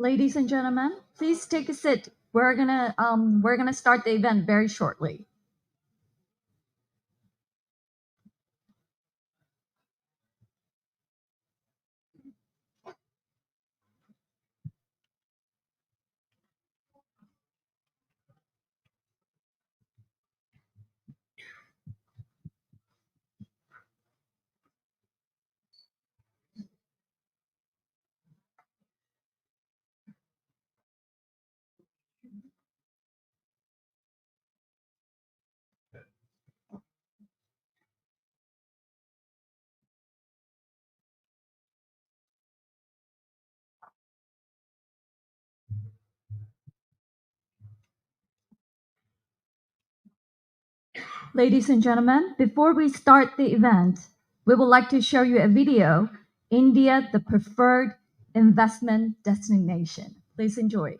Ladies and gentlemen, please take a seat. We're gonna start the event very shortly. Ladies and gentlemen, before we start the event, we would like to show you a video, India, the Preferred Investment Destination. Please enjoy.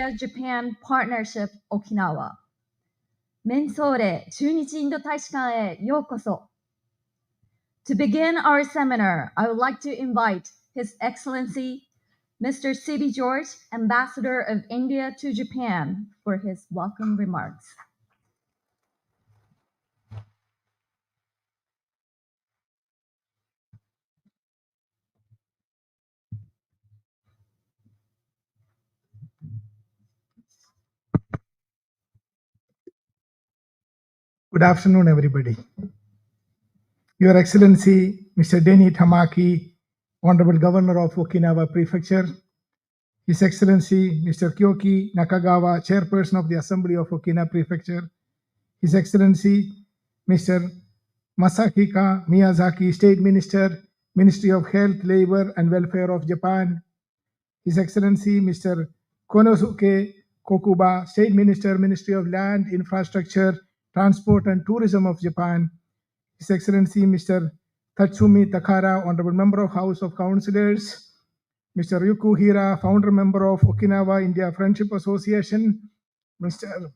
India-Japan Partnership Okinawa メンソーレ駐日インド大使館へようこそ To begin our seminar, I would like to invite His Excellency Mr. C.B. George, Ambassador of India to Japan, for his welcome remarks. Good afternoon, everybody. Your Excellency, Mr. Denny Tamaki, Honorable Governor of Okinawa Prefecture, His Excellency, Mr. Kyoki Nakagawa, Chairperson of the Assembly of Okinawa Prefecture, His Excellency, Mr. Masahika Miyazaki, State Minister, Ministry of Health, Labor and Welfare of Japan, His Excellency, Mr. Konosuke Kokuba, State Minister, Ministry of Land, Infrastructure, Transport and Tourism of Japan, His Excellency, Mr. Tatsumi Takara, Honorable Member of House of Councillors, Mr. Ryuku Hira, Founder Member of Okinawa India Friendship Association, Mr.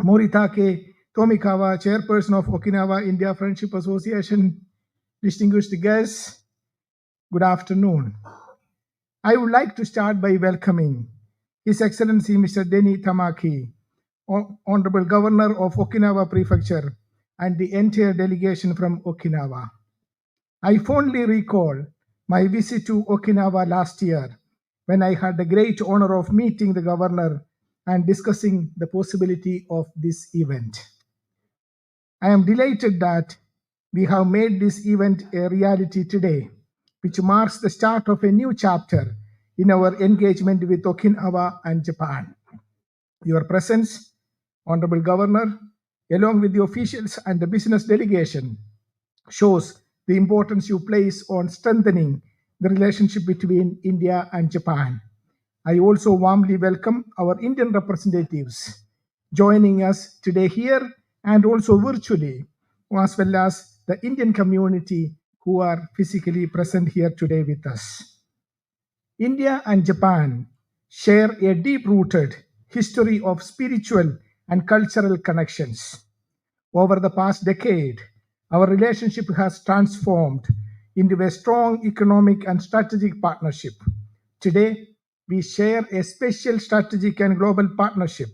Moritake Tomikawa, Chairperson of Okinawa India Friendship Association, distinguished guests, good afternoon. I would like to start by welcoming His Excellency Mr. Denny Tamaki, Honorable Governor of Okinawa Prefecture, and the entire delegation from Okinawa. I fondly recall my visit to Okinawa last year when I had the great honor of meeting the governor and discussing the possibility of this event. I am delighted that we have made this event a reality today, which marks the start of a new chapter in our engagement with Okinawa and Japan. Your presence, Honorable Governor, along with the officials and the business delegation, shows the importance you place on strengthening the relationship between India and Japan. I also warmly welcome our Indian representatives joining us today here and also virtually, as well as the Indian community who are physically present here today with us. India and Japan share a deep-rooted history of spiritual and cultural connections. Over the past decade, our relationship has transformed into a strong economic and strategic partnership. Today, we share a special strategic and global partnership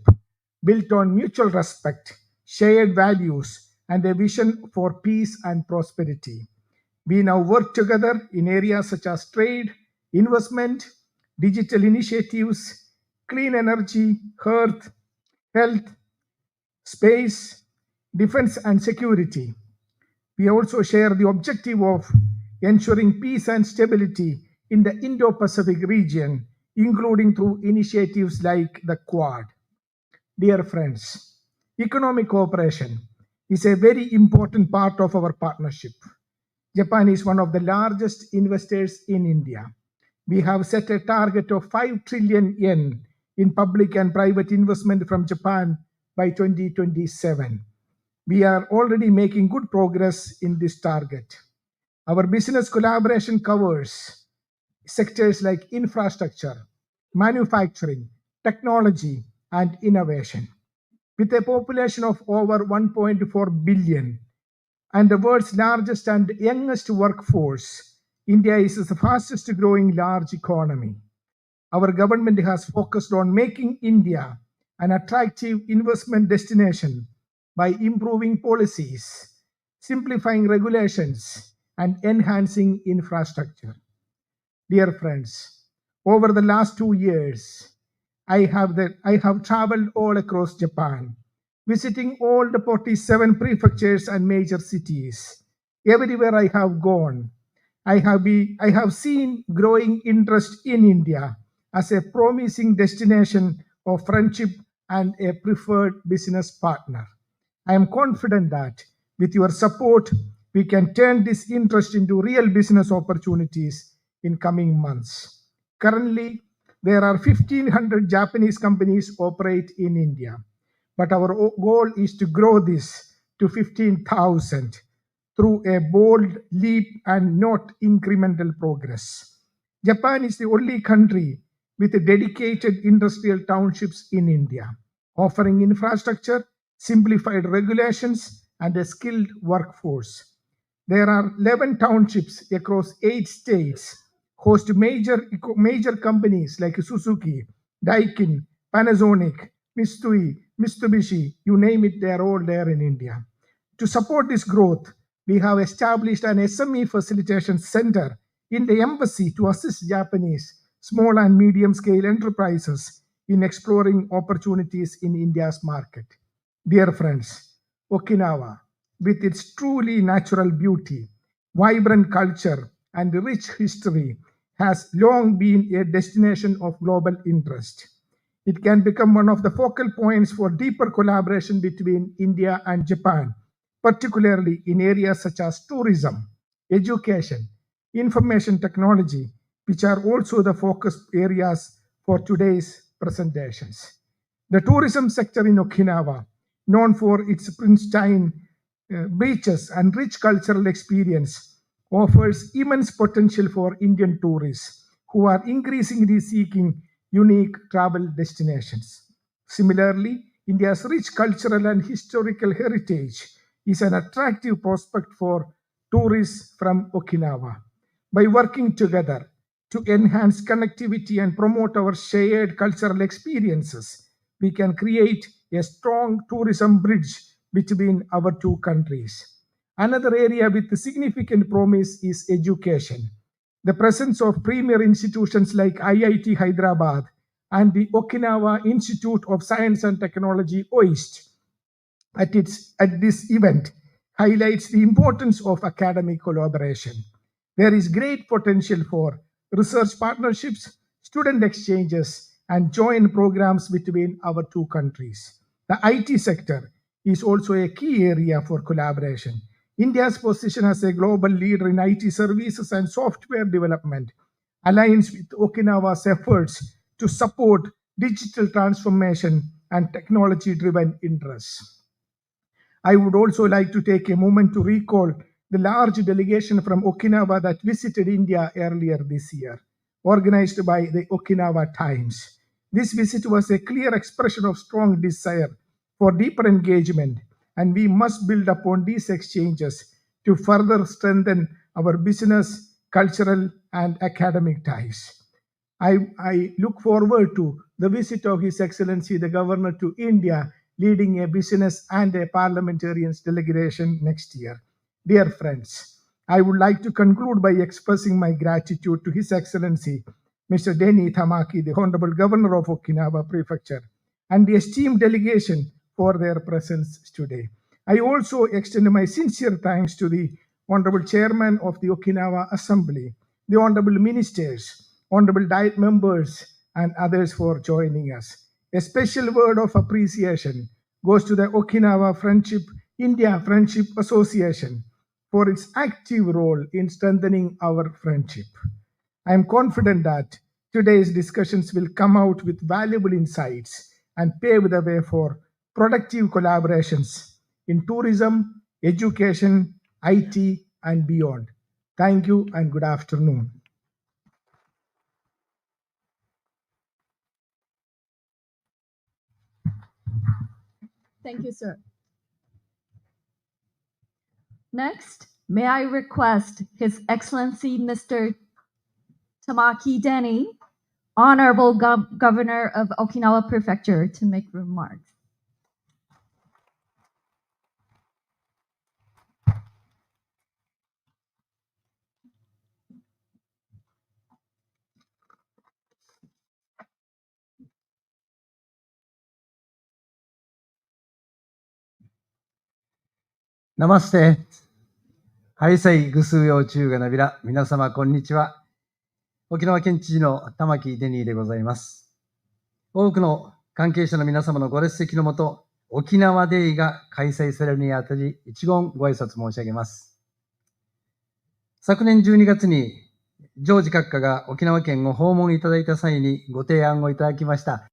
built on mutual respect, shared values, and a vision for peace and prosperity. We now work together in areas such as trade, investment, digital initiatives, clean energy, health, space, defense, and security. We also share the objective of ensuring peace and stability in the Indo-Pacific region, including through initiatives like the Quad. Dear friends, economic cooperation is a very important part of our partnership. Japan is one of the largest investors in India. We have set a target of 5 trillion yen in public and private investment from Japan by 2027. We are already making good progress in this target. Our business collaboration covers sectors like infrastructure, manufacturing, technology, and innovation. With a population of over 1.4 billion and the world's largest and youngest workforce, India is the fastest growing large economy. Our government has focused on making India an attractive investment destination by improving policies, simplifying regulations, and enhancing infrastructure. Dear friends, over the last 2 years, I have traveled all across Japan, visiting all the 47 prefectures and major cities. Everywhere I have gone, I have seen growing interest in India as a promising destination of friendship and a preferred business partner. I am confident that with your support, we can turn this interest into real business opportunities in coming months. Currently, there are 1,500 Japanese companies operate in India, but our goal is to grow this to 15,000 through a bold leap and not incremental progress. Japan is the only country with dedicated industrial townships in India, offering infrastructure, simplified regulations, and a skilled workforce. There are 11 townships across 8 states, host major companies like Suzuki, Daikin, Panasonic, Mitsui, Mitsubishi, you name it, they are all there in India. To support this growth, we have established an SME facilitation center in the embassy to assist Japanese small and medium scale enterprises in exploring opportunities in India's market. Dear friends, Okinawa, with its truly natural beauty, vibrant culture, and rich history, has long been a destination of global interest. It can become one of the focal points for deeper collaboration between India and Japan, particularly in areas such as tourism, education, information technology, which are also the focus areas for today's presentations. The tourism sector in Okinawa, known for its pristine beaches and rich cultural experience, offers immense potential for Indian tourists who are increasingly seeking unique travel destinations. Similarly, India's rich cultural and historical heritage is an attractive prospect for tourists from Okinawa. By working together to enhance connectivity and promote our shared cultural experiences, we can create a strong tourism bridge between our two countries. Another area with significant promise is education. The presence of premier institutions like IIT Hyderabad and the Okinawa Institute of Science and Technology OIST at this event highlights the importance of academic collaboration. There is great potential for research partnerships, student exchanges, and joint programs between our two countries. The IT sector is also a key area for collaboration. India's position as a global leader in IT services and software development aligns with Okinawa's efforts to support digital transformation and technology driven interests. I would also like to take a moment to recall the large delegation from Okinawa that visited India earlier this year, organized by the Okinawa Times. This visit was a clear expression of strong desire for deeper engagement, and we must build upon these exchanges to further strengthen our business, cultural, and academic ties. I look forward to the visit of His Excellency the Governor to India, leading a business and a parliamentarians delegation next year. Dear friends, I would like to conclude by expressing my gratitude to His Excellency Mr. Denny Tamaki, the Honorable Governor of Okinawa Prefecture, and the esteemed delegation for their presence today. I also extend my sincere thanks to the Honorable Chairman of the Okinawa Assembly, the Honorable Ministers, Honorable Diet members, and others for joining us. A special word of appreciation goes to the Okinawa India Friendship Association for its active role in strengthening our friendship. I am confident that today's discussions will come out with valuable insights and pave the way for productive collaborations in tourism, education, IT, and beyond. Thank you and good afternoon. Thank you, sir. Next, may I request His Excellency Mr. Tamaki Denny, Honorable Governor of Okinawa Prefecture, to make remarks. Namaste. 開催ぐすうよう中がなびら、皆様こんにちは。沖縄県知事の玉城デニーでございます。多くの関係者の皆様のご列席のもと、沖縄デイが開催されるにあたり、一言ご挨拶申し上げます。昨年12月に、ジョージ閣下が沖縄県を訪問いただいた際にご提案をいただきました。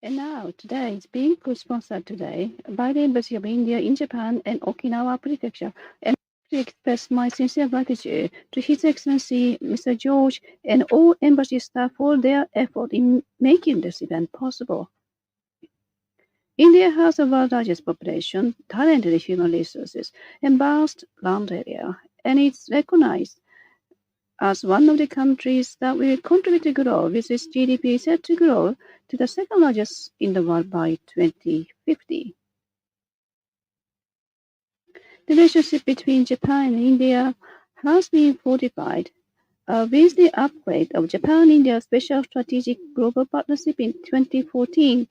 And now, today is being co-sponsored today by the Embassy of India in Japan and Okinawa Prefecture. And to express my sincere gratitude to His Excellency Mr. George and all embassy staff for their effort in making this event possible. India has the world's largest population, talented human resources, and vast land area, and it's recognized as one of the countries that will contribute to growth, with its GDP set to grow to the second largest in the world by 2050. The relationship between Japan and India has been fortified with the upgrade of Japan-India Special Strategic Global Partnership in 2014.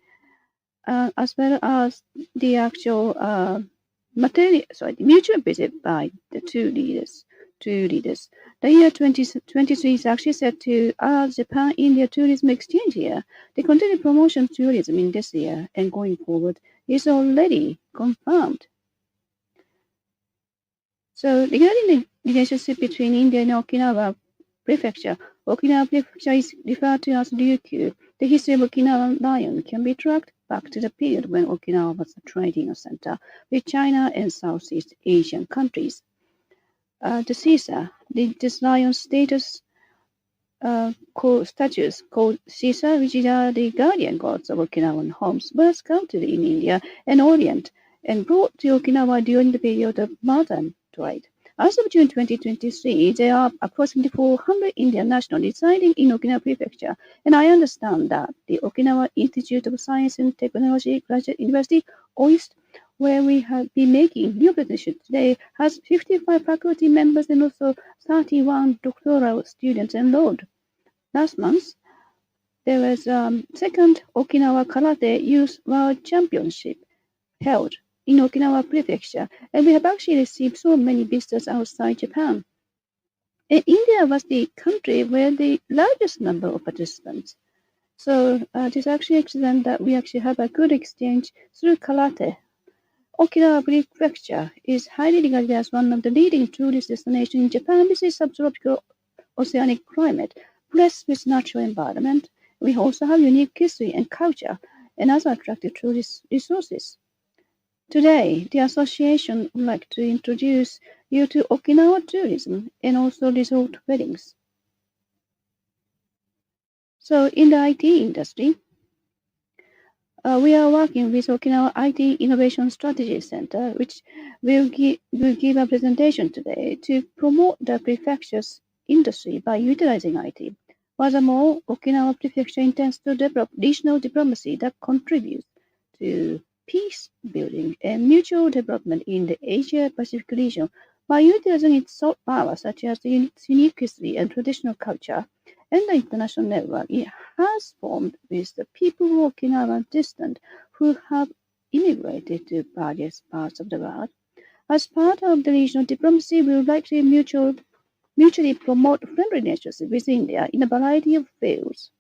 as well as the actual mutual visit by the two leaders. The year 2023 is actually set to Japan-India tourism exchange year. The continued promotion of tourism in this year and going forward is already confirmed. So regarding the relationship between India and Okinawa Prefecture, Okinawa Prefecture is referred to as Ryukyu. The history of Okinawa lion can be tracked back to the period when Okinawa was a trading center with China and Southeast Asian countries. The Caesar, this lion statues called Caesar, which are the guardian gods of Okinawan homes, were scouted in India and Orient and brought to Okinawa during the period of modern trade. As of June 2023, there are approximately 400 Indian nationals residing in Okinawa Prefecture, and I understand that the Okinawa Institute of Science and Technology Graduate University, OIST, where we have been making new presentation today, has 55 faculty members and also 31 doctoral students enrolled. Last month, there was second Okinawa Karate Youth World Championship held in Okinawa Prefecture, and we have actually received so many visitors outside Japan. And India was the country where the largest number of participants. So it is actually excellent that we actually have a good exchange through karate. Okinawa Prefecture is highly regarded as one of the leading tourist destinations in Japan with its subtropical oceanic climate, blessed with natural environment. We also have unique history and culture and other attractive tourist resources. Today, the association would like to introduce you to Okinawa tourism and also resort weddings. So in the IT industry, we are working with Okinawa IT Innovation Strategy Center, which will give a presentation today to promote the prefecture's industry by utilizing IT. Furthermore, Okinawa Prefecture intends to develop regional diplomacy that contributes to peace building and mutual development in the Asia-Pacific region by utilizing its soft power, such as its unique history and traditional culture, and the international network it has formed with the people of Okinawa distant who have immigrated to various parts of the world. As part of the regional diplomacy, we would like to mutually promote friendly relationships with India in a variety of fields.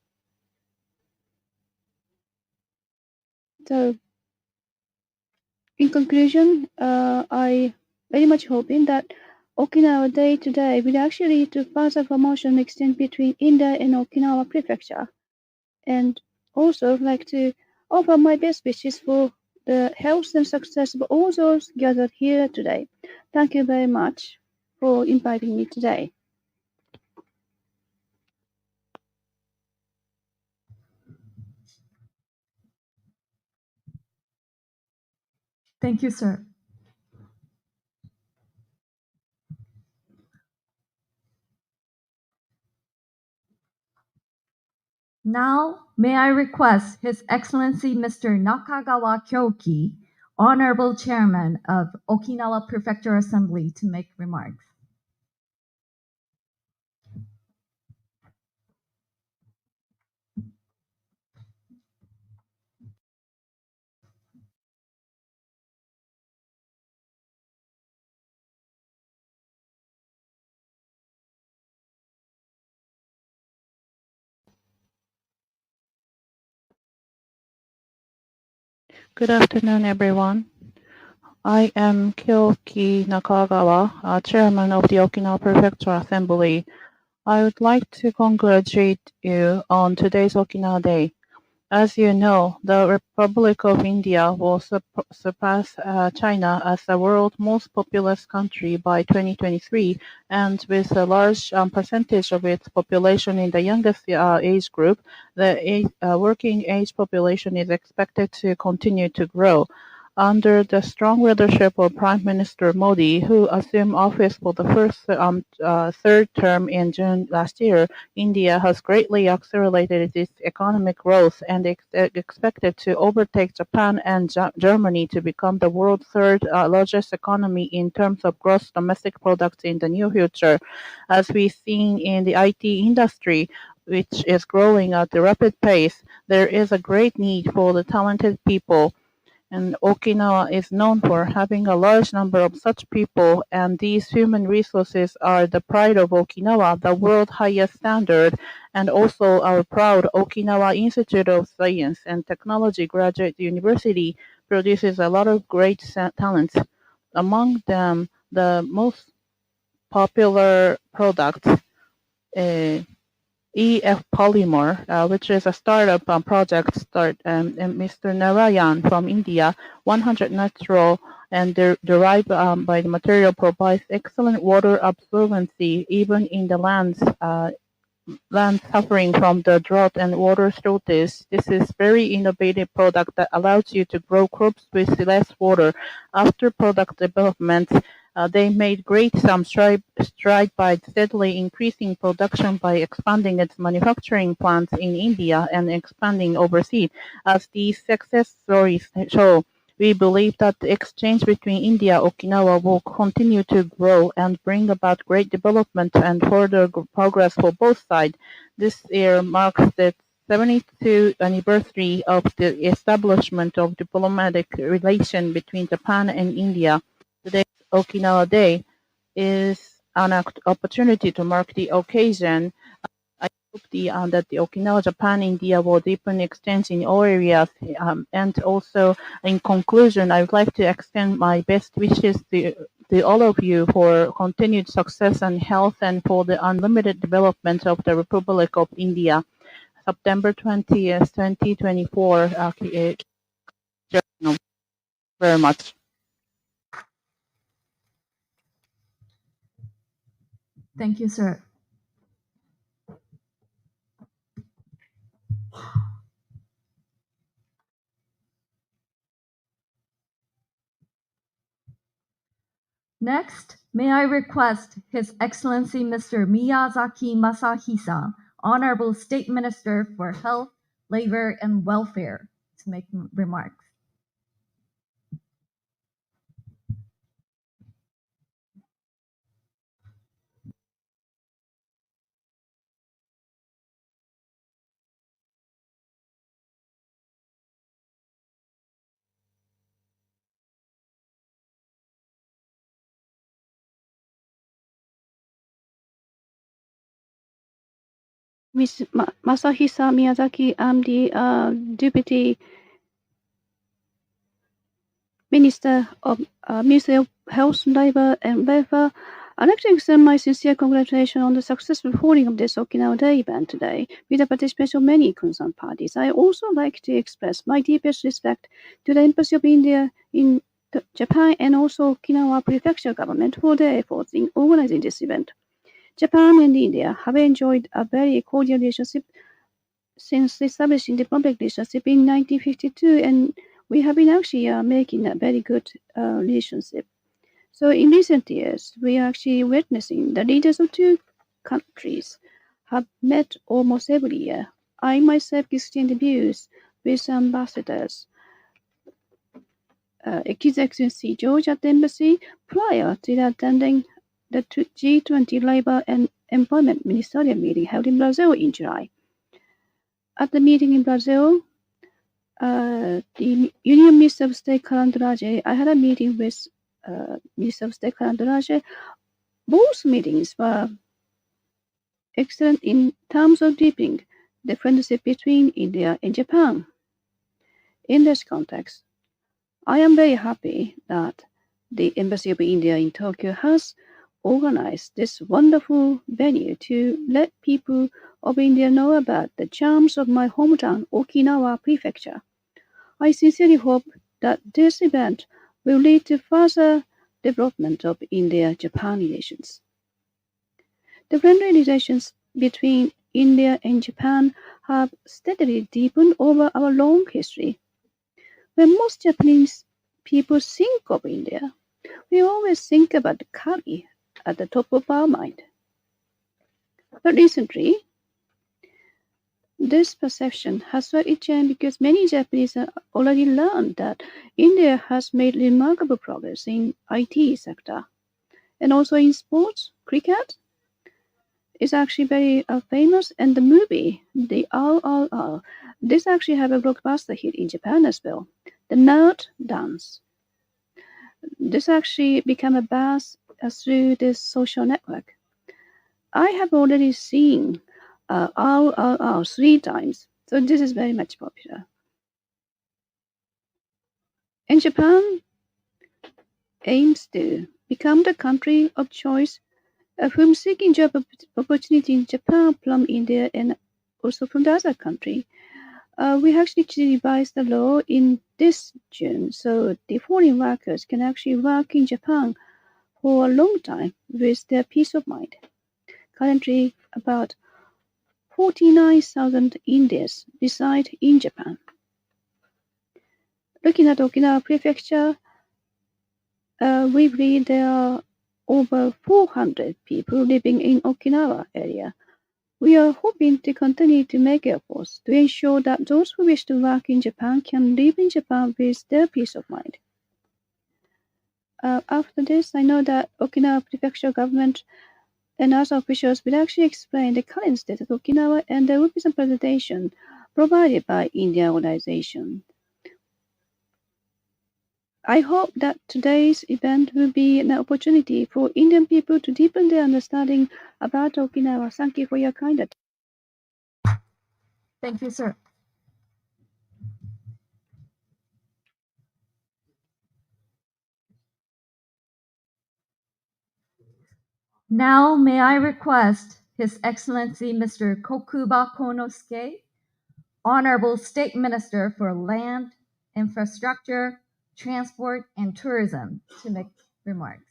So, in conclusion, I very much hoping that Okinawa Day today will actually lead to further promotion exchange between India and Okinawa Prefecture. And also like to offer my best wishes for the health and success of all those gathered here today. Thank you very much for inviting me today. Thank you, sir. Now, may I request His Excellency Mr. Nakagawa Kyoki, Honorable Chairman of Okinawa Prefecture Assembly, to make remarks. Good afternoon, everyone. I am Kyoki Nakagawa, Chairman of the Okinawa Prefectural Assembly. I would like to congratulate you on today's Okinawa Day. As you know, the Republic of India will surpass China as the world's most populous country by 2023, and with a large percentage of its population in the youngest age group, the working age population is expected to continue to grow. Under the strong leadership of Prime Minister Modi, who assumed office for the third term in June last year, India has greatly accelerated its economic growth and is expected to overtake Japan and Germany to become the world's third largest economy in terms of gross domestic product in the near future. As we've seen in the IT industry, which is growing at a rapid pace, there is a great need for the talented people. And Okinawa is known for having a large number of such people, and these human resources are the pride of Okinawa, the world's highest standard, and also our proud Okinawa Institute of Science and Technology Graduate University produces a lot of great talents. Among them, the most popular product, EF Polymer, which is a startup project and Mr. Narayan from India, 100 natural and derived by the material provides excellent water absorbency even in the lands suffering from the drought and water shortage. This is very innovative product that allows you to grow crops with less water. After product development, they made great stride by steadily increasing production by expanding its manufacturing plants in India and expanding overseas. As these success stories show, we believe that the exchange between India and Okinawa will continue to grow and bring about great development and further progress for both sides. This year marks the 72th anniversary of the establishment of diplomatic relations between Japan and India. Today's Okinawa Day is an opportunity to mark the occasion. I hope that the Okinawa, Japan, India will deepen exchange in all areas. And also, in conclusion, I would like to extend my best wishes to all of you for continued success and health and for the unlimited development of the Republic of India. September 20th, 2024. Very much. Thank you, sir. Next, may I request His Excellency Mr. Miyazaki Masahisa, Honorable State Minister for Health, Labor, and Welfare, to make remarks. Ms. Masahisa Miyazaki, I'm the Deputy Minister of Ministry of Health, Labor and Welfare. I'd like to extend my sincere congratulations on the successful holding of this Okinawa Day event today with the participation of many concerned parties. I also like to express my deepest respect to the Embassy of India in Japan and also Okinawa Prefectural government for their efforts in organizing this event. Japan and India have enjoyed a very cordial relationship since establishing diplomatic relationship in 1952, and we have been actually making a very good relationship. So in recent years, we are actually witnessing the leaders of two countries have met almost every year. I myself exchanged views with ambassadors, His Excellency George at the embassy prior to attending the G20 Labor and Employment Ministerial meeting held in Brazil in July. At the meeting in Brazil, the Union Minister of State Calandrage, I had a meeting with Minister of State Calandrage. Both meetings were excellent in terms of deepening the friendship between India and Japan. In this context, I am very happy that the Embassy of India in Tokyo has organized this wonderful venue to let people of India know about the charms of my hometown, Okinawa Prefecture. I sincerely hope that this event will lead to further development of India-Japan relations. The friendly relations between India and Japan have steadily deepened over our long history. When most Japanese people think of India, we always think about the curry at the top of our mind. But recently, this perception has slightly changed because many Japanese have already learned that India has made remarkable progress in IT sector and also in sports, cricket. is actually very famous, and the movie, the RRR, this actually have a blockbuster hit in Japan as well. The Nerd Dance. This actually became a buzz through this social network. I have already seen RRR 3 times, so this is very much popular. And Japan aims to become the country of choice of whom seeking job opportunity in Japan from India and also from the other country. We actually revised the law in this June, so the foreign workers can actually work in Japan for a long time with their peace of mind. Currently, about 49,000 Indians reside in Japan. Looking at Okinawa Prefecture, we believe there are over 400 people living in Okinawa area. We are hoping to continue to make efforts to ensure that those who wish to work in Japan can live in Japan with their peace of mind. After this, I know that Okinawa Prefectural government and other officials will actually explain the current state of Okinawa, and there will be some presentation provided by Indian organization. I hope that today's event will be an opportunity for Indian people to deepen their understanding about Okinawa. Thank you for your kind attention. Thank you, sir. Now, may I request His Excellency Mr. Kokuba Konosuke, Honorable State Minister for Land, Infrastructure, Transport, and Tourism, to make remarks.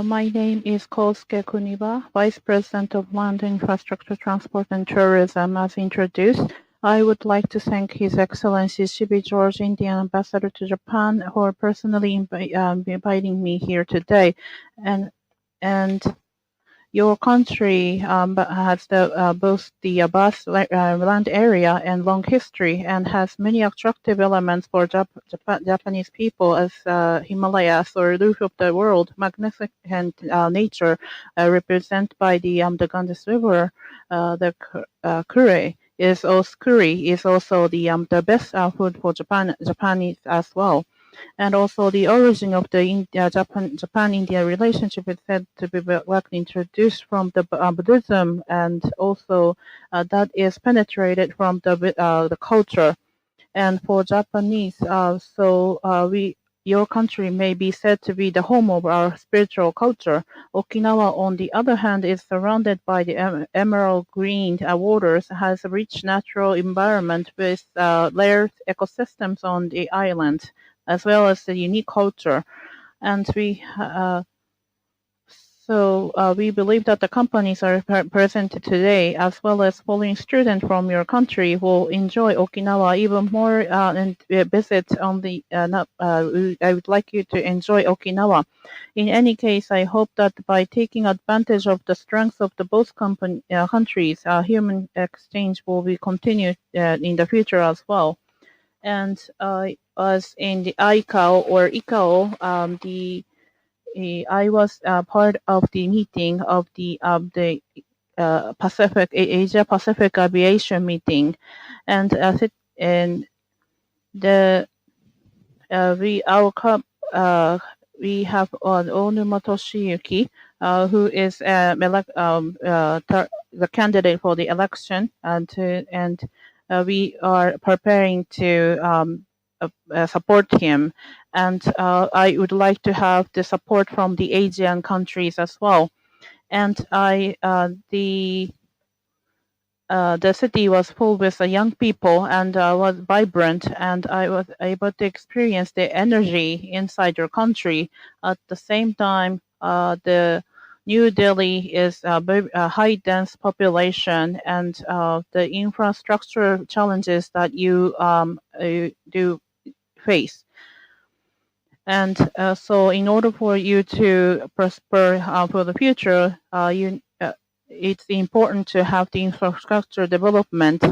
My name is Kosuke Kuniba, Vice President of Land, Infrastructure, Transport and Tourism. As introduced, I would like to thank His Excellency Shibi George, Indian Ambassador to Japan, for personally inviting me here today. And your country has both the vast land area and long history, and has many attractive elements for Japanese people, as Himalayas or roof of the world, magnificent nature represented by the Ganges River, the curry is also the best food for Japanese as well. And also the origin of the Japan-India relationship is said to be introduced from the Buddhism, and also that is penetrated from the culture. And for Japanese, your country may be said to be the home of our spiritual culture. Okinawa, on the other hand, is surrounded by the emerald green waters, has a rich natural environment with layered ecosystems on the island, as well as the unique culture. And we believe that the companies are present today, as well as foreign students from your country, will enjoy Okinawa even more and visit on the. I would like you to enjoy Okinawa. In any case, I hope that by taking advantage of the strengths of the both countries, human exchange will be continued in the future as well. And as in the ICAO or ICAO, I was part of the meeting of the Asia Pacific Aviation meeting, and we have Onuma Toshiyuki, who is the candidate for the election, and we are preparing to support him. And I would like to have the support from the Asian countries as well. And the city was full with young people and was vibrant, and I was able to experience the energy inside your country. At the same time, the New Delhi is a very high dense population, and the infrastructure challenges that you do face. And so in order for you to prosper for the future, it's important to have the infrastructure development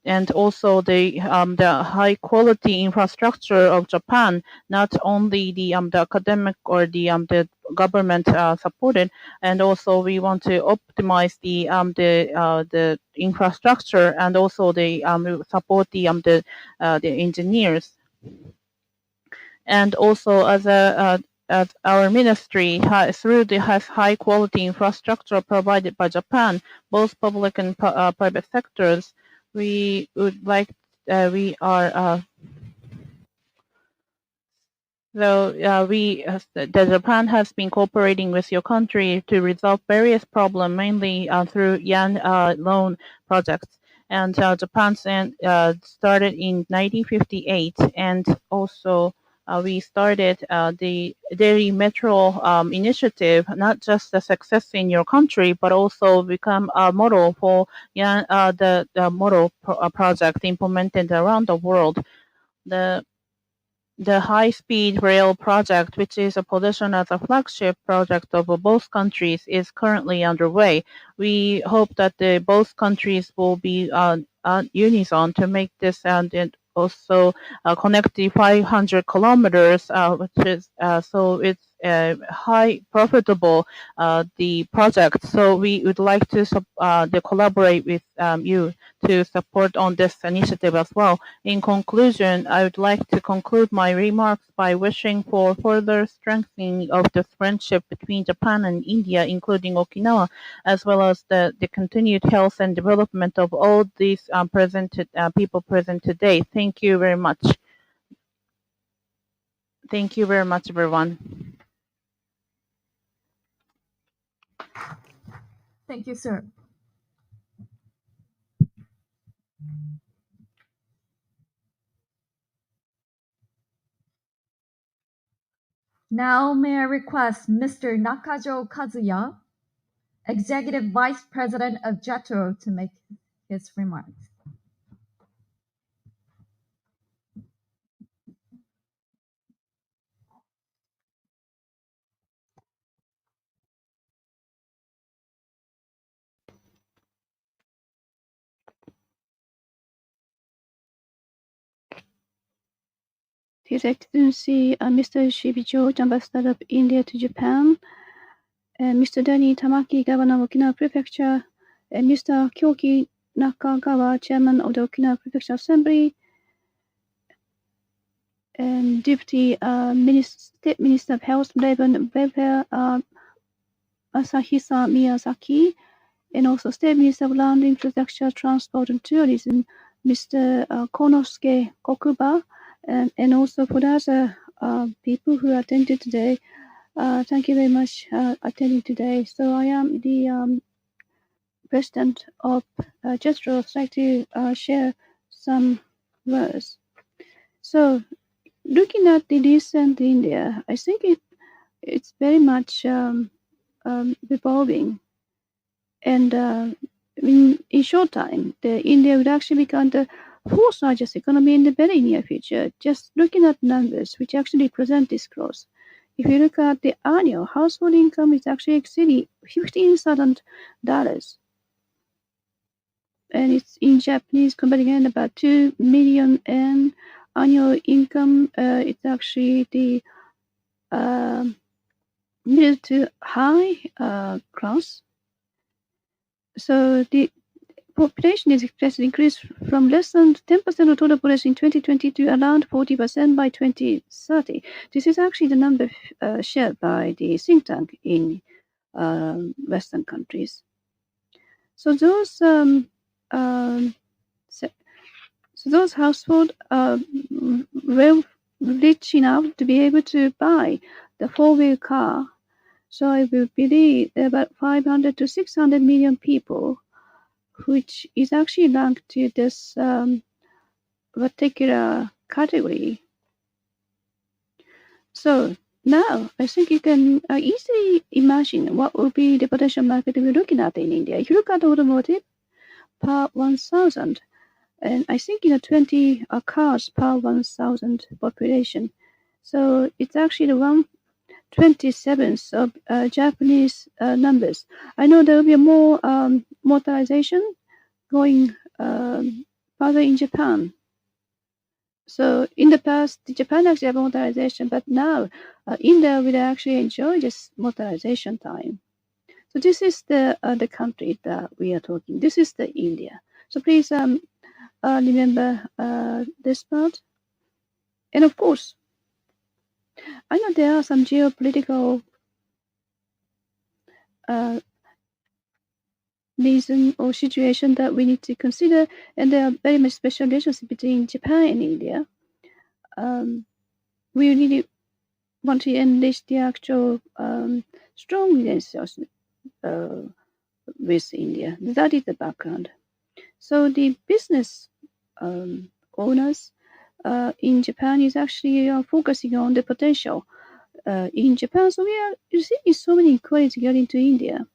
and also the high quality infrastructure of Japan, not only the academic or the government supported, and also we want to optimize the infrastructure and also the support the engineers. And also as our ministry has high quality infrastructure provided by Japan, both public and private sectors. We would like we are the Japan has been cooperating with your country to resolve various problems, mainly through yen loan projects. And Japan started in 1958, and also we started the Delhi Metro initiative, not just a success in your country, but also become a model for the model project implemented around the world. The high-speed rail project, which is a position as a flagship project of both countries, is currently underway. We hope that both countries will be unison to make this and also connect the 500 kilometers, which is so it's high profitable the project. So we would like to collaborate with you to support on this initiative as well. In conclusion, I would like to conclude my remarks by wishing for further strengthening of the friendship between Japan and India, including Okinawa, as well as the continued health and development of all these people present today. Thank you very much. Thank you very much, everyone. Thank you, sir. Now may I request Mr. Nakajo Kazuya, Executive Vice President of JETRO, to make his remarks. His Excellency Mr. Shibijo, Ambassador of India to Japan, and Mr. Danny Tamaki, Governor of Okinawa Prefecture, and Mr. Kyoki Nakagawa, Chairman of the Okinawa Prefectural Assembly, and Deputy State Minister of Health, Labor and Welfare, Masahisa Miyazaki, and also State Minister of Land, Infrastructure, Transport and Tourism, Mr. Konosuke Kokuba, and also for the other people who attended today. Thank you very much attending today. So I am the president of JETRO. I'd like to share some words. So looking at the recent India, I think it's very much evolving. And in short time, India will actually become the fourth largest economy in the very near future. Just looking at numbers, which actually present this growth. If you look at the annual household income, it's actually exceeding $15,000. And it's in Japanese converting about 2 million yen annual income. It's actually the middle to high class. So the population is expected to increase from less than 10% of total population in 2020 to around 40% by 2030. This is actually the number shared by the think tank in Western countries. So those those households are well rich enough to be able to buy the four-wheel car. So I will believe about 500 to 600 million people, which is actually ranked to this particular category. So now I think you can easily imagine what will be the potential market we're looking at in India. If you look at automotive per 1,000, and I think 20 cars per 1,000 population. So it's actually the 1/27th of Japanese numbers. I know there will be more motorization going further in Japan. So in the past, Japan actually had motorization, but now India will actually enjoy this motorization time. So this is the country that we are talking. This is the India. So please remember this part. And of course, I know there are some geopolitical reason or situation that we need to consider, and there are very much special relations between Japan and India. We really want to enlist the actual strong relations with India. That is the background. So the business owners in Japan is actually focusing on the potential in Japan. So we are receiving so many inquiries regarding to India.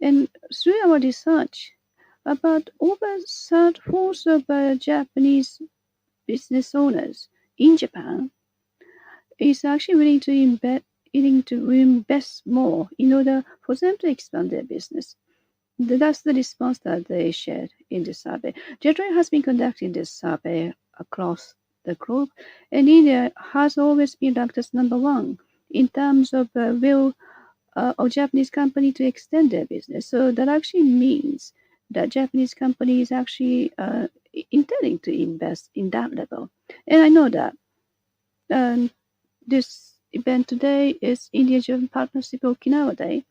And through our research, about over third-fourth of Japanese business owners in Japan is actually willing to invest more in order for them to expand their business. That's the response that they shared in the survey. JETRO has been conducting this survey across the globe, and India has always been ranked as number one in terms of will of Japanese company to extend their business. So that actually means that Japanese company is actually intending to invest in that level. And I know that this event today is India-Japan Partnership Okinawa Day.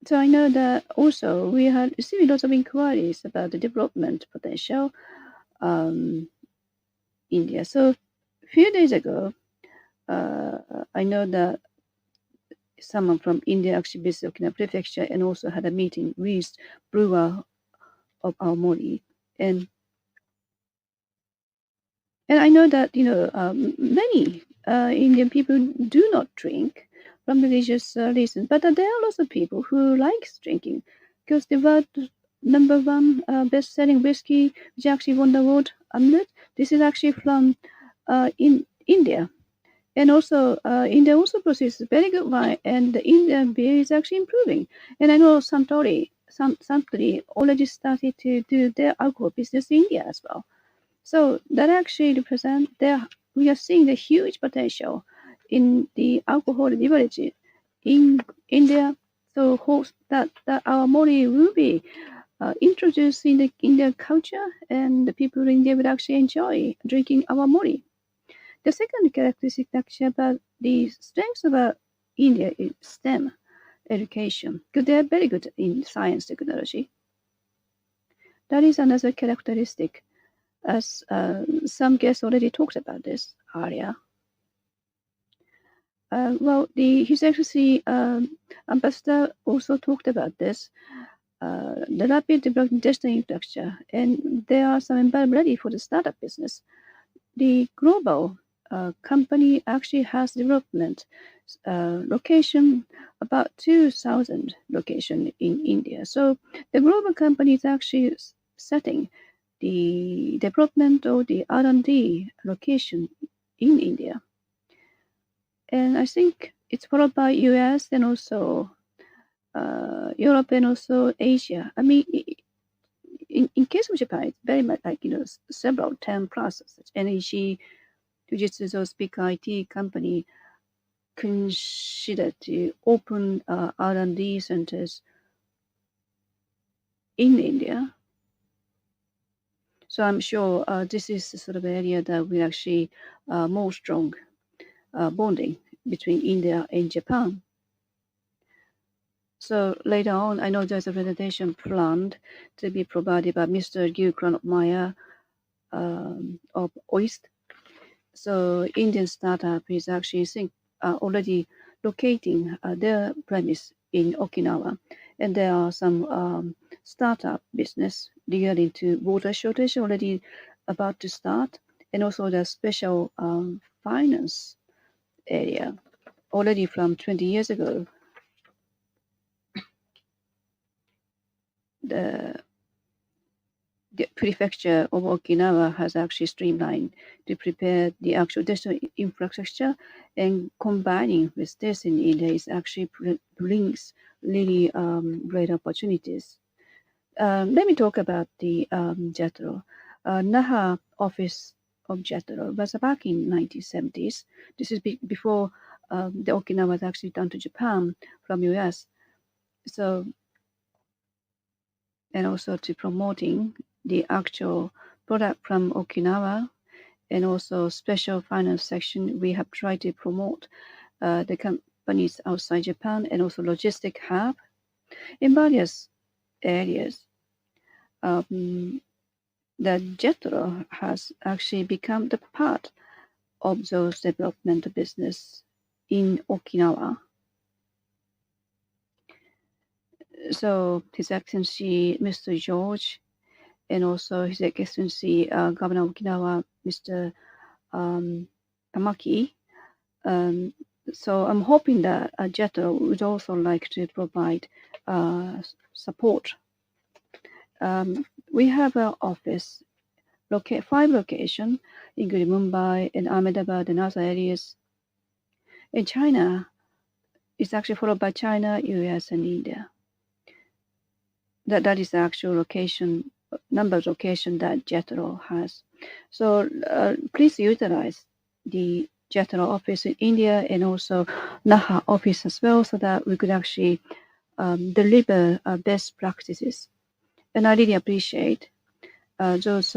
So I know that also we had received lots of inquiries about the development potential India. So a few days ago, I know that someone from India actually visited Okinawa Prefecture and also had a meeting with brewer of Aomori. And I know that, many Indian people do not drink from religious reasons, but there are lots of people who like drinking because the world number one best-selling whiskey, which actually won the world Amrit, this is actually from in India. And also, India also produces very good wine, and the Indian beer is actually improving. And I know Suntory already started to do their alcohol business in India as well. So that actually represents we are seeing the huge potential in the alcohol beverage in India. So hope that our mori will be introduced in the Indian culture, and the people in India will actually enjoy drinking our mori. The second characteristic actually about the strengths of India is STEM education, because they are very good in science technology. That is another characteristic, as some guests already talked about this earlier. His Excellency Ambassador also talked about this. The rapid development digital infrastructure, and there are some environment ready for the startup business. The global company actually has development location about 2,000 location in India. So the global company is actually setting the development of the R&D location in India. And I think it's followed by US and also Europe and also Asia. I mean, in case of Japan, it's very much like, several 10 processes. NEC, Fujitsu, those big IT company consider to open R&D centers in India. So I'm sure this is the sort of area that we actually more strong bonding between India and Japan. So later on, I know there's a presentation planned to be provided by Mr. Gil Kronmeyer of OIST. So Indian startup is actually already locating their premise in Okinawa, and there are some startup business regarding to water shortage already about to start, and also the special finance area already from 20 years ago. the prefecture of Okinawa has actually streamlined to prepare the actual digital infrastructure, and combining with this in India is actually brings really great opportunities. Let me talk about the JETRO. Naha office of JETRO was back in 1970s. This is before the Okinawa was actually done to Japan from US. So, and also to promoting the actual product from Okinawa, and also special finance section, we have tried to promote the companies outside Japan, and also logistic hub in various areas. The JETRO has actually become the part of those development business in Okinawa. So His Excellency Mr. George, and also His Excellency Governor of Okinawa, Mr. Tamaki. So I'm hoping that JETRO would also like to provide support. We have an office, 5 locations, including Mumbai and Ahmedabad and other areas. In China, it's actually followed by China, US, and India. That is the actual location, number of locations that JETRO has. So please utilize the JETRO office in India and also Naha office as well, so that we could actually deliver best practices. And I really appreciate those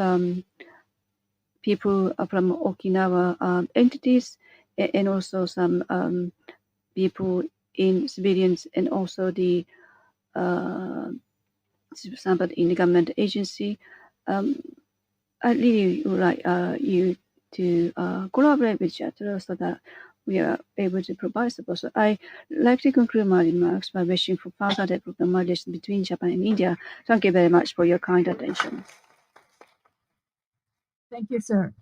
people from Okinawa entities, and also some people in civilians, and also the somebody in the government agency. I really would like you to collaborate with JETRO so that we are able to provide support. So I like to conclude my remarks by wishing for further development relations between Japan and India. Thank you very much for your kind attention. Thank you, sir.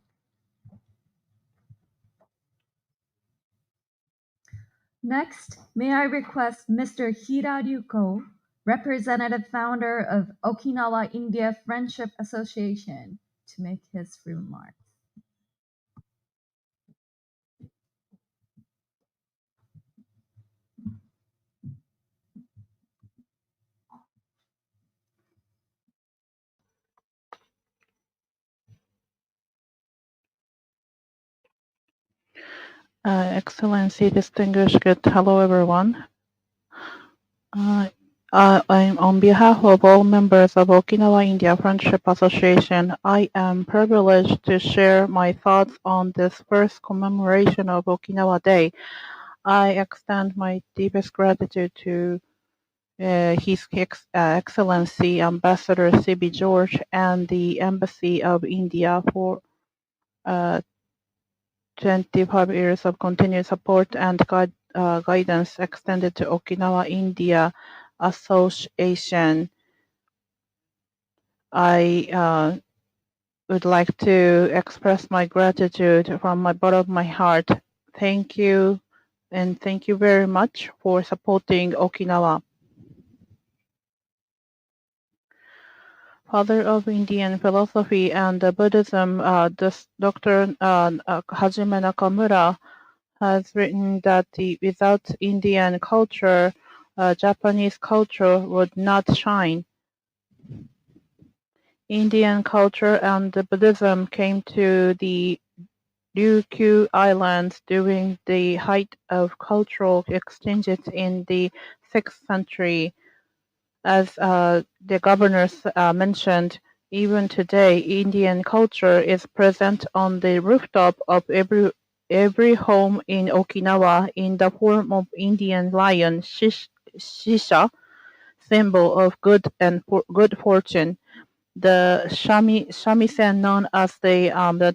Next, may I request Mr. Hiraryuko, representative founder of Okinawa India Friendship Association, to make his remarks. Excellency, distinguished guests, hello everyone. I'm on behalf of all members of Okinawa India Friendship Association. I am privileged to share my thoughts on this first commemoration of Okinawa Day. I extend my deepest gratitude to His Excellency Ambassador C.B. George and the Embassy of India for 25 years of continued support and guidance extended to Okinawa India Association. I would like to express my gratitude from my bottom of my heart. Thank you, and thank you very much for supporting Okinawa. Father of Indian philosophy and Buddhism, Dr. Hajime Nakamura has written that without Indian culture, Japanese culture would not shine. Indian culture and Buddhism came to the Ryukyu Islands during the height of cultural exchanges in the 6th century. As the governors mentioned, even today, Indian culture is present on the rooftop of every home in Okinawa in the form of Indian lion, shisha, symbol of good fortune. The shamisen, known as the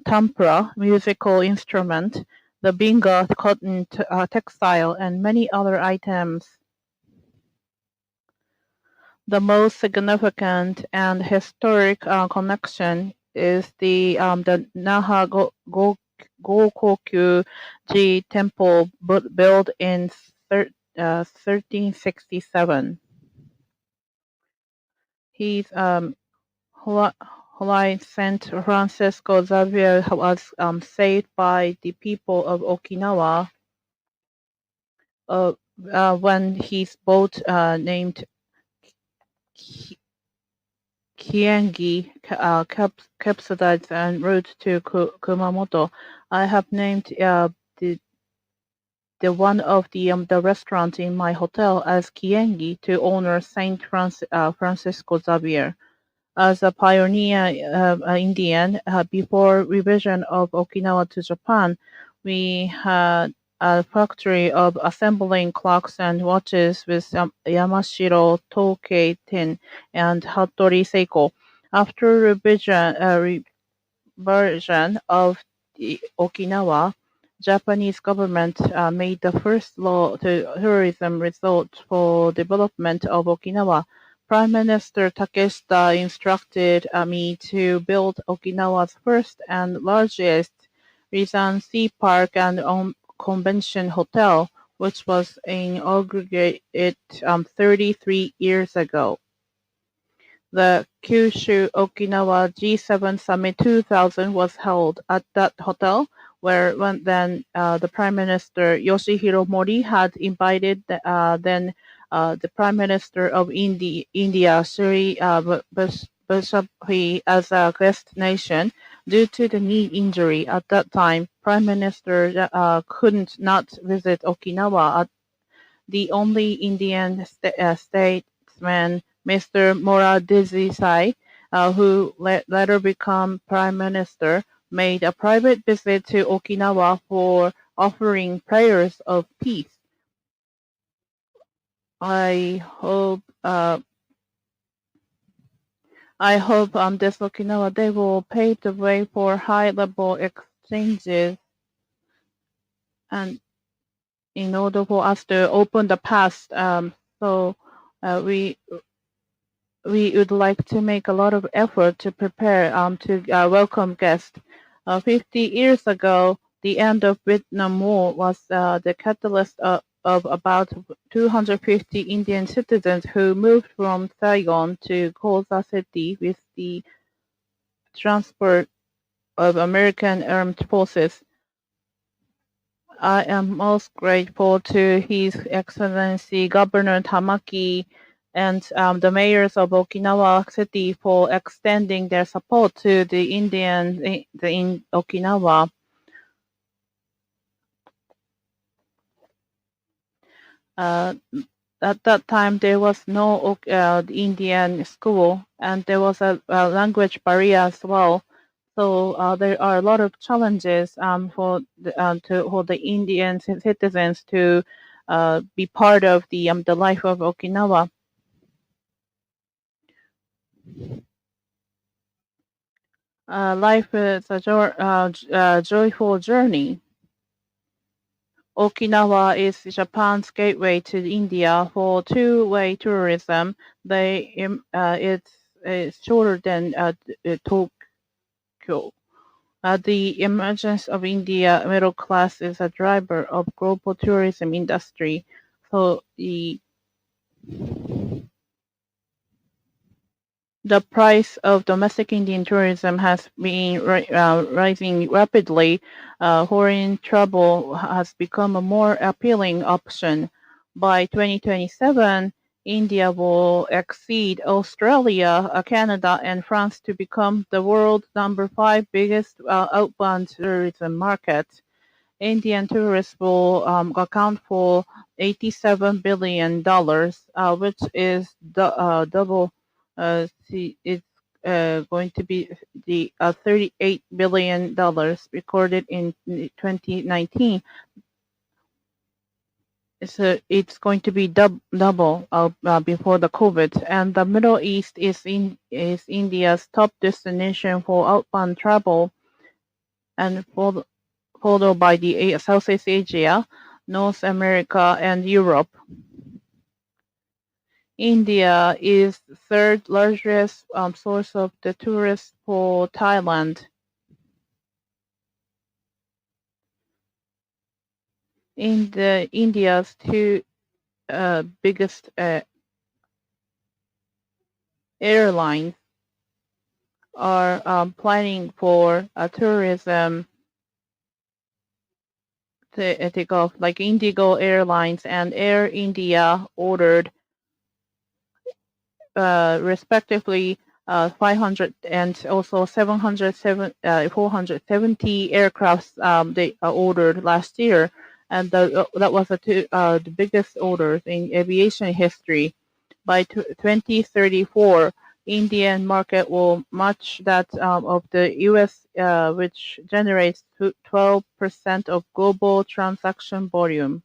tampura, musical instrument, the binga, cotton textile, and many other items. The most significant and historic connection is the Naha Gokokyu-ji temple built in 1367. His Flight Saint Francisco Xavier was saved by the people of Okinawa when his boat named Kiengi capsized en route to Kumamoto. I have named the one of the restaurant in my hotel as Kiengi to honor Saint Francisco Xavier. As a pioneer Indian, before revision of Okinawa to Japan, we had a factory of assembling clocks and watches with Yamashiro Tokeiten and Hattori Seiko. After revision of the Okinawa, Japanese government made the first law to tourism resort for development of Okinawa. Prime Minister Takeshita instructed me to build Okinawa's first and largest Regency Park and Convention Hotel, which was inaugurated 33 years ago. The Kyushu Okinawa G7 Summit 2000 was held at that hotel, where the Prime Minister Yoshihiro Mori had invited the Prime Minister of India Sri Vajpayee as a guest nation. Due to the knee injury at that time, Prime Minister couldn't not visit Okinawa. The only Indian statesman, Mr. Morarjidesai, who later became Prime Minister, made a private visit to Okinawa for offering prayers of peace. I hope this Okinawa Day will pave the way for high-level exchanges and in order for us to open the past. We would like to make a lot of effort to prepare to welcome guests. 50 years ago, the end of Vietnam War was the catalyst of about 250 Indian citizens who moved from Saigon to Kosa City with the transport of American armed forces. I am most grateful to His Excellency Governor Tamaki and the mayors of Okinawa City for extending their support to the Indians in Okinawa. At that time, there was no Indian school, and there was a language barrier as well. So there are a lot of challenges for the Indian citizens to be part of the life of Okinawa. Life is a joyful journey. Okinawa is Japan's gateway to India for two-way tourism. It's shorter than Tokyo. The emergence of India middle class is a driver of global tourism industry. So the price of domestic Indian tourism has been rising rapidly. Foreign travel has become a more appealing option. By 2027, India will exceed Australia, Canada, and France to become the world's number 5 biggest outbound tourism market. Indian tourists will account for $87 billion, which is double. It's going to be the $38 billion recorded in 2019. So it's going to be double before the COVID. And the Middle East is India's top destination for outbound travel, and followed by the Southeast Asia, North America, and Europe. India is the third largest source of the tourists for Thailand. India's two biggest airlines are planning for tourism to take off, like Indigo Airlines and Air India ordered respectively 500 and also 470 aircrafts they ordered last year, and that was the biggest orders in aviation history. By 2034, Indian market will match that of the US, which generates 12% of global transaction volume.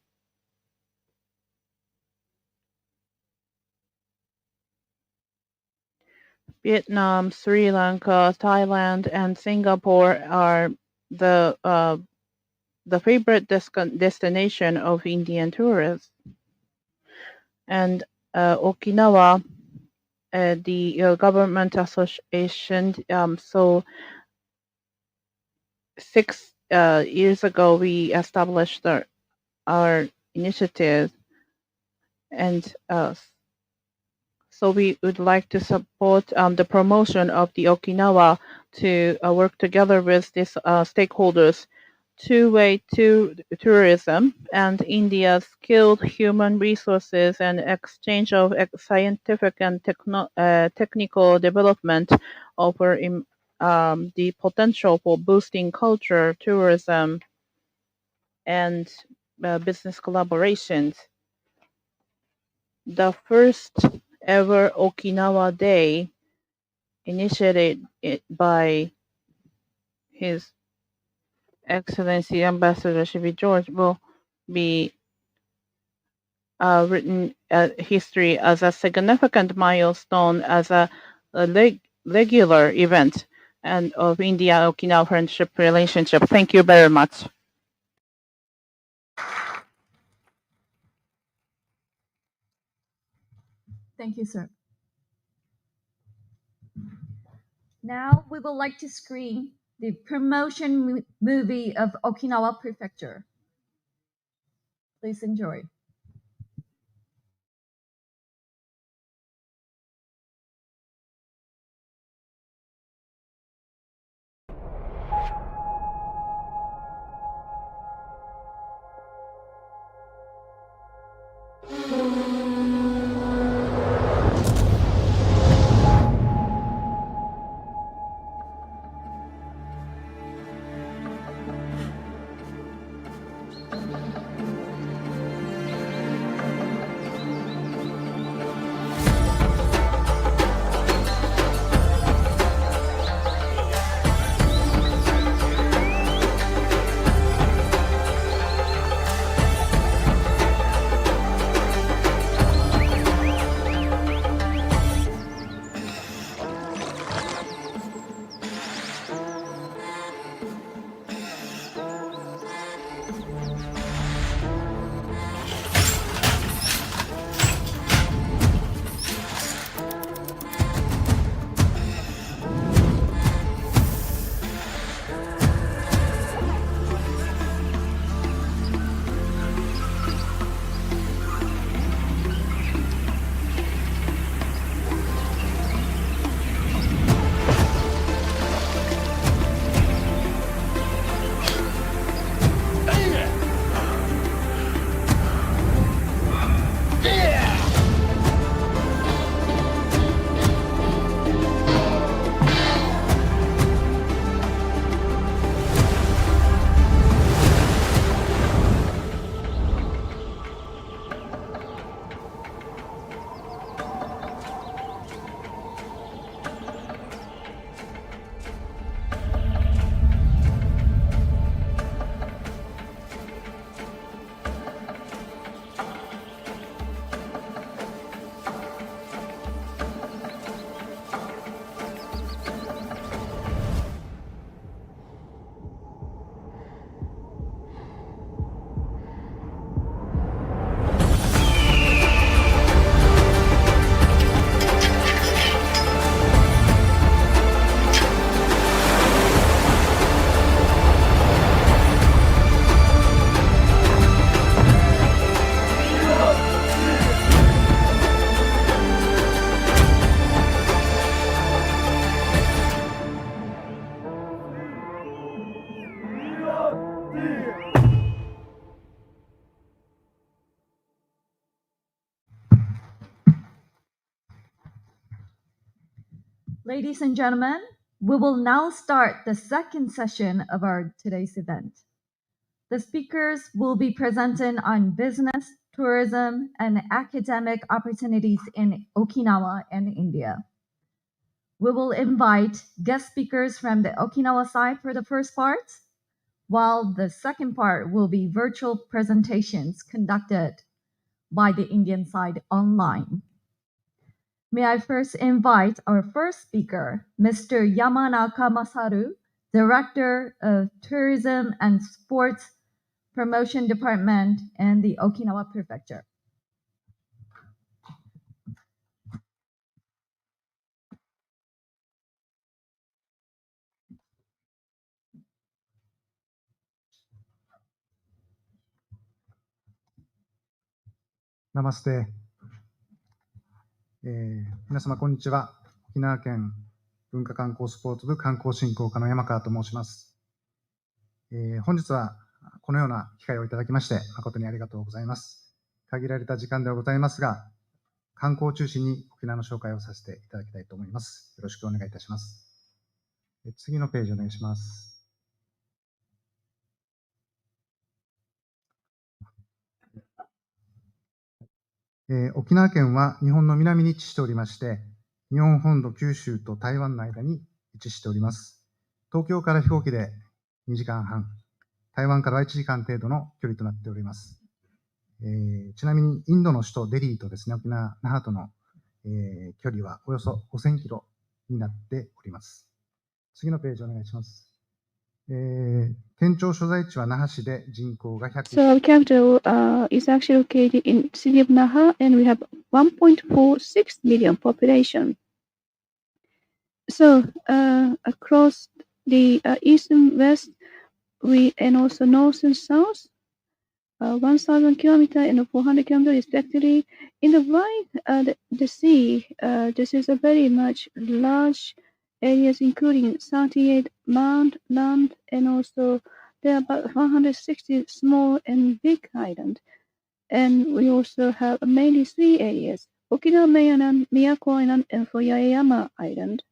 Vietnam, Sri Lanka, Thailand, and Singapore are the favorite destination of Indian tourists. And Okinawa, the government association, so 6 years ago we established our initiative, and so we would like to support the promotion of the Okinawa to work together with these stakeholders. Two-way tourism and India's skilled human resources and exchange of scientific and technical development offer the potential for boosting culture, tourism, and business collaborations. The first ever Okinawa Day, initiated by His Excellency Ambassador Shibi George, will be written history as a significant milestone, as a regular event and of India-Okinawa friendship relationship. Thank you very much. Thank you, sir. Now we would like to screen the promotion movie of Okinawa Prefecture. Please enjoy. Ladies and gentlemen, we will now start the second session of our today's event. The speakers will be presenting on business, tourism, and academic opportunities in Okinawa and India. We will invite guest speakers from the Okinawa side for the first part, while the second part will be virtual presentations conducted by the Indian side online. May I first invite our first speaker, Mr. Yamanaka Masaru, Director of Tourism and Sports Promotion Department in the Okinawa Prefecture. ナマステ、皆様こんにちは。沖縄県文化観光スポーツ部観光振興課の山川と申します。本日はこのような機会をいただきまして誠にありがとうございます。限られた時間ではございますが、観光を中心に沖縄の紹介をさせていただきたいと思います。よろしくお願いいたします。次のページお願いします。沖縄県は日本の南に位置しておりまして、日本本土、九州と台湾の間に位置しております。東京から飛行機で2時間半、台湾からは1時間程度の距離となっております。ちなみにインドの首都デリーとですね、沖縄、那覇との、距離はおよそ5000キロになっております。次のページお願いします。県庁所在地は那覇市で人口が100。So our capital is actually located in city of Naha, and we have 1.46 million population. So across the east and west, and also north and south, 1,000 kilometers and 400 kilometers respectively. In the right, the sea, this is a very much large areas including 38 land, and also there are about 160 small and big islands. And we also have mainly 3 areas: Okinawa Mainland, Miyako Island, and Fuyayama Island.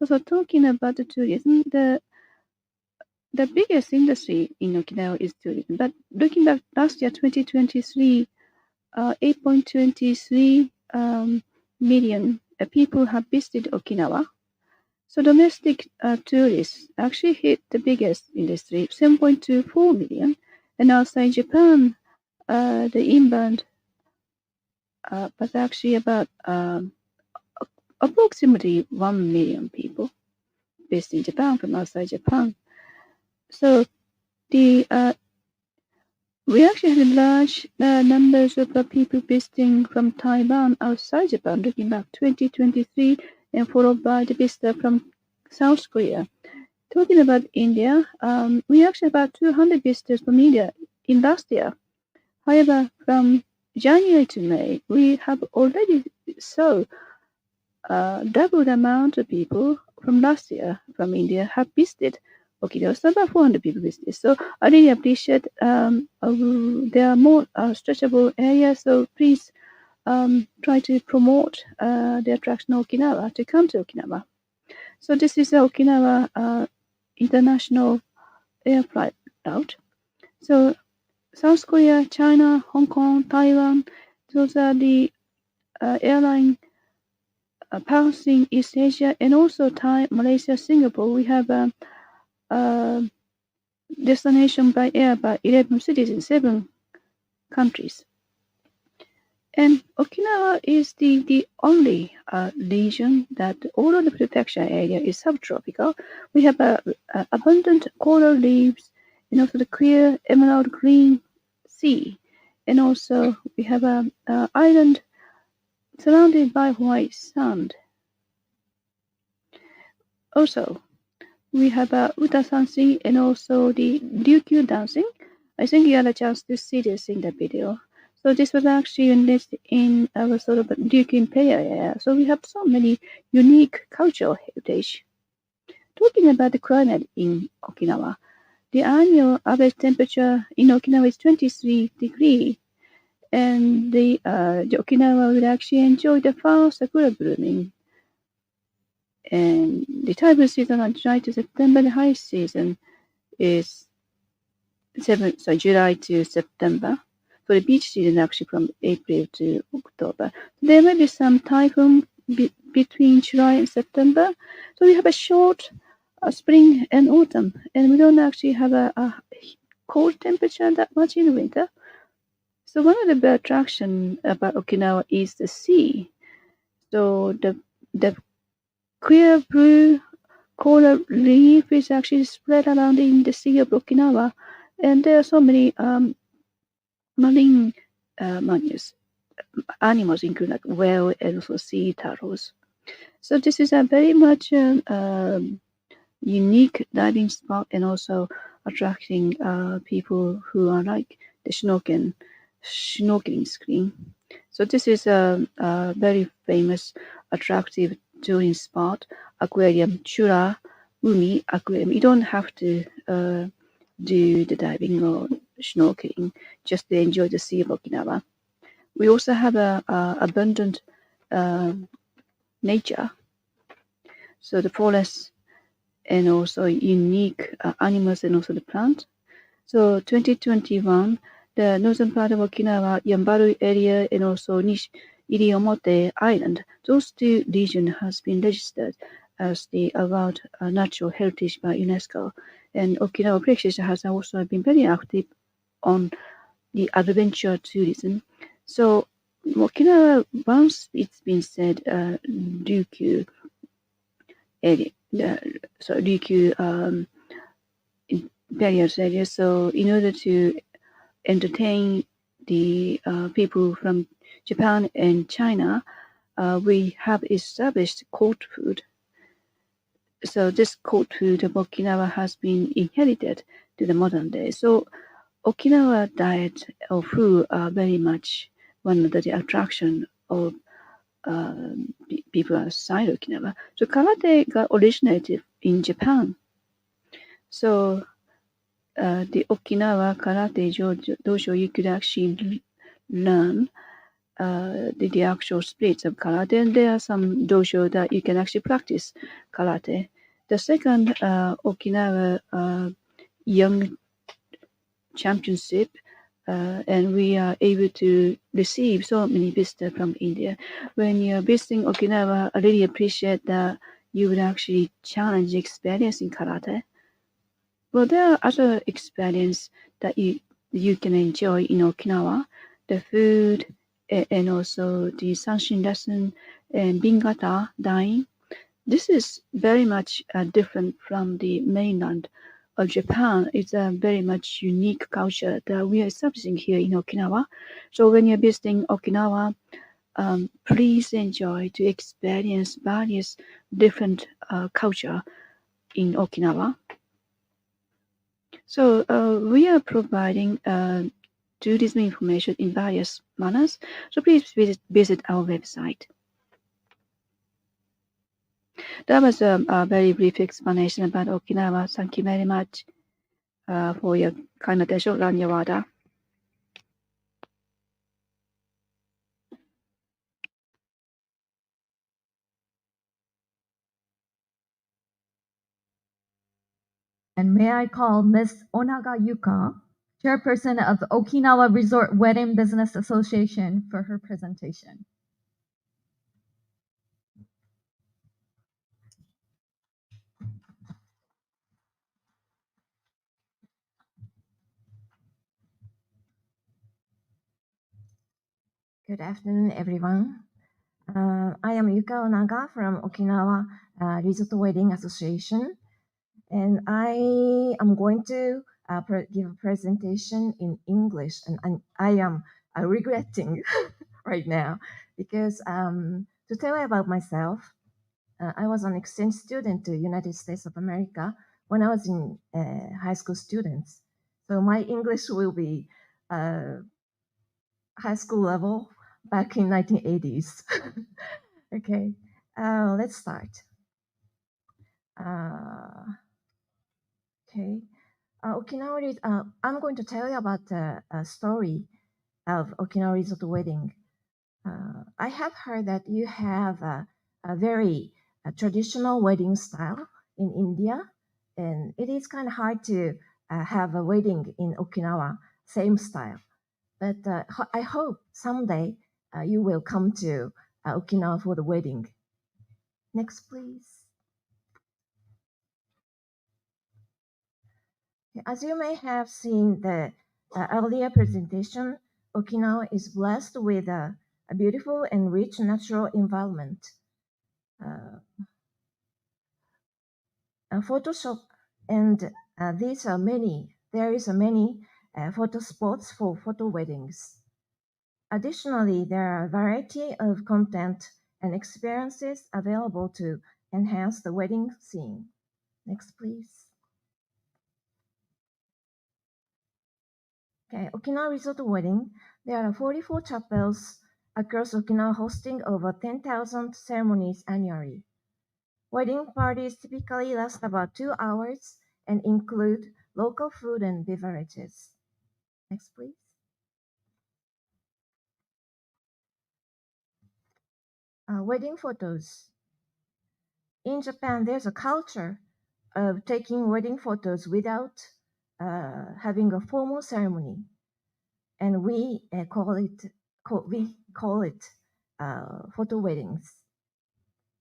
So talking about the tourism, the biggest industry in Okinawa is tourism. But looking back last year, 2023, 8.23 million people have visited Okinawa. So domestic tourists actually hit the biggest industry, 7.24 million. And outside Japan, the inbound was actually about approximately 1 million people based in Japan from outside Japan. So we actually had large numbers of people visiting from Taiwan outside Japan, looking back 2023, and followed by the visitor from South Korea. Talking about India, we actually had about 200 visitors from India in last year. However, from January to May, we have already double the amount of people from last year from India have visited Okinawa. So about 400 people visited. So I really appreciate there are more stretchable areas. So please try to promote the attraction of Okinawa to come to Okinawa. So this is the Okinawa international air flight route. So South Korea, China, Hong Kong, Taiwan, those are the airline passing East Asia, and also Thai, Malaysia, Singapore. We have destination by air by 11 cities in 7 countries. And Okinawa is the only region that all of the prefecture area is subtropical. We have abundant coral reefs, and also the clear emerald green sea. And also we have an island surrounded by white sand. Also, we have Uta dancing and also the Ryukyu dancing. I think you had a chance to see this in the video. So this was actually enlisted in our sort of Ryukyu Imperial area. So we have so many unique cultural heritage. Talking about the climate in Okinawa, the annual average temperature in Okinawa is 23 degrees. And the Okinawa will actually enjoy the fall sakura blooming. And the type of season on July to September. The high season is July to September. For the beach season, actually from April to October. There may be some typhoon between July and September. So we have a short spring and autumn, and we don't actually have a cold temperature that much in the winter. So one of the big attractions about Okinawa is the sea. So the clear blue coral reef is actually spread around in the sea of Okinawa, and there are so many marine animals, including like whale and also sea turtles. So this is a very much unique diving spot, and also attracting people who are like the snorkeling screen. So this is a very famous, attractive touring spot, aquarium, Chura Umi Aquarium. You don't have to do the diving or snorkeling, just to enjoy the sea of Okinawa. We also have a abundant nature, so the forest and also unique animals and also the plant. So 2021, the northern part of Okinawa, Yambaru area, and also Iriomote Island, those two regions has been registered as the World Natural Heritage by UNESCO. And Okinawa Prefecture has also been very active on the adventure tourism. So Okinawa, once it's been said, Ryukyu area, Ryukyu various areas. So in order to entertain the people from Japan and China, we have established court food. So this court food of Okinawa has been inherited to the modern day. So Okinawa diet or food are very much one of the attraction of people outside Okinawa. So karate got originated in Japan. So the Okinawa Karate Dojo, you could actually learn the actual splits of karate, and there are some dojo that you can actually practice karate. The second Okinawa Young Championship, and we are able to receive so many visitors from India. When you're visiting Okinawa, I really appreciate that you would actually challenge the experience in karate. Well, there are other experiences that you can enjoy in Okinawa, the food, and also the sanshin lesson and bingata dyeing. This is very much different from the mainland of Japan. It's a very much unique culture that we are establishing here in Okinawa. So when you're visiting Okinawa, please enjoy to experience various different culture in Okinawa. So we are providing tourism information in various manners. So please visit our website. That was a very brief explanation about Okinawa. Thank you very much for your kind attention, Ranyawada. And may I call Ms. Onaga Yuka, Chairperson of Okinawa Resort Wedding Business Association, for her presentation. Good afternoon, everyone. I am Yuka Onaga from Okinawa Resort Wedding Association, and I am going to give a presentation in English, and I am regretting right now because to tell you about myself, I was an exchange student to United States of America when I was in high school students. So my English will be high school level back in 1980s. Okay, let's start. Okay, Okinawa. I'm going to tell you about the story of Okinawa Resort Wedding. I have heard that you have a very a traditional wedding style in India, and it is kind of hard to have a wedding in Okinawa, same style. But I hope someday you will come to Okinawa for the wedding. Next, please. As you may have seen the earlier presentation, Okinawa is blessed with a beautiful and rich natural environment. Photoshop and there is many photo spots for photo weddings. Additionally, there are a variety of content and experiences available to enhance the wedding scene. Next, please. Okay, Okinawa Resort Wedding. There are 44 chapels across Okinawa hosting over 10,000 ceremonies annually. Wedding parties typically last about 2 hours and include local food and beverages. Next, please. Wedding photos. In Japan, there's a culture of taking wedding photos without having a formal ceremony, and we call it photo weddings.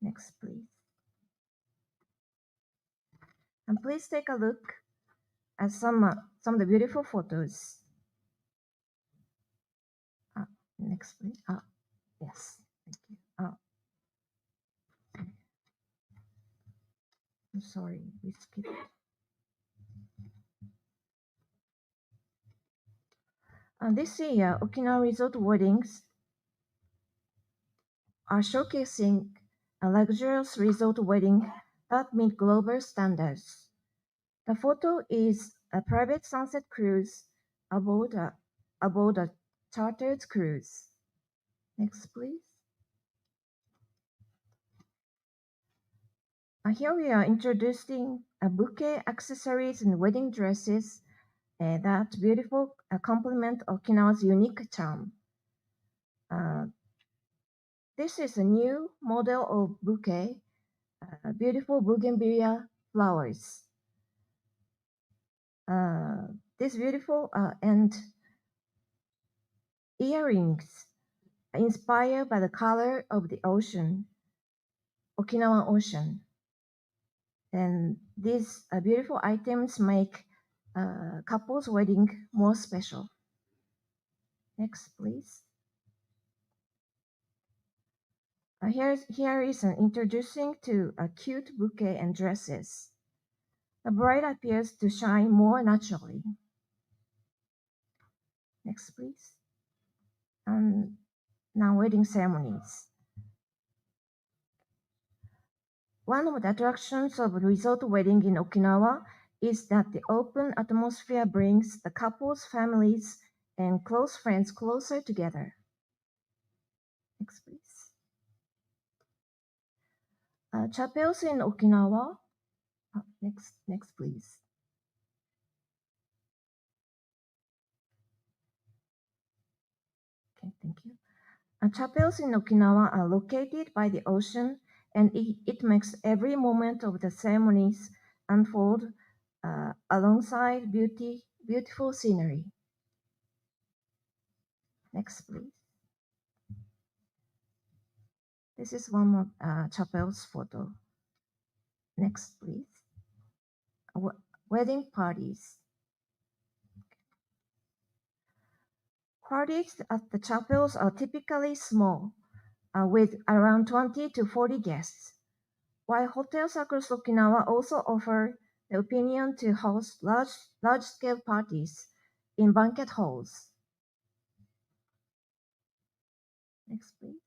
Next, please. And please take a look at some of the beautiful photos. Next, please. Yes, thank you. I'm sorry, we skipped. This year, Okinawa Resort Weddings are showcasing a luxurious resort wedding that meet global standards. The photo is a private sunset cruise aboard a chartered cruise. Next, please. Here we are introducing a bouquet, accessories, and wedding dresses that beautiful complement Okinawa's unique charm. This is a new model of bouquet, beautiful bougainvillea flowers. This beautiful and earrings inspired by the color of the ocean, Okinawa Ocean. And these beautiful items make couples' wedding more special. Next, please. Here is an introducing to a cute bouquet and dresses. The bride appears to shine more naturally. Next, please. And now wedding ceremonies. One of the attractions of resort wedding in Okinawa is that the open atmosphere brings the couple's families and close friends closer together. Next, please. Chapels in Okinawa. Next, please. Okay, thank you. Chapels in Okinawa are located by the ocean, and it makes every moment of the ceremonies unfold alongside beautiful scenery. Next, please. This is one more chapel's photo. Next, please. Wedding parties. Parties at the chapels are typically small, with around 20 to 40 guests, while hotels across Okinawa also offer the option to host large-scale parties in banquet halls. Next, please.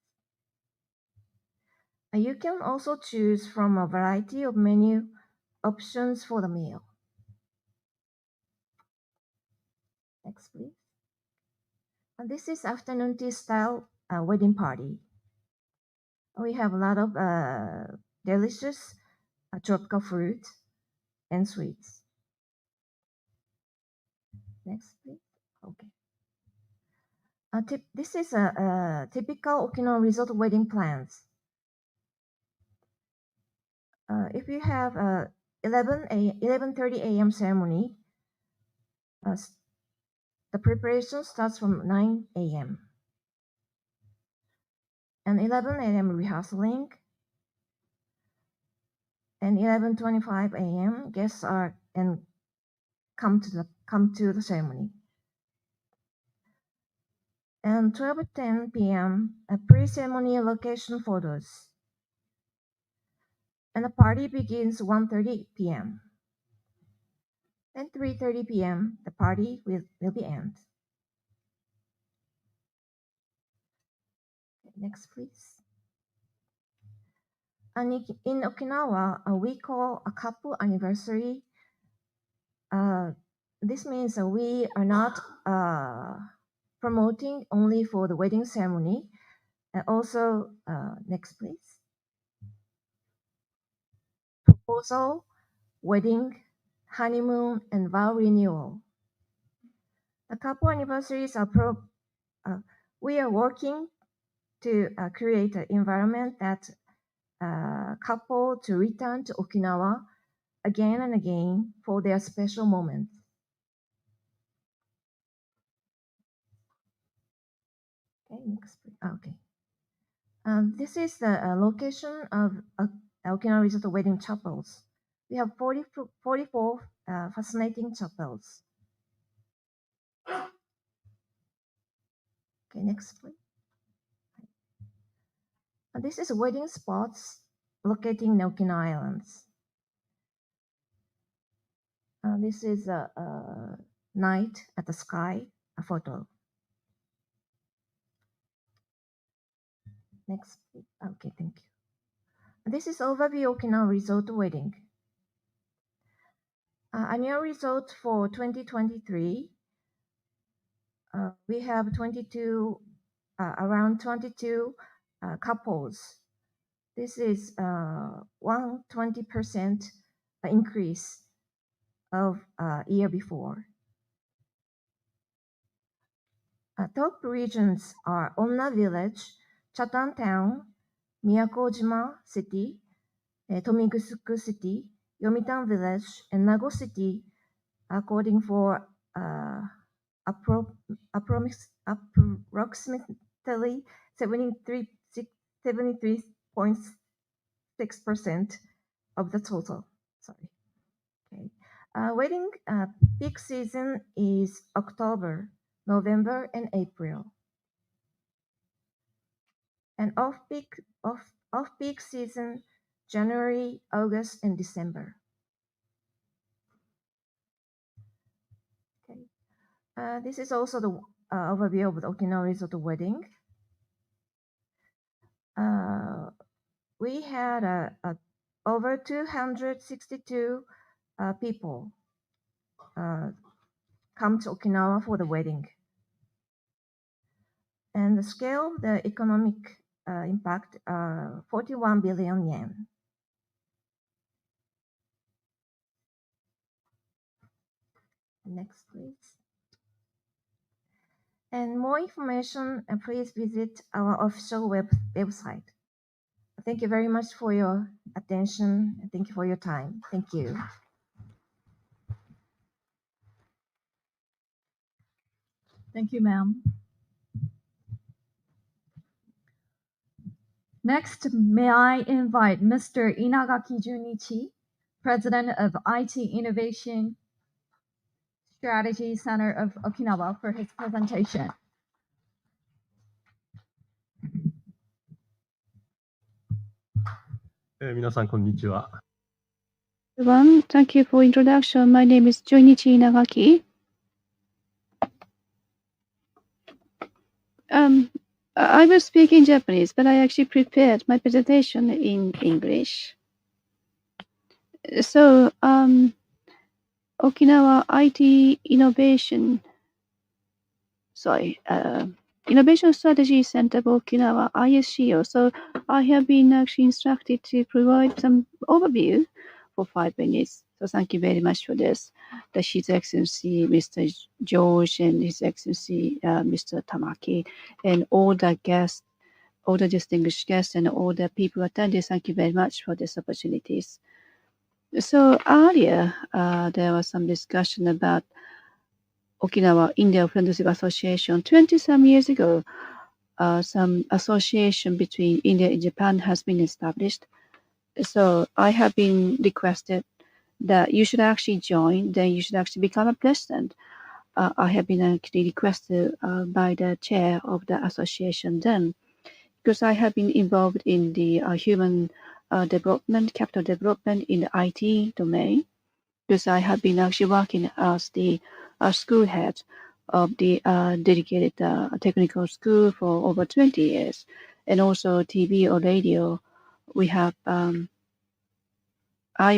You can also choose from a variety of menu options for the meal. Next, please. This is afternoon tea style wedding party. We have a lot of delicious tropical fruit and sweets. Next, please. Okay. This is a typical Okinawa resort wedding plans. if you have 11:30 a.m. ceremony, the preparation starts from 9 a.m. and 11 a.m. rehearsing, and 11:25 a.m. guests are and come to the ceremony. And 12:10 p.m. a pre-ceremony location photos. And the party begins 1:30 p.m. Then 3:30 p.m. the party will be end. Next, please. And in Okinawa, we call a couple anniversary. This means we are not promoting only for the wedding ceremony. And also, next, please. Proposal, wedding, honeymoon, and vow renewal. The couple anniversaries are we are working to create an environment that couple to return to Okinawa again and again for their special moments. Okay, next. Okay. This is the location of Okinawa Resort Wedding Chapels. We have 44 fascinating chapels. Okay, next, please. This is wedding spots located in Okinawa Islands. This is a night at the sky, a photo. Next, please. Okay, thank you. This is overview Okinawa Resort Wedding. Annual result for 2023. We have around 22 couples. This is 120% increase of year before. Top regions are Onna Village, Chatham Town, Miyakojima City, Tomigusuku City, Yomitan Village, and Nago City, according for approximately 73.6% of the total. Sorry. Okay. Wedding peak season is October, November, and April. And off-peak season, January, August, and December. Okay. This is also the overview of the Okinawa Resort Wedding. We had over 262 people come to Okinawa for the wedding. And the scale, the economic impact, 41 billion yen. Next, please. And more information, please visit our official website. Thank you very much for your attention. And thank you for your time. Thank you. Thank you, ma'am. Next, may I invite Mr. Inagaki Junichi, President of IT Innovation Strategy Center of Okinawa, for his presentation. Everyone, thank you for introduction. My name is Junichi Inagaki. I will speak in Japanese, but I actually prepared my presentation in English. So, Okinawa IT Innovation Strategy Center of Okinawa, ISCO. So I have been actually instructed to provide some overview for 5 minutes. So thank you very much for this. His Excellency Mr. George and His Excellency Mr. Tamaki and all the guests all the distinguished guests and all the people attending, thank you very much for these opportunities. So earlier, there was some discussion about Okinawa India Friendship Association. 20-some years ago, some association between India and Japan has been established. So I have been requested that you should actually join, then you should actually become a president. I have been actually requested by the chair of the association then, because I have been involved in the human development, capital development in the IT domain, because I have been actually working as the school head of the dedicated technical school for over 20 years, and also TV or radio. We have I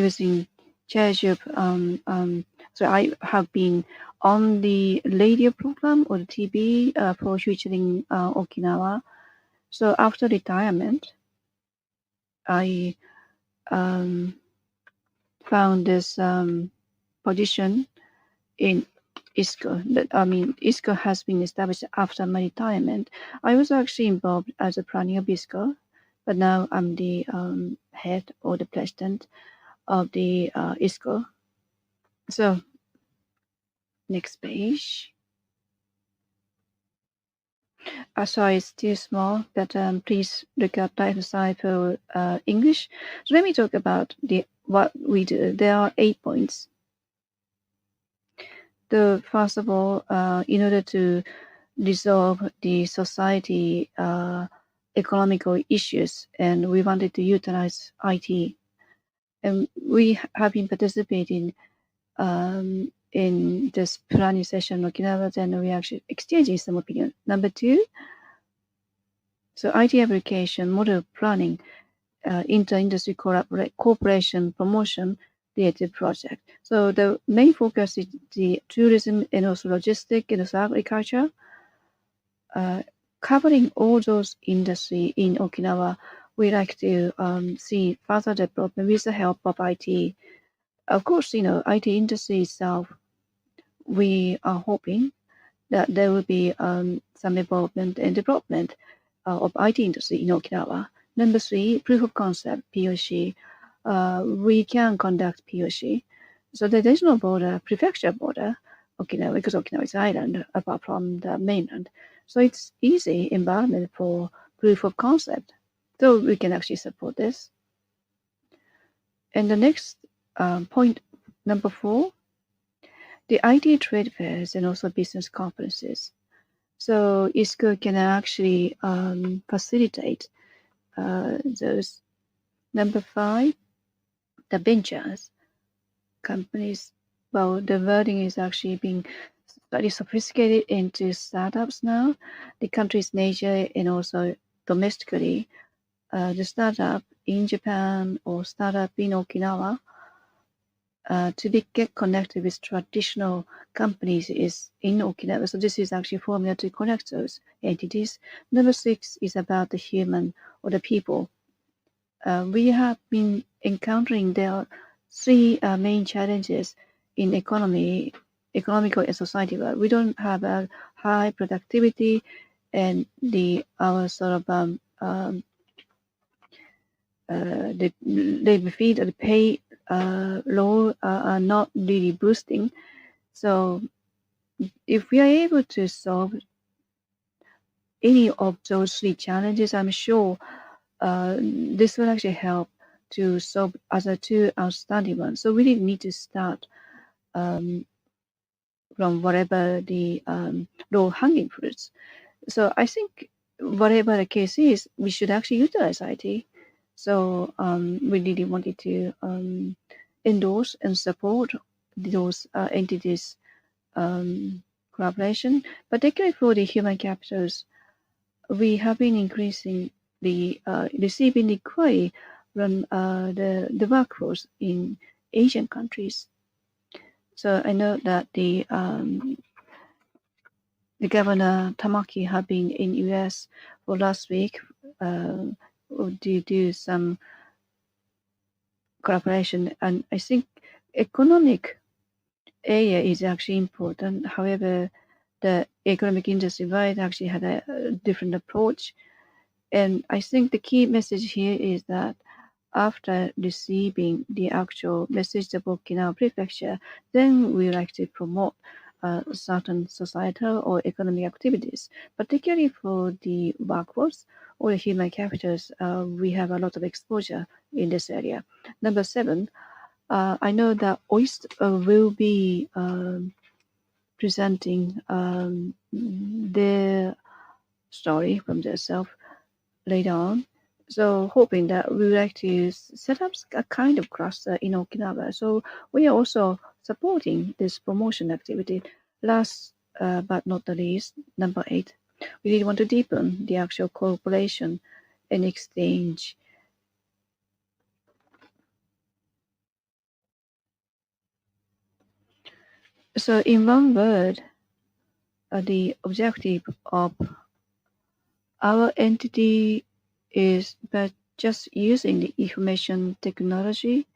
was in charge of so I have been on the radio program or the TV for featuring Okinawa. So after retirement, I found this position in ISCO. ISCO has been established after my retirement. I was actually involved as a planning of ISCO, but now I'm the head or the president of the ISCO. So next page. Sorry, it's too small, but please look up right side for English. So let me talk about what we do. There are 8 points. First of all, in order to resolve the society economical issues, and we wanted to utilize IT, and we have been participating in this planning session in Okinawa, and we actually exchanging some opinion. Number 2, so IT application, model planning, inter-industry cooperation promotion related project. So the main focus is the tourism and also logistics and also agriculture, covering all those industry in Okinawa. We like to see further development with the help of IT. Of course, IT industry itself, we are hoping that there will be some involvement and development of IT industry in Okinawa. Number 3, proof of concept, POC. We can conduct POC. So there is no border, prefecture border, Okinawa, because Okinawa is an island apart from the mainland. So it's easy environment for proof of concept. So we can actually support this. And the next point, number 4, the IT trade fairs and also business conferences. So ISCO can actually facilitate those. Number 5, the ventures companies. Well, the wording is actually being slightly sophisticated into startups now. The country's nature and also domestically, the startup in Japan or startup in Okinawa, to get connected with traditional companies is in Okinawa. So this is actually a formula to connect those entities. Number 6 is about the human or the people. We have been encountering there are 3 main challenges in economical and society. We don't have a high productivity, and our sort of the labor fee or the pay low are not really boosting. So if we are able to solve any of those 3 challenges, I'm sure this will actually help to solve other 2 outstanding ones. So we really need to start from whatever the low-hanging fruits. So I think whatever the case is, we should actually utilize IT. So we really wanted to endorse and support those entities' collaboration, particularly for the human capitals. We have been increasing the receiving inquiry from the workforce in Asian countries. So I know that the Governor Tamaki have been in US for last week to do some collaboration, and I think economic area is actually important. However, the economic industry wide actually had a different approach. And I think the key message here is that after receiving the actual message of Okinawa Prefecture, then we like to promote certain societal or economic activities, particularly for the workforce or the human capitals. We have a lot of exposure in this area. Number 7, I know that OIST will be presenting their story from themselves later on. So hoping that we would like to set up a kind of cluster in Okinawa. So we are also supporting this promotion activity. Last but not the least, number 8, we really want to deepen the actual cooperation and exchange. So in one word, the objective of our entity is that just using the information technology,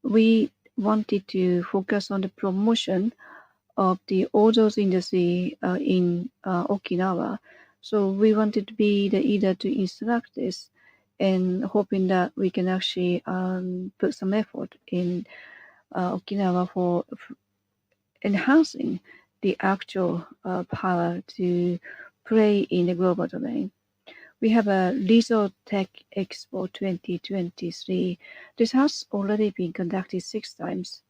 we wanted to focus on the promotion of the autos industry in Okinawa. So we wanted to be the either to instruct this and hoping that we can actually put some effort in Okinawa for enhancing the actual power to play in the global domain. We have a Resort Tech Expo 2023. This has already been conducted 6 times.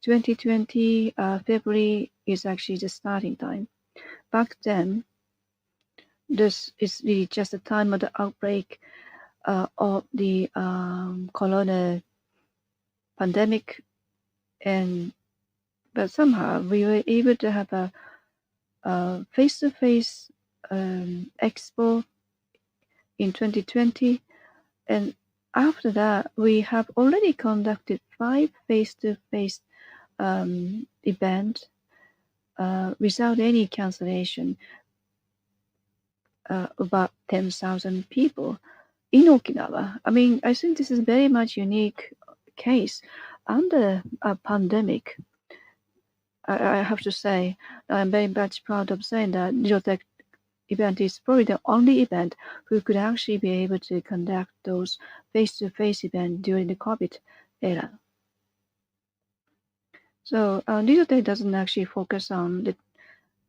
2020 February is actually the starting time. Back then, this is really just the time of the outbreak of the corona pandemic, but somehow we were able to have a face-to-face expo in 2020, and after that we have already conducted 5 face-to-face events without any cancellation, about 10,000 people in Okinawa. I mean, I think this is very much unique case under a pandemic. I have to say, I'm very much proud of saying that Nirotech event is probably the only event who could actually be able to conduct those face-to-face events during the COVID era. So Nirotech doesn't actually focus on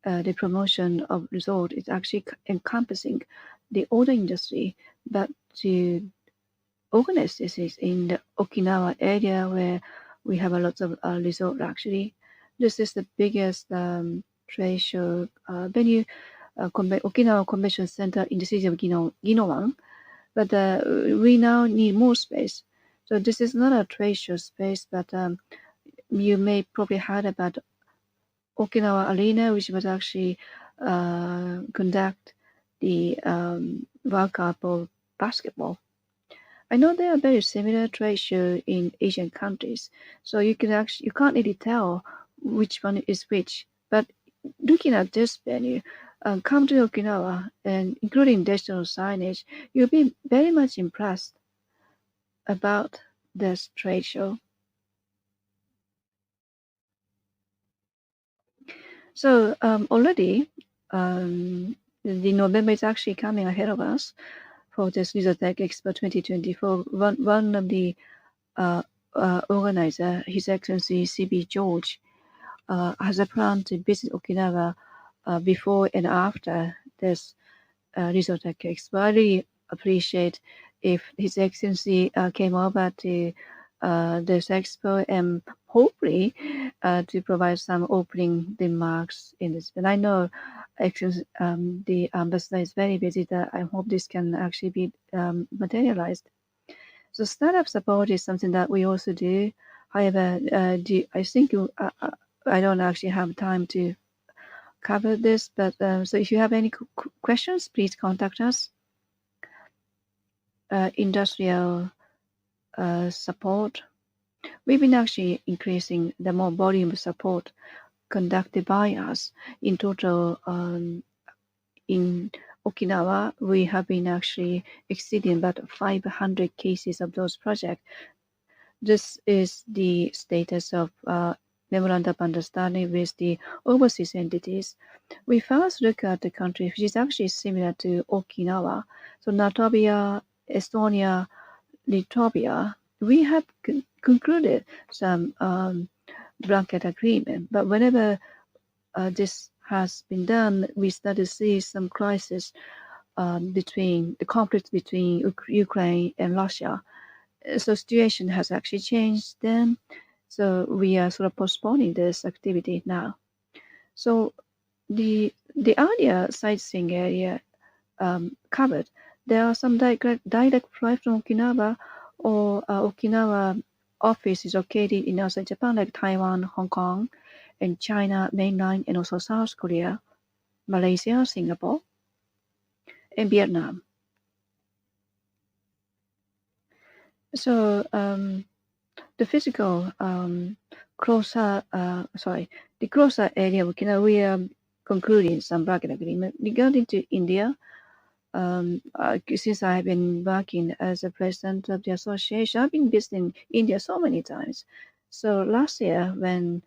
the promotion of resort. It's actually encompassing the auto industry, but to organize this is in the Okinawa area where we have a lot of resort actually. This is the biggest trade show venue, Okinawa Convention Center in the city of Ginowan, but we now need more space. So this is not a trade show space, but you may probably heard about Okinawa Arena, which was actually conduct the World Cup of basketball. I know there are very similar trade shows in Asian countries, so you can't really tell which one is which. But looking at this venue, come to Okinawa, and including digital signage, you'll be very much impressed about this trade show. So already, the November is actually coming ahead of us for this Resort-Tech Expo 2024. One of the organizer, His Excellency C.B. George, has a plan to visit Okinawa before and after this Resort-Tech Expo. I really appreciate if His Excellency came over to this expo and hopefully to provide some opening remarks in this. And I know the ambassador is very busy. That I hope this can actually be materialized. So startup support is something that we also do. However, I think I don't actually have time to cover this, but so if you have any questions, please contact us. Industrial support. We've been actually increasing the more volume of support conducted by us. In total, in Okinawa, we have been actually exceeding about 500 cases of those projects. This is the status of memorandum of understanding with the overseas entities. We first look at the country which is actually similar to Okinawa. So Latvia, Estonia, Latvia, we have concluded some blanket agreement, but whenever this has been done, we start to see some crisis between the conflict between Ukraine and Russia. So situation has actually changed then. So we are sort of postponing this activity now. So the area sightseeing area covered. There are some direct flights from Okinawa, or Okinawa office is located in outside Japan, like Taiwan, Hong Kong, and China mainland, and also South Korea, Malaysia, Singapore, and Vietnam. So the physical closer area of Okinawa, we are concluding some bracket agreement regarding to India. Since I've been working as a president of the association, I've been visiting India so many times. So last year, when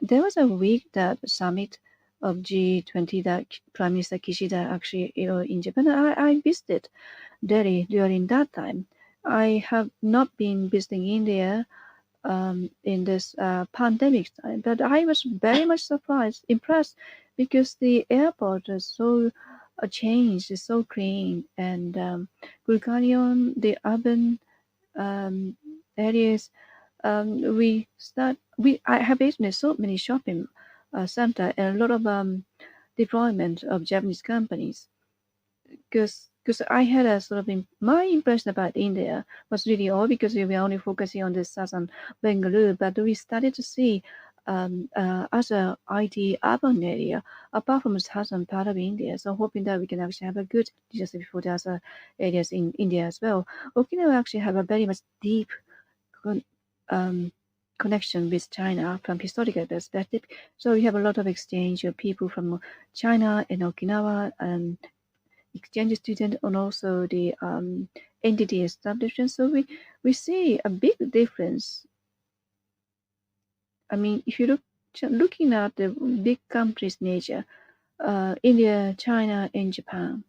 there was a week that summit of G20 that Prime Minister Kishida actually, in Japan, I visited Delhi during that time. I have not been visiting India in this pandemic time, but I was very much impressed, because the airport is so changed, is so clean, and Gulkanion, the urban areas, I have visited so many shopping center and a lot of deployment of Japanese companies, because I had a sort of my impression about India was really all because we were only focusing on the southern Bengaluru, but we started to see other IT urban area apart from the southern part of India. So hoping that we can actually have a good just before the other areas in India as well. Okinawa actually have a very much deep connection with China from historical perspective. So we have a lot of exchange of people from China and Okinawa and exchange student, and also the entity establishment. So we see a big difference. I mean, if you looking at the big countries in Asia, India, China, and Japan.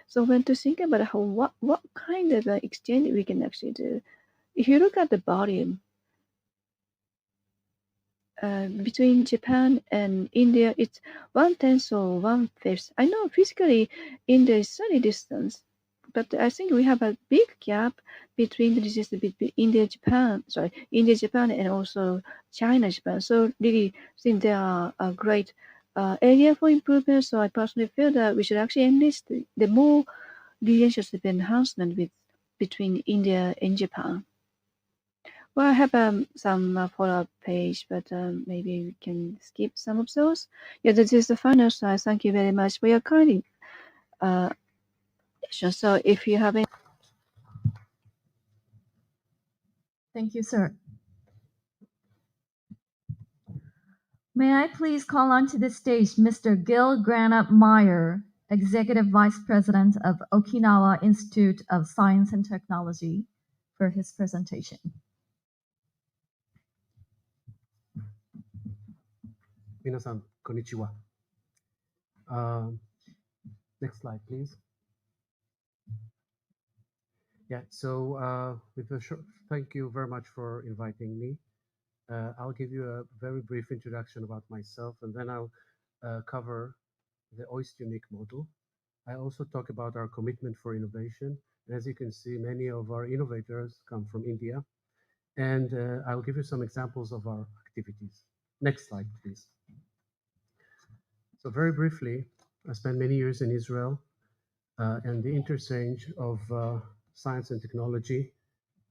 So when to think about what kind of exchange we can actually do, if you look at the volume between Japan and India, it's 1/10 or 1/5. I know physically India is slightly distant, but I think we have a big gap between the distance between India, Japan, and also China, Japan. So really think there are a great area for improvement. So I personally feel that we should actually enlist the more relationship enhancement between India and Japan. Well, I have some follow-up page, but maybe we can skip some of those. Yeah, this is the final slide. Thank you very much for your kind attention. So if you have any... Thank you, sir. May I please call onto the stage Mr. Gil Granite Meyer, Executive Vice President of Okinawa Institute of Science and Technology, for his presentation. Minasan, konnichiwa. Next slide, please. Yeah, so thank you very much for inviting me. I'll give you a very brief introduction about myself, and then I'll cover the OIST unique model. I also talk about our commitment for innovation. And as you can see, many of our innovators come from India. And I'll give you some examples of our activities. Next slide, please. So very briefly, I spent many years in Israel and the interchange of science and technology,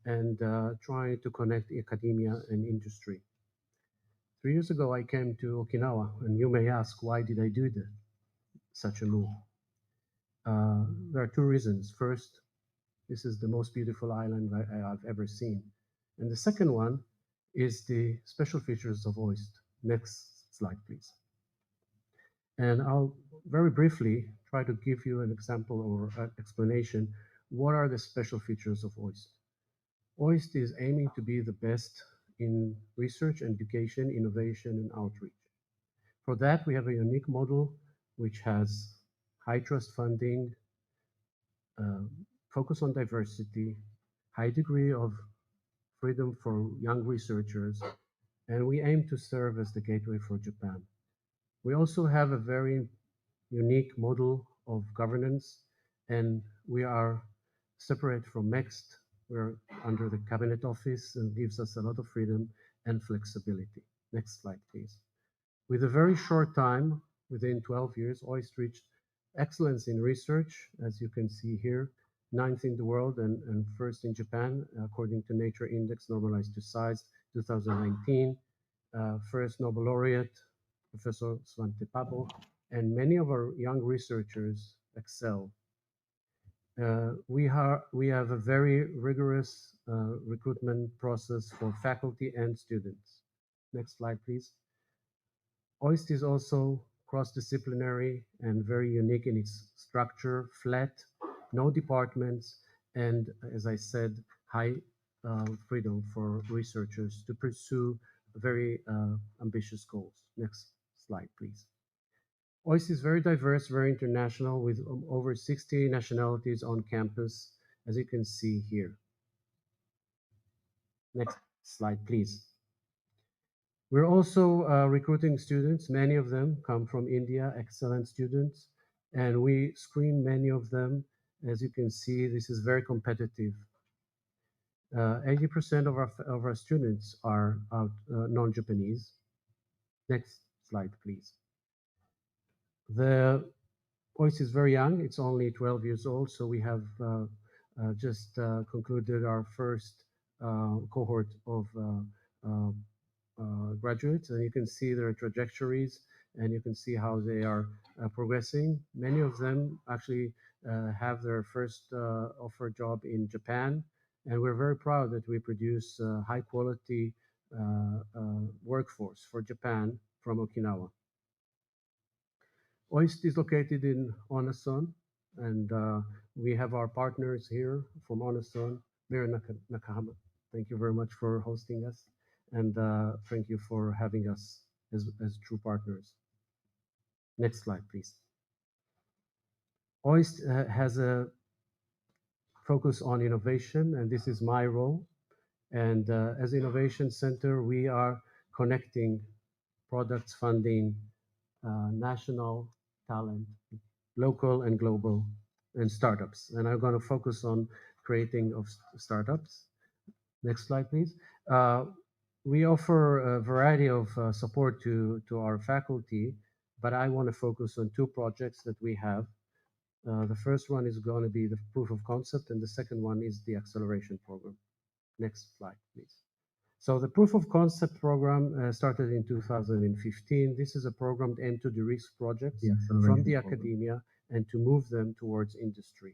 and trying to connect academia and industry. 3 years ago, I came to Okinawa, and you may ask, why did I do such a move? There are two reasons. First, this is the most beautiful island I've ever seen. And the second one is the special features of OIST. Next slide, please. And I'll very briefly try to give you an example or an explanation. What are the special features of OIST? OIST is aiming to be the best in research, education, innovation, and outreach. For that, we have a unique model which has high trust funding, focus on diversity, high degree of freedom for young researchers, and we aim to serve as the gateway for Japan. We also have a very unique model of governance, and we are separate from MEXT. We're under the Cabinet Office and gives us a lot of freedom and flexibility. Next slide, please. With a very short time, within 12 years, OIST reached excellence in research, as you can see here, 9th in the world and first in Japan, according to Nature Index Normalized to Size 2019. First Nobel laureate, Professor Svante Pabo, and many of our young researchers excel. We have a very rigorous recruitment process for faculty and students. Next slide, please. OIST is also cross-disciplinary and very unique in its structure, flat, no departments, and as I said, high freedom for researchers to pursue very ambitious goals. Next slide, please. OIST is very diverse, very international, with over 60 nationalities on campus, as you can see here. Next slide, please. We're also recruiting students. Many of them come from India, excellent students, and we screen many of them. As you can see, this is very competitive. 80% of our students are non-Japanese. Next slide, please. The OIST is very young. It's only 12 years old, so we have just concluded our first cohort of graduates, and you can see their trajectories, and you can see how they are progressing. Many of them actually have their first offer job in Japan, and we're very proud that we produce high quality workforce for Japan from Okinawa. OIST is located in Onason, and we have our partners here from Onason, Mayor Nakahama. Thank you very much for hosting us, and thank you for having us as true partners. Next slide, please. OIST has a focus on innovation, and this is my role. And as Innovation Center, we are connecting products, funding, national talent, local and global, and startups. And I'm going to focus on creating of startups. Next slide, please. We offer a variety of support to our faculty, but I want to focus on two projects that we have. The first one is going to be the proof of concept, and the second one is the acceleration program. Next slide, please. So the proof of concept program started in 2015. This is a program aimed to de-risk projects from the academia and to move them towards industry.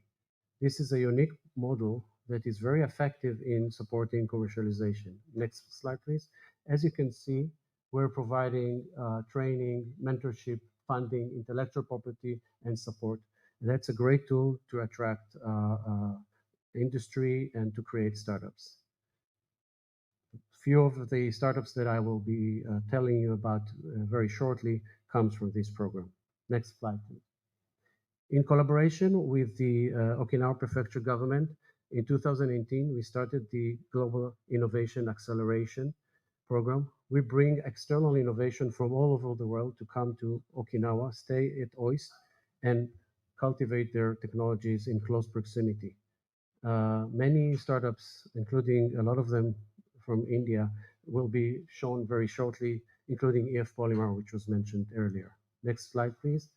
This is a unique model that is very effective in supporting commercialization. Next slide, please. As you can see, we're providing training, mentorship, funding, intellectual property, and support. That's a great tool to attract industry and to create startups. Few of the startups that I will be telling you about very shortly comes from this program. Next slide, please. In collaboration with the Okinawa Prefecture government, in 2018, we started the Global Innovation Acceleration Program. We bring external innovation from all over the world to come to Okinawa, stay at OIST, and cultivate their technologies in close proximity. Many startups, including a lot of them from India, will be shown very shortly, including EF Polymer, which was mentioned earlier. Next slide, please.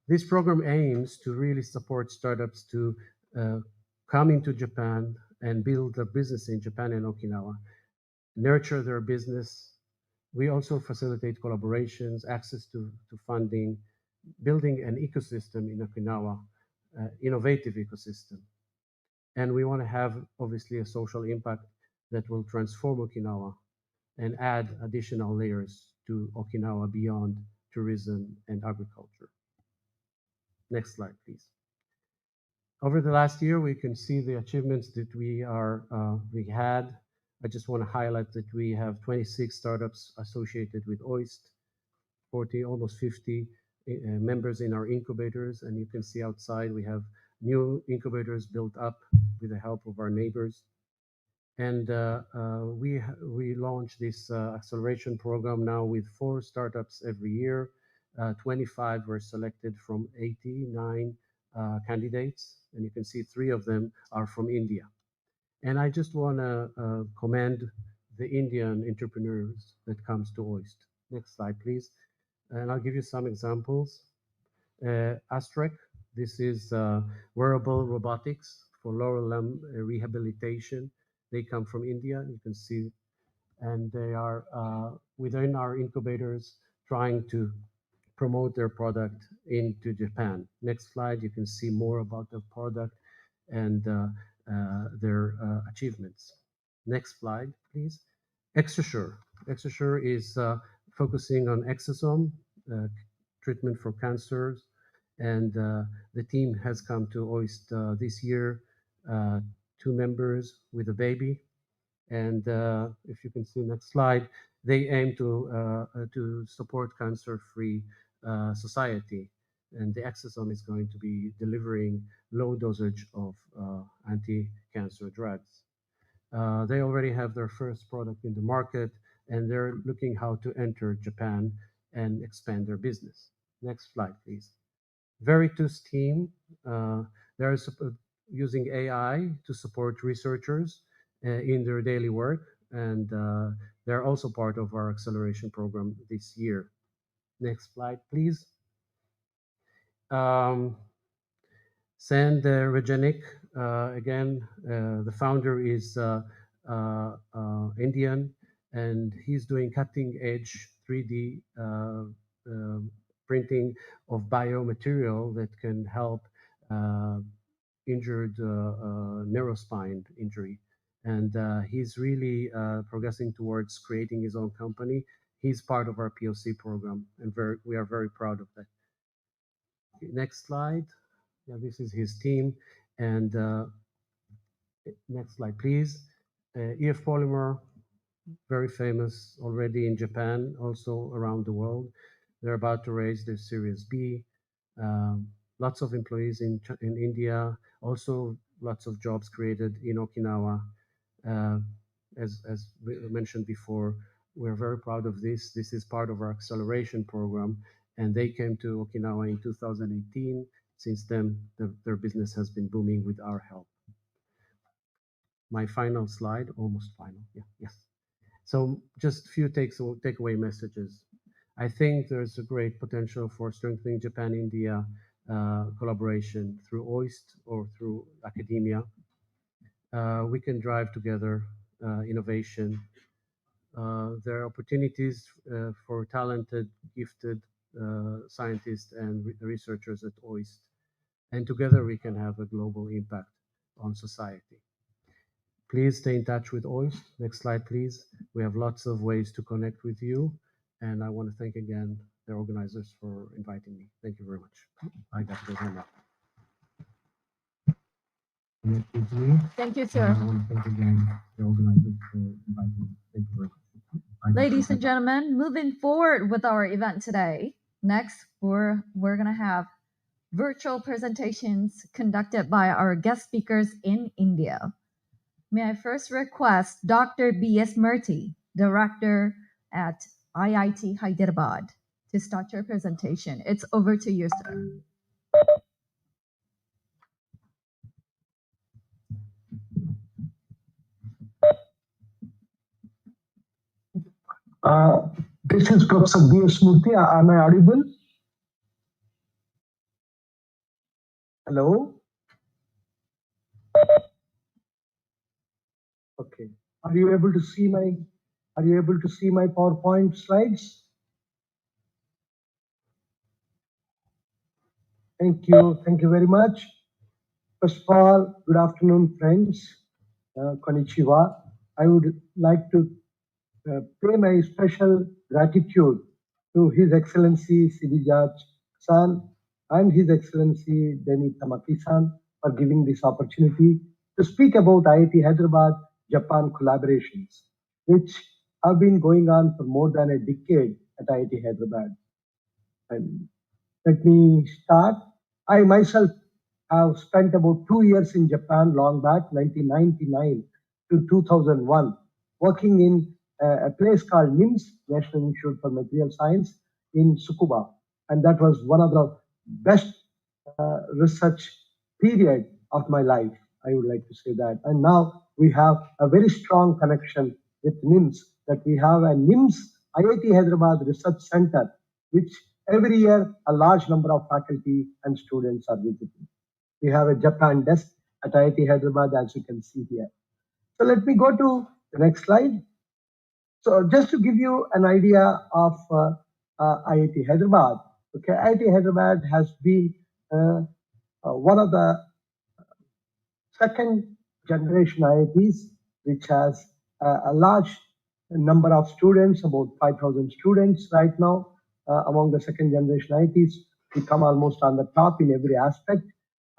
This program aims to really support startups to come into Japan and build a business in Japan and Okinawa, nurture their business. We also facilitate collaborations, access to funding, building an ecosystem in Okinawa, innovative ecosystem. And we want to have, obviously, a social impact that will transform Okinawa and add additional layers to Okinawa beyond tourism and agriculture. Next slide, please. Over the last year, we can see the achievements that we had. I just want to highlight that we have 26 startups associated with OIST, 40, almost 50 members in our incubators. And you can see outside we have new incubators built up with the help of our neighbors. And we launch this acceleration program now with 4 startups every year. 25 were selected from 89 candidates. And you can see 3 of them are from India. And I just want to commend the Indian entrepreneurs that comes to OIST. Next slide, please. And I'll give you some examples. Astrek, this is wearable robotics for lower limb rehabilitation. They come from India, you can see, and they are within our incubators trying to promote their product into Japan. Next slide, you can see more about the product and their achievements. Next slide, please. Exosure. Exosure is focusing on exosome treatment for cancers, and the team has come to OIST this year, 2 members with a baby, and if you can see next slide, they aim to support cancer-free society, and the exosome is going to be delivering low dosage of anti-cancer drugs. They already have their first product in the market, and they're looking how to enter Japan and expand their business. Next slide, please. Veritus team, they're using AI to support researchers in their daily work, and they're also part of our acceleration program this year. Next slide, please. Sand Regenik, again, the founder is Indian, and he's doing cutting-edge 3D printing of biomaterial that can help injured neurospine injury. And he's really progressing towards creating his own company. He's part of our POC program, and we are very proud of that. Next slide. Yeah, this is his team. And next slide, please. EF Polymer, very famous already in Japan, also around the world. They're about to raise their Series B. Lots of employees in India, also lots of jobs created in Okinawa. As we mentioned before, we're very proud of this. This is part of our acceleration program, and they came to Okinawa in 2018. Since then, their business has been booming with our help. My final slide, almost final, yeah, yes. So just a few takeaway messages. I think there's a great potential for strengthening Japan-India collaboration through OIST or through academia. We can drive together innovation. There are opportunities for talented, gifted scientists and researchers at OIST. And together we can have a global impact on society. Please stay in touch with OIST. Next slide, please. We have lots of ways to connect with you. And I want to thank again the organizers for inviting me. Thank you very much. I got to go now. Thank you, sir. I want to thank again the organizers for inviting me. Thank you very much. Ladies and gentlemen, moving forward with our event today. Next, we're going to have virtual presentations conducted by our guest speakers in India. May I first request Dr. B.S. Murthy, Director at IIT Hyderabad, to start your presentation. It's over to you, sir. This is Professor B.S. Murthy. Am I audible? Hello? Okay. Are you able to see my PowerPoint slides? Thank you. Thank you very much. First of all, good afternoon, friends. Konnichiwa. I would like to pay my special gratitude to His Excellency Sirijaj-san and His Excellency Deni Tamaki-san for giving this opportunity to speak about IIT Hyderabad India-Japan collaborations, which have been going on for more than a decade at IIT Hyderabad. And let me start. I myself have spent about 2 years in Japan long back, 1999 to 2001, working in a place called NIMS, National Institute for Material Science, in Tsukuba. And that was one of the best research period of my life, I would like to say that. And now we have a very strong connection with NIMS, that we have a NIMS IIT Hyderabad Research Center, which every year a large number of faculty and students are visiting. We have a Japan desk at IIT Hyderabad, as you can see here. So let me go to the next slide. So just to give you an idea of IIT Hyderabad, okay, IIT Hyderabad has been one of the second generation IITs, which has a large number of students, about 5,000 students right now. Among the second generation IITs, we come almost on the top in every aspect.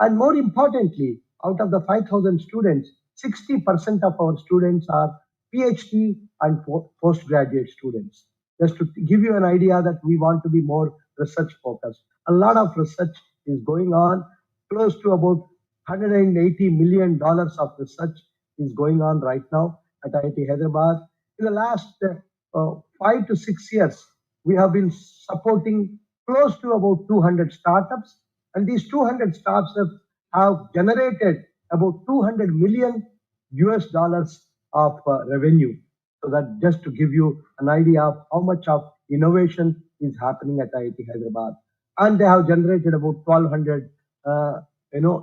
And more importantly, out of the 5,000 students, 60% of our students are PhD and postgraduate students. Just to give you an idea that we want to be more research focused. A lot of research is going on. Close to about $180 million of research is going on right now at IIT Hyderabad. In the last 5 to 6 years, we have been supporting close to about 200 startups. And these 200 startups have generated about $200 million of revenue. So that just to give you an idea of how much of innovation is happening at IIT Hyderabad. And they have generated about 1,200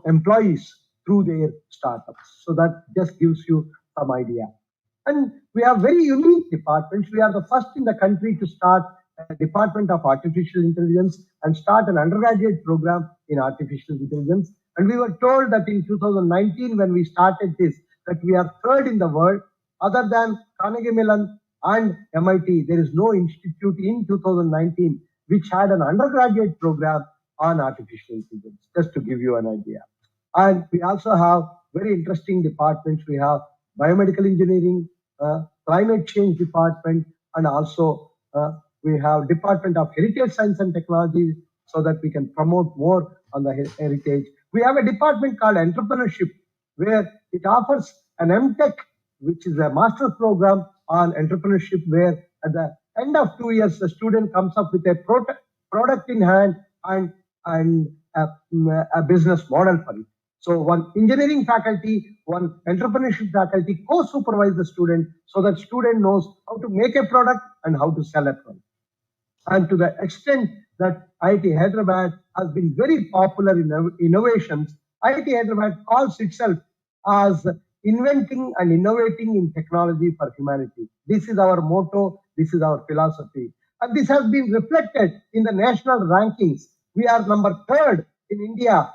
employees through their startups. So that just gives you some idea. And we have very unique departments. We are the first in the country to start a Department of Artificial Intelligence and start an undergraduate program in Artificial Intelligence. And we were told that in 2019, when we started this, that we are third in the world. Other than Carnegie Mellon and MIT, there is no institute in 2019 which had an undergraduate program on artificial intelligence, just to give you an idea. And we also have very interesting departments. We have biomedical engineering, climate change department, and also we have Department of Heritage Science and Technology, so that we can promote more on the heritage. We have a department called entrepreneurship, where it offers an MTech, which is a master's program on entrepreneurship, where at the end of 2 years, the student comes up with a product in hand and a business model for it. So one engineering faculty, one entrepreneurship faculty co-supervise the student, so that student knows how to make a product and how to sell a product. And to the extent that IIT Hyderabad has been very popular in innovations, IIT Hyderabad calls itself as inventing and innovating in technology for humanity. This is our motto, this is our philosophy. And this has been reflected in the national rankings. We are number 3rd in India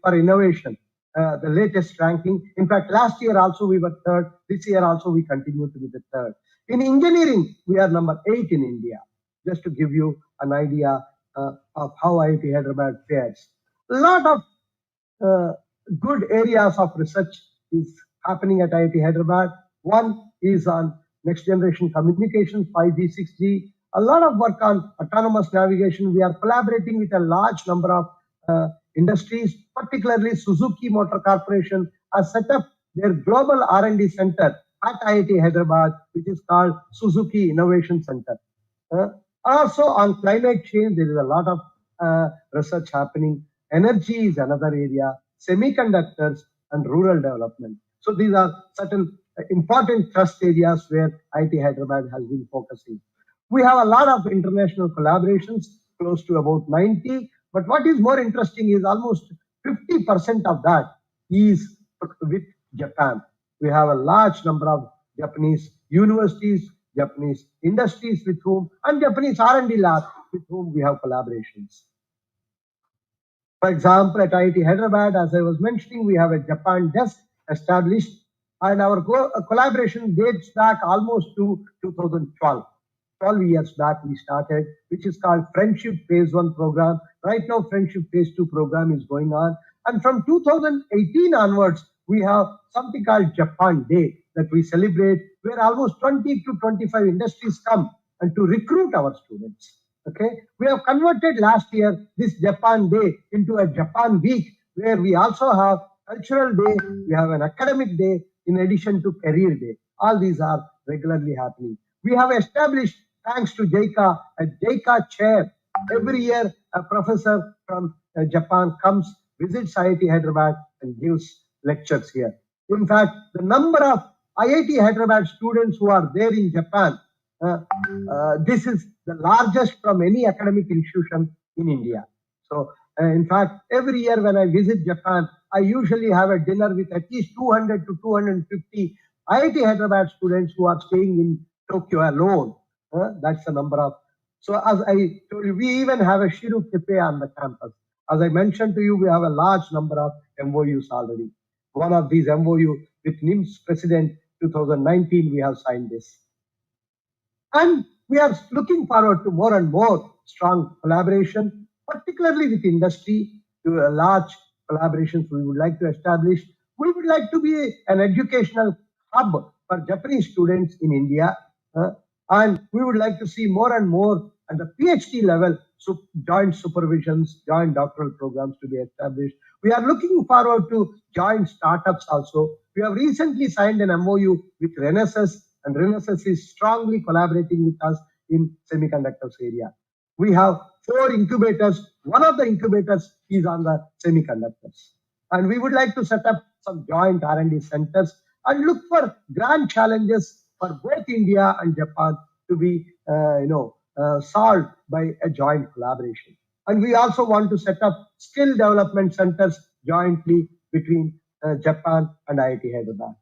for innovation, the latest ranking. In fact, last year also we were 3rd. This year also we continue to be the 3rd. In engineering, we are number 8 in India, just to give you an idea of how IIT Hyderabad fares. A lot of good areas of research is happening at IIT Hyderabad. One is on next generation communications, 5G, 6G. A lot of work on autonomous navigation. We are collaborating with a large number of industries, particularly Suzuki Motor Corporation has set up their global R&D center at IIT Hyderabad, which is called Suzuki Innovation Center. Also on climate change, there is a lot of research happening. Energy is another area, semiconductors and rural development. So these are certain important trust areas where IIT Hyderabad has been focusing. We have a lot of international collaborations, close to about 90. But what is more interesting is almost 50% of that is with Japan. We have a large number of Japanese universities, Japanese industries with whom, and Japanese R&D labs with whom we have collaborations. For example, at IIT Hyderabad, as I was mentioning, we have a Japan desk established, and our collaboration dates back almost to 2012. 12 years back we started, which is called Friendship Phase 1 program. Right now, Friendship Phase 2 program is going on. And from 2018 onwards, we have something called Japan Day. that we celebrate, where almost 20 to 25 industries come and to recruit our students. Okay, we have converted last year this Japan Day into a Japan Week, where we also have cultural day, we have an academic day in addition to career day. All these are regularly happening. We have established, thanks to JICA, a JICA chair. Every year, a professor from Japan comes, visits IIT Hyderabad and gives lectures here. In fact, the number of IIT Hyderabad students who are there in Japan, this is the largest from any academic institution in India. So, in fact, every year when I visit Japan, I usually have a dinner with at least 200 to 250 IIT Hyderabad students who are staying in Tokyo alone. That's the number of. So, as I told you, we even have a Shiru Cafe on the campus. As I mentioned to you, we have a large number of MOUs already. One of these MOU with NIMS President 2019, we have signed this. And we are looking forward to more and more strong collaboration, particularly with industry, to a large collaborations we would like to establish. We would like to be an educational hub for Japanese students in India. And we would like to see more and more at the PhD level, joint supervisions, joint doctoral programs to be established. We are looking forward to joint startups also. We have recently signed an MOU with Renesas, and Renesas is strongly collaborating with us in semiconductors area. We have 4 incubators. One of the incubators is on the semiconductors. And we would like to set up some joint R&D centers and look for grand challenges for both India and Japan to be, solved by a joint collaboration. And we also want to set up skill development centers jointly between Japan and IIT Hyderabad.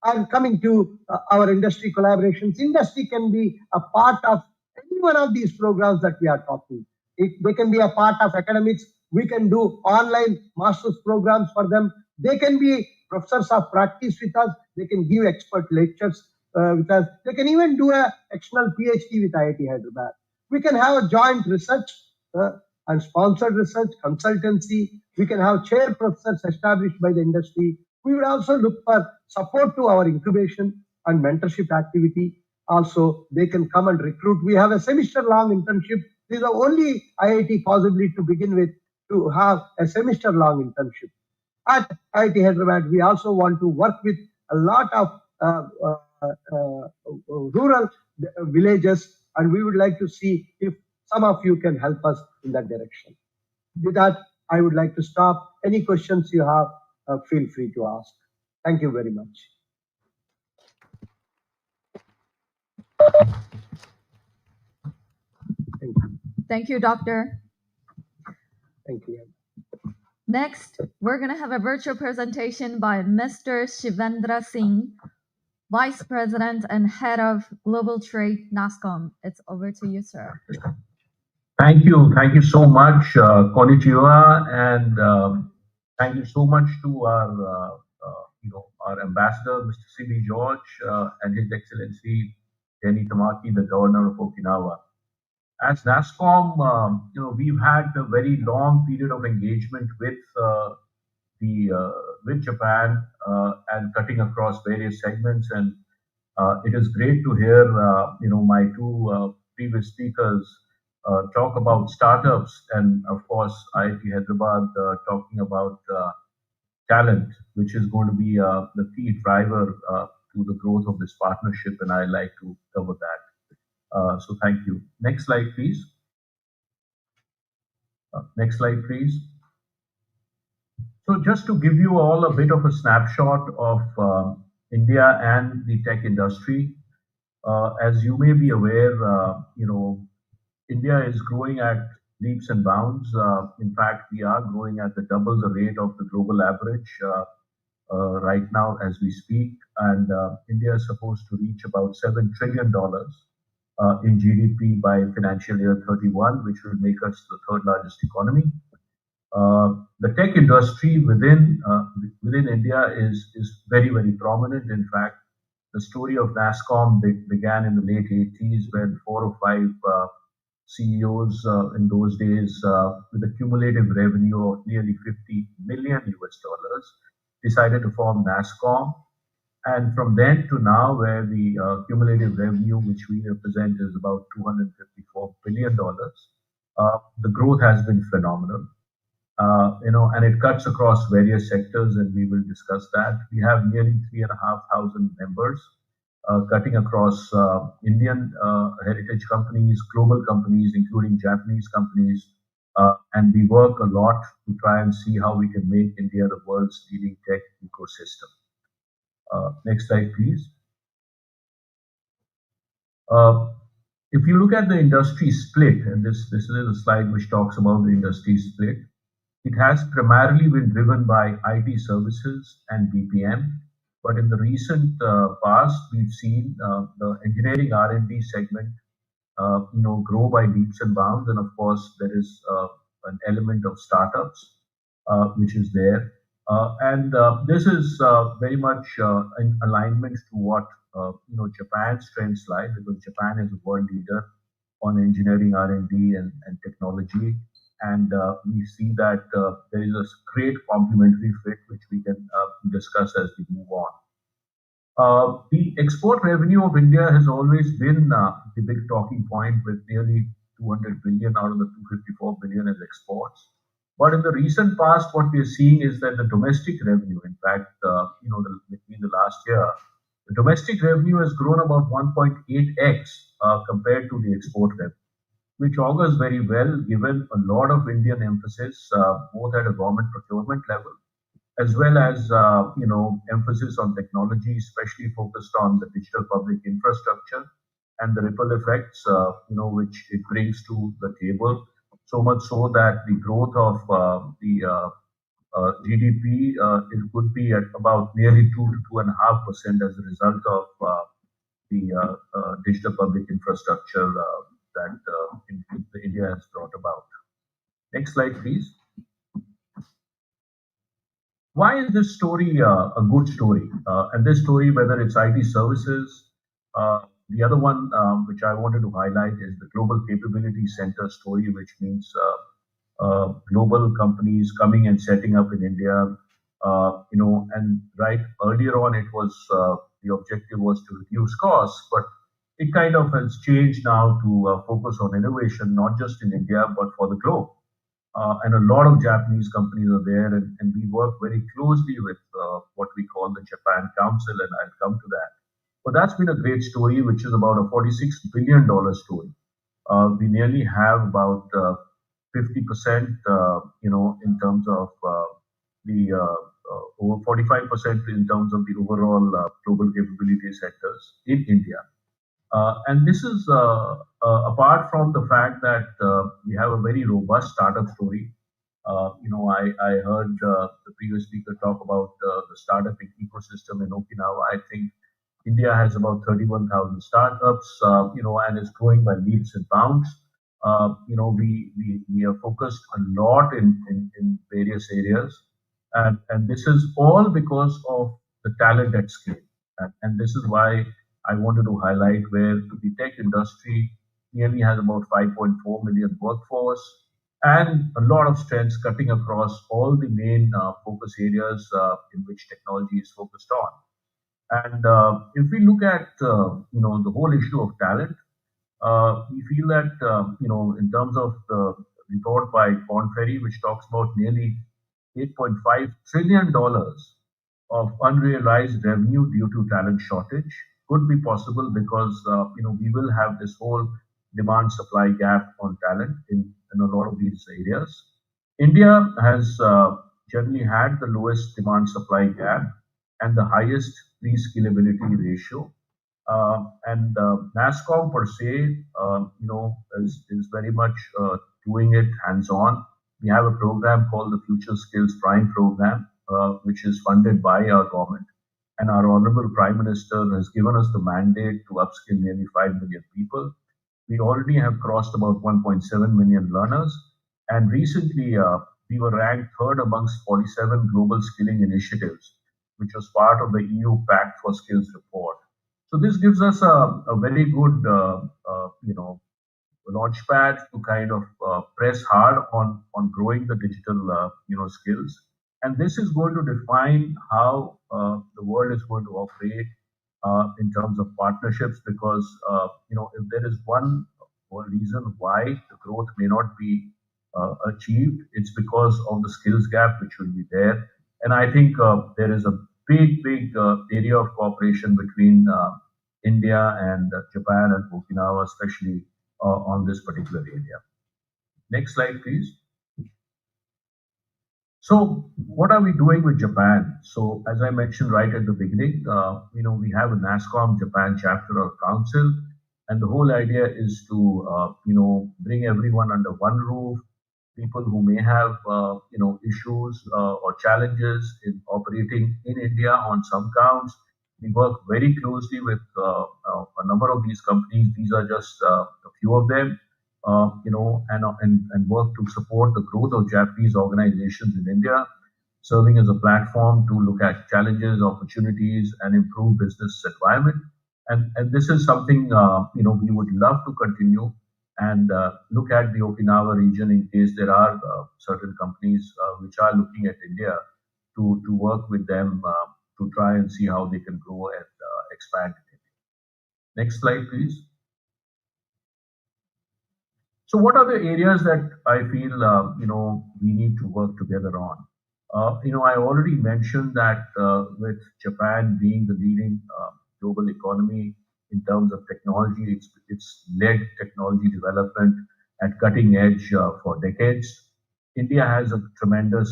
And coming to our industry collaborations, industry can be a part of any one of these programs that we are talking. They can be a part of academics. We can do online master's programs for them. They can be professors of practice with us. They can give expert lectures with us. They can even do a external PhD with IIT Hyderabad. We can have a joint research and sponsored research, consultancy. We can have chair professors established by the industry. We would also look for support to our incubation and mentorship activity. Also, they can come and recruit. We have a semester-long internship. This is the only IIT possibility to begin with to have a semester-long internship. At IIT Hyderabad, we also want to work with a lot of rural villages, and we would like to see if some of you can help us in that direction. With that, I would like to stop. Any questions you have, feel free to ask. Thank you very much. Thank you. Thank you, Doctor. Thank you. Next, we're going to have a virtual presentation by Mr. Shivendra Singh, Vice President and Head of Global Trade, NASCOM. It's over to you, sir. Thank you. Thank you so much, Konnichiwa, and thank you so much to our, our ambassador, Mr. C.B. George, and His Excellency Denny Tamaki, the Governor of Okinawa. As NASCOM, we've had a very long period of engagement with with Japan and cutting across various segments, and it is great to hear my two previous speakers talk about startups, and of course IIT Hyderabad talking about talent, which is going to be the key driver to the growth of this partnership, and I like to cover that. So thank you. Next slide, please. Next slide, please. So just to give you all a bit of a snapshot of India and the tech industry, as you may be aware, India is growing at leaps and bounds. In fact, we are growing at double the rate of the global average right now as we speak, and India is supposed to reach about $7 trillion in GDP by financial year 31, which will make us the third largest economy. The tech industry within India is very, very prominent. In fact, the story of NASCOM began in the late 80s when 4 or 5 CEOs in those days with a cumulative revenue of nearly $50 million decided to form NASCOM. And from then to now, where the cumulative revenue which we represent is about $254 billion, the growth has been phenomenal. And it cuts across various sectors, and we will discuss that. We have nearly 3,500 members, cutting across Indian heritage companies, global companies, including Japanese companies, and we work a lot to try and see how we can make India the world's leading tech ecosystem. Next slide, please. If you look at the industry split, and this is a slide which talks about the industry split, it has primarily been driven by IT services and BPM, but in the recent past, we've seen the engineering R&D segment, grow by leaps and bounds, and of course, there is an element of startups which is there, and this is very much in alignment to what Japan's strengths lie, because Japan is a world leader on engineering R&D and technology. And we see that there is a great complementary fit, which we can discuss as we move on. The export revenue of India has always been the big talking point, with nearly 200 billion out of the 254 billion as exports. But in the recent past, what we are seeing is that the domestic revenue, in fact, between the last year, the domestic revenue has grown about 1.8x compared to the export revenue, which augurs very well, given a lot of Indian emphasis, both at a government procurement level, as well as emphasis on technology, especially focused on the digital public infrastructure and the ripple effects, which it brings to the table. So much so that the growth of the GDP it could be at about nearly 2 to 2.5% as a result of the digital public infrastructure that India has brought about. Next slide, please. Why is this story a good story? And this story, whether it's IT services, the other one which I wanted to highlight is the Global Capability Center story, which means global companies coming and setting up in India. And right earlier on, it was the objective was to reduce costs, but it kind of has changed now to focus on innovation, not just in India, but for the globe. And a lot of Japanese companies are there, and we work very closely with what we call the Japan Council, and I'll come to that. But that's been a great story, which is about a $46 billion story. We nearly have about 50%, in terms of the over 45% in terms of the overall global capability sectors in India. And this is apart from the fact that we have a very robust startup story. I heard the previous speaker talk about the startup ecosystem in Okinawa. I think India has about 31,000 startups, and is growing by leaps and bounds. We are focused a lot in various areas, and this is all because of the talent at scale. And this is why I wanted to highlight where the tech industry nearly has about 5.4 million workforce and a lot of strengths cutting across all the main focus areas in which technology is focused on. And if we look at the whole issue of talent, we feel that in terms of the report by Korn Ferry, which talks about nearly $8.5 trillion of unrealized revenue due to talent shortage, could be possible because we will have this whole demand supply gap on talent in a lot of these areas. India has generally had the lowest demand supply gap and the highest re-skillability ratio. And NASSCOM per se, is very much doing it hands-on. We have a program called the Future Skills Prime Program, which is funded by our government. And our Honorable Prime Minister has given us the mandate to upskill nearly 5 million people. We already have crossed about 1.7 million learners. And recently, we were ranked third amongst 47 global skilling initiatives, which was part of the EU Pact for Skills report. So this gives us a very good, launchpad to kind of press hard on growing the digital, skills. And this is going to define how the world is going to operate in terms of partnerships, because if there is one reason why the growth may not be achieved, it's because of the skills gap which will be there. And I think there is a big area of cooperation between India and Japan and Okinawa, especially on this particular area. Next slide, please. So what are we doing with Japan? So as I mentioned right at the beginning, we have a NASSCOM Japan chapter or council, and the whole idea is to, bring everyone under one roof. People who may have, issues or challenges in operating in India on some counts. We work very closely with a number of these companies. These are just a few of them. And work to support the growth of Japanese organizations in India, serving as a platform to look at challenges, opportunities, and improve business environment. And this is something we would love to continue and look at the Okinawa region in case there are certain companies which are looking at India to work with them to try and see how they can grow and expand in India. Next slide, please. So what are the areas that I feel, we need to work together on? I already mentioned that with Japan being the leading global economy in terms of technology, it's led technology development at cutting edge for decades. India has a tremendous,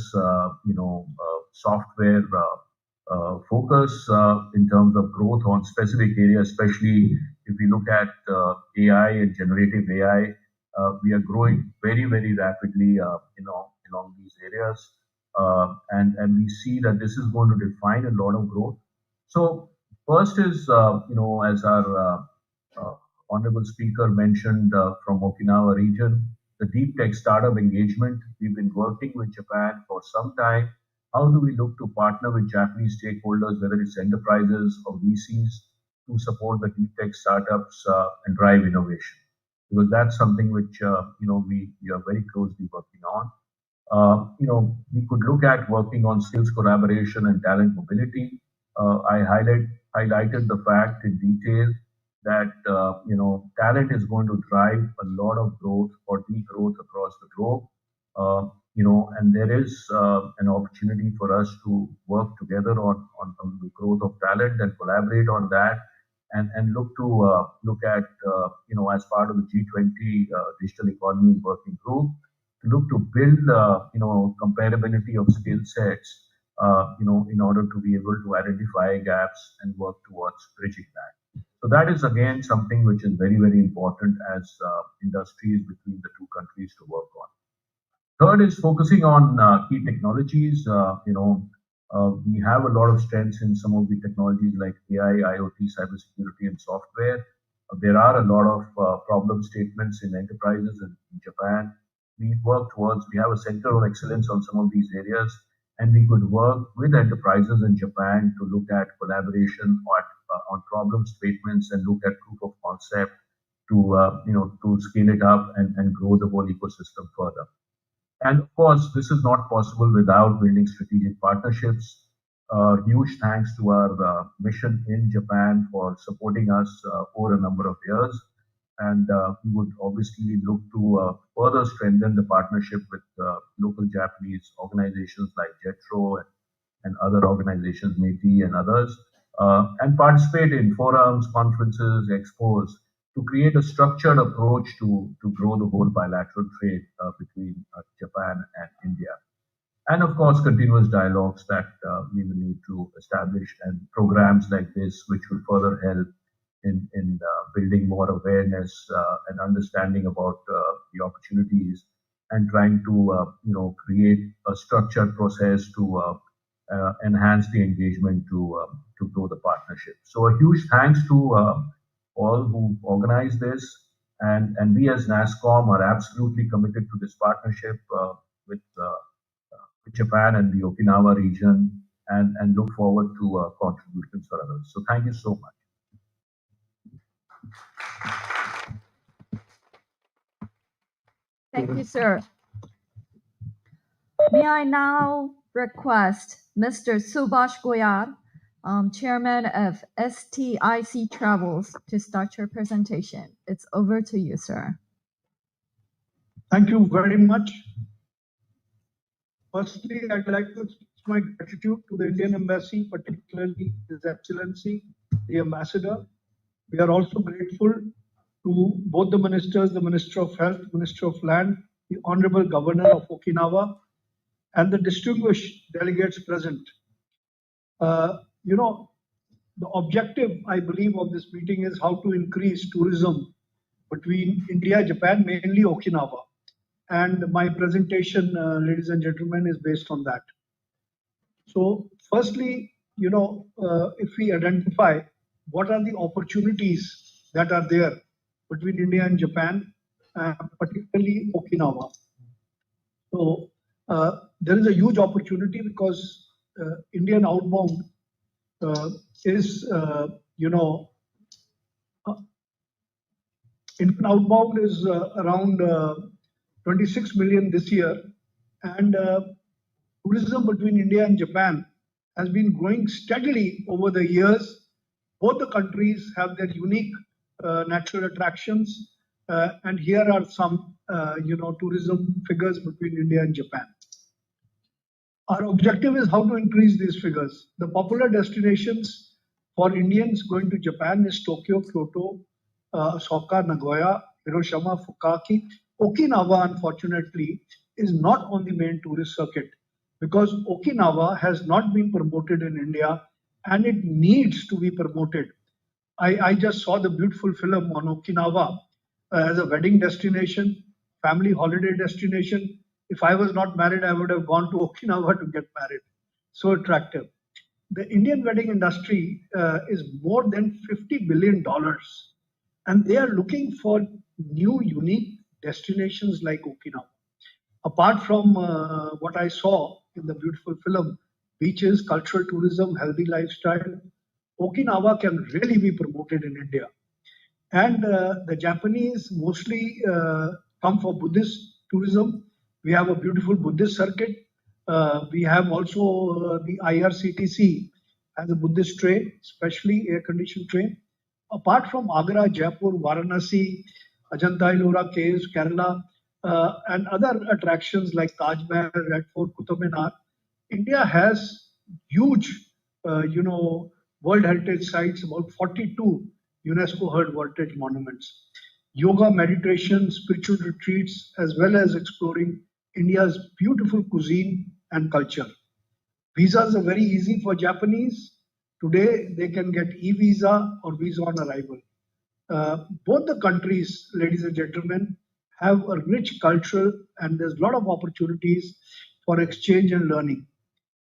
software focus in terms of growth on specific areas, especially if we look at AI and generative AI. We are growing very rapidly, along these areas, and we see that this is going to define a lot of growth. So first is, as our honorable speaker mentioned from Okinawa region, the deep tech startup engagement. We've been working with Japan for some time. How do we look to partner with Japanese stakeholders, whether it's enterprises or VCs, to support the deep tech startups and drive innovation? Because that's something which we are very closely working on. We could look at working on skills collaboration and talent mobility. I highlighted the fact in detail that talent is going to drive a lot of growth or degrowth across the globe. And there is an opportunity for us to work together on the growth of talent and collaborate on that. And look at as part of the G20 digital economy working group, to look to build comparability of skill sets in order to be able to identify gaps and work towards bridging that. So that is again something which is very important as industries between the two countries to work on. Third is focusing on key technologies. We have a lot of strengths in some of the technologies like AI, IoT, cybersecurity, and software. There are a lot of problem statements in enterprises in Japan. We have a center of excellence on some of these areas, and we could work with enterprises in Japan to look at collaboration on problem statements and look at proof of concept to scale it up and grow the whole ecosystem further. And of course, this is not possible without building strategic partnerships. Huge thanks to our mission in Japan for supporting us over a number of years. And we would obviously look to further strengthen the partnership with local Japanese organizations like JETRO and other organizations, METI and others, and participate in forums, conferences, expos, to create a structured approach to grow the whole bilateral trade between Japan and India. And of course, continuous dialogues that we will need to establish, and programs like this, which will further help in building more awareness and understanding about the opportunities, and trying to create a structured process to enhance the engagement to grow the partnership. So a huge thanks to all who organized this, and we as NASSCOM are absolutely committed to this partnership with Japan and the Okinawa region, and look forward to contributions for others. So thank you so much. Thank you, sir. May I now request Mr. Subhash Goyal, Chairman of STIC Travels, to start your presentation. It's over to you, sir. Thank you very much. Firstly, I'd like to express my gratitude to the Indian Embassy, particularly His Excellency, the Ambassador. We are also grateful to both the ministers, the Minister of Health, Minister of Land, the Honorable Governor of Okinawa, and the distinguished delegates present. The objective, I believe, of this meeting is how to increase tourism between India and Japan, mainly Okinawa. And my presentation, ladies and gentlemen, is based on that. So firstly, if we identify what are the opportunities that are there between India and Japan, particularly Okinawa. So there is a huge opportunity because Indian outbound Indian outbound is around 26 million this year, and tourism between India and Japan has been growing steadily over the years. Both the countries have their unique natural attractions, and here are some tourism figures between India and Japan. Our objective is how to increase these figures. The popular destinations for Indians going to Japan is Tokyo, Kyoto, Osaka, Nagoya, Hiroshima, Fukuoka. Okinawa, unfortunately, is not on the main tourist circuit because Okinawa has not been promoted in India and it needs to be promoted. I just saw the beautiful film on Okinawa as a wedding destination, family holiday destination. If I was not married, I would have gone to Okinawa to get married. So attractive. The Indian wedding industry is more than $50 billion, and they are looking for new, unique destinations like Okinawa. Apart from what I saw in the beautiful film, beaches, cultural tourism, healthy lifestyle, Okinawa can really be promoted in India. And the Japanese mostly come for Buddhist tourism. We have a beautiful Buddhist circuit. We have also the IRCTC as a Buddhist train, especially air-conditioned train. Apart from Agra, Jaipur, Varanasi, Ajanta-Ellora caves, Kerala, and other attractions like Taj Mahal, Red Fort, Qutub Minar, India has huge, World Heritage Sites, about 42 UNESCO World Heritage Monuments. Yoga, meditation, spiritual retreats, as well as exploring India's beautiful cuisine and culture. Visas are very easy for Japanese. Today, they can get e-visa or visa on arrival. Both the countries, ladies and gentlemen, have a rich culture and there's a lot of opportunities for exchange and learning.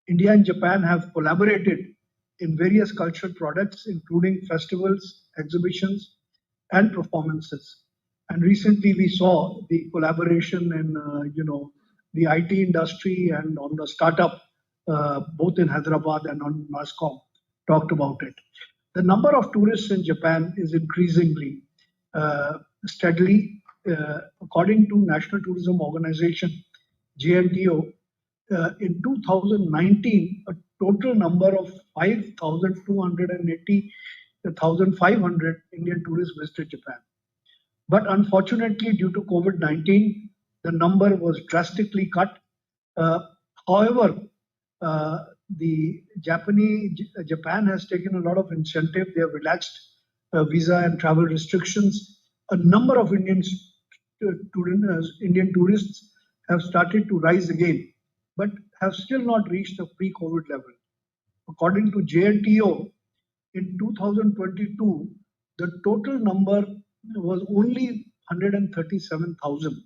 India and Japan have collaborated in various cultural products, including festivals, exhibitions, and performances. And recently we saw the collaboration in, the IT industry and on the startup, both in Hyderabad and on NASCOM, talked about it. The number of tourists in Japan is increasingly steadily. According to National Tourism Organization, JNTO, in 2019, a total number of 5,500 Indian tourists visited Japan. But unfortunately, due to COVID-19, the number was drastically cut. However, Japan has taken a lot of incentive. They have relaxed visa and travel restrictions. A number of Indian tourists have started to rise again, but have still not reached the pre-COVID level. According to JNTO, in 2022, the total number was only 137,000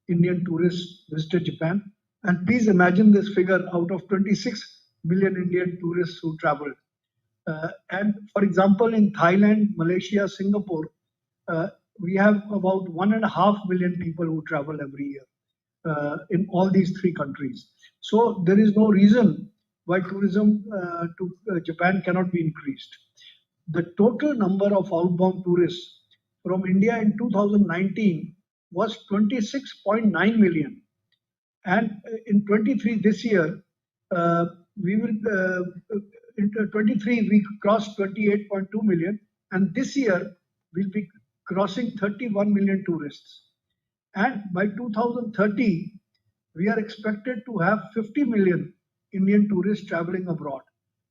Indian tourists visited Japan. And please imagine this figure out of 26 million Indian tourists who traveled. And for example, in Thailand, Malaysia, Singapore, we have about 1.5 million people who travel every year in all these three countries. So there is no reason why tourism to Japan cannot be increased. The total number of outbound tourists from India in 2019 was 26.9 million. And in 23 this year, we will in 23 we crossed 28.2 million, and this year we'll be crossing 31 million tourists. And by 2030, we are expected to have 50 million Indian tourists traveling abroad.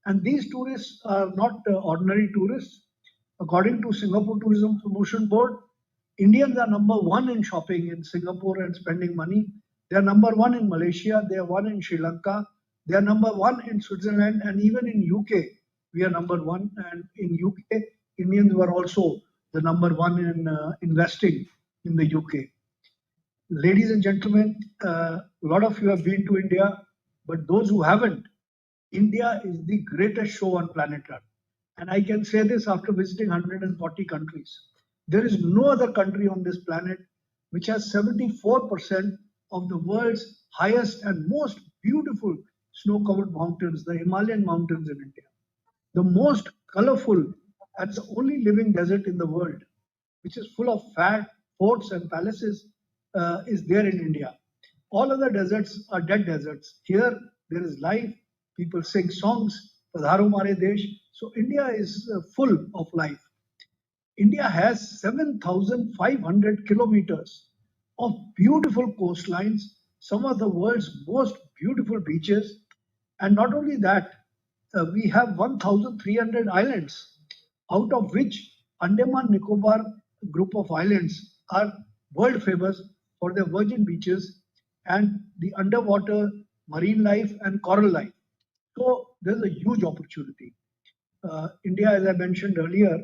And these tourists are not ordinary tourists. According to Singapore Tourism Promotion Board, Indians are number one in shopping in Singapore and spending money. They are number one in Malaysia. They are one in Sri Lanka. They are number one in Switzerland, and even in UK, we are number one. And in UK, Indians were also the number one in investing in the UK. Ladies and gentlemen, a lot of you have been to India, but those who haven't, India is the greatest show on planet Earth. And I can say this after visiting 140 countries. There is no other country on this planet which has 74% of the world's highest and most beautiful snow-covered mountains, the Himalayan mountains in India. The most colorful and the only living desert in the world, which is full of forts and palaces, is there in India. All other deserts are dead deserts. Here, there is life. People sing songs, Padharo Mare Desh. So India is full of life. India has 7,500 kilometers of beautiful coastlines, some of the world's most beautiful beaches. And not only that, we have 1,300 islands, out of which Andaman Nicobar group of islands are world famous for their virgin beaches and the underwater marine life and coral life. So there's a huge opportunity. India, as I mentioned earlier,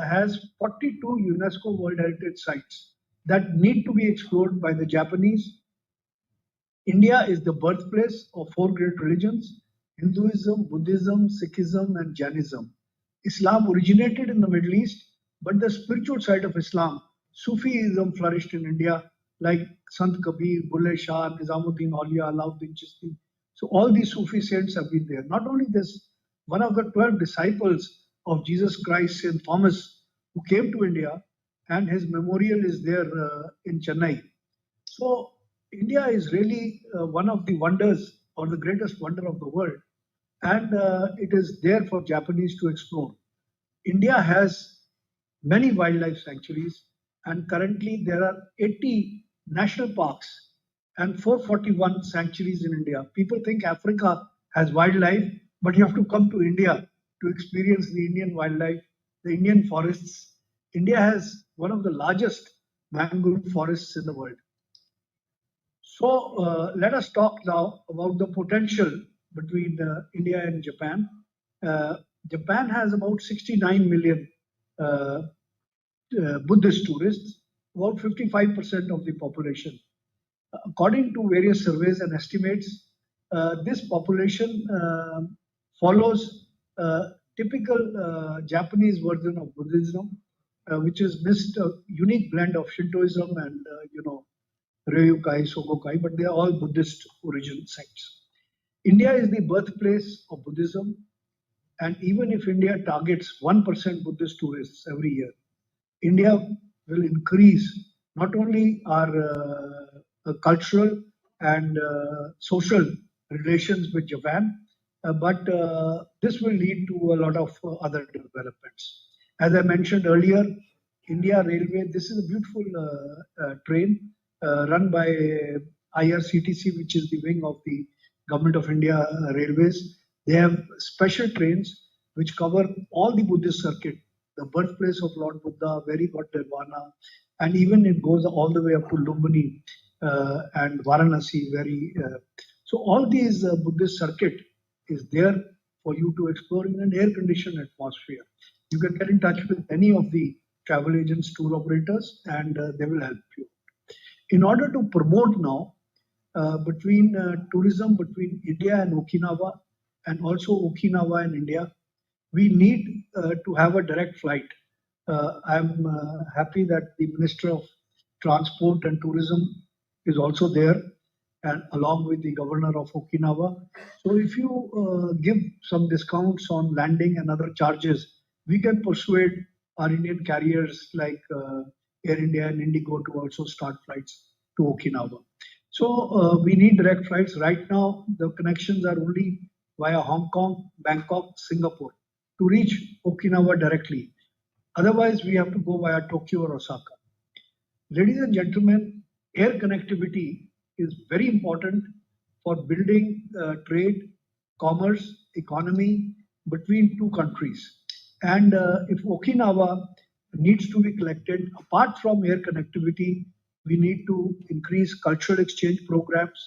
has 42 UNESCO World Heritage Sites that need to be explored by the Japanese. India is the birthplace of four great religions: Hinduism, Buddhism, Sikhism, and Jainism. Islam originated in the Middle East, but the spiritual side of Islam, Sufism, flourished in India, like Sant Kabir, Bulle Shah, Nizamuddin Auliya, Alauddin Chishti. So all these Sufi saints have been there. Not only this, one of the 12 disciples of Jesus Christ, St. Thomas, who came to India, and his memorial is there in Chennai. So India is really one of the wonders, or the greatest wonder of the world, and it is there for Japanese to explore. India has many wildlife sanctuaries, and currently there are 80 national parks and 441 sanctuaries in India. People think Africa has wildlife, but you have to come to India to experience the Indian wildlife, the Indian forests. India has one of the largest mangrove forests in the world. So let us talk now about the potential between India and Japan. Japan has about 69 million Buddhist tourists, about 55% of the population. According to various surveys and estimates, this population follows typical Japanese version of Buddhism, which is mixed a unique blend of Shintoism and Ryukai, Sogokai, but they are all Buddhist origin sects. India is the birthplace of Buddhism, and even if India targets 1% Buddhist tourists every year, India will increase not only our cultural and social relations with Japan, but this will lead to a lot of other developments. As I mentioned earlier, India Railway, this is a beautiful train run by IRCTC, which is the wing of the Government of India Railways. They have special trains which cover all the Buddhist circuit, the birthplace of Lord Buddha, where he got Nirvana, and even it goes all the way up to Lumbini and Varanasi. So all these Buddhist circuit is there for you to explore in an air-conditioned atmosphere. You can get in touch with any of the travel agents, tour operators, and they will help you. In order to promote now between tourism between India and Okinawa, and also Okinawa and India, we need to have a direct flight. I'm happy that the Minister of Transport and Tourism is also there, and along with the Governor of Okinawa. So if you give some discounts on landing and other charges, we can persuade our Indian carriers like Air India and Indigo to also start flights to Okinawa. So we need direct flights. Right now, the connections are only via Hong Kong, Bangkok, Singapore to reach Okinawa directly. Otherwise, we have to go via Tokyo or Osaka. Ladies and gentlemen, air connectivity is very important for building trade, commerce, economy between two countries. And if Okinawa needs to be collected, apart from air connectivity, we need to increase cultural exchange programs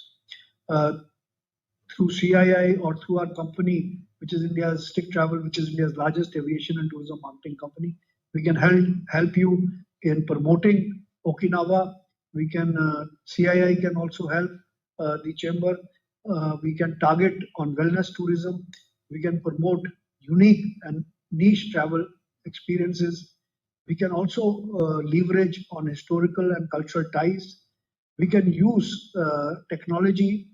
through CII or through our company, which is India's Stick Travel, which is India's largest aviation and tourism marketing company. We can help you in promoting Okinawa. We can CII can also help the chamber. We can target on wellness tourism. We can promote unique and niche travel experiences. We can also leverage on historical and cultural ties. We can use technology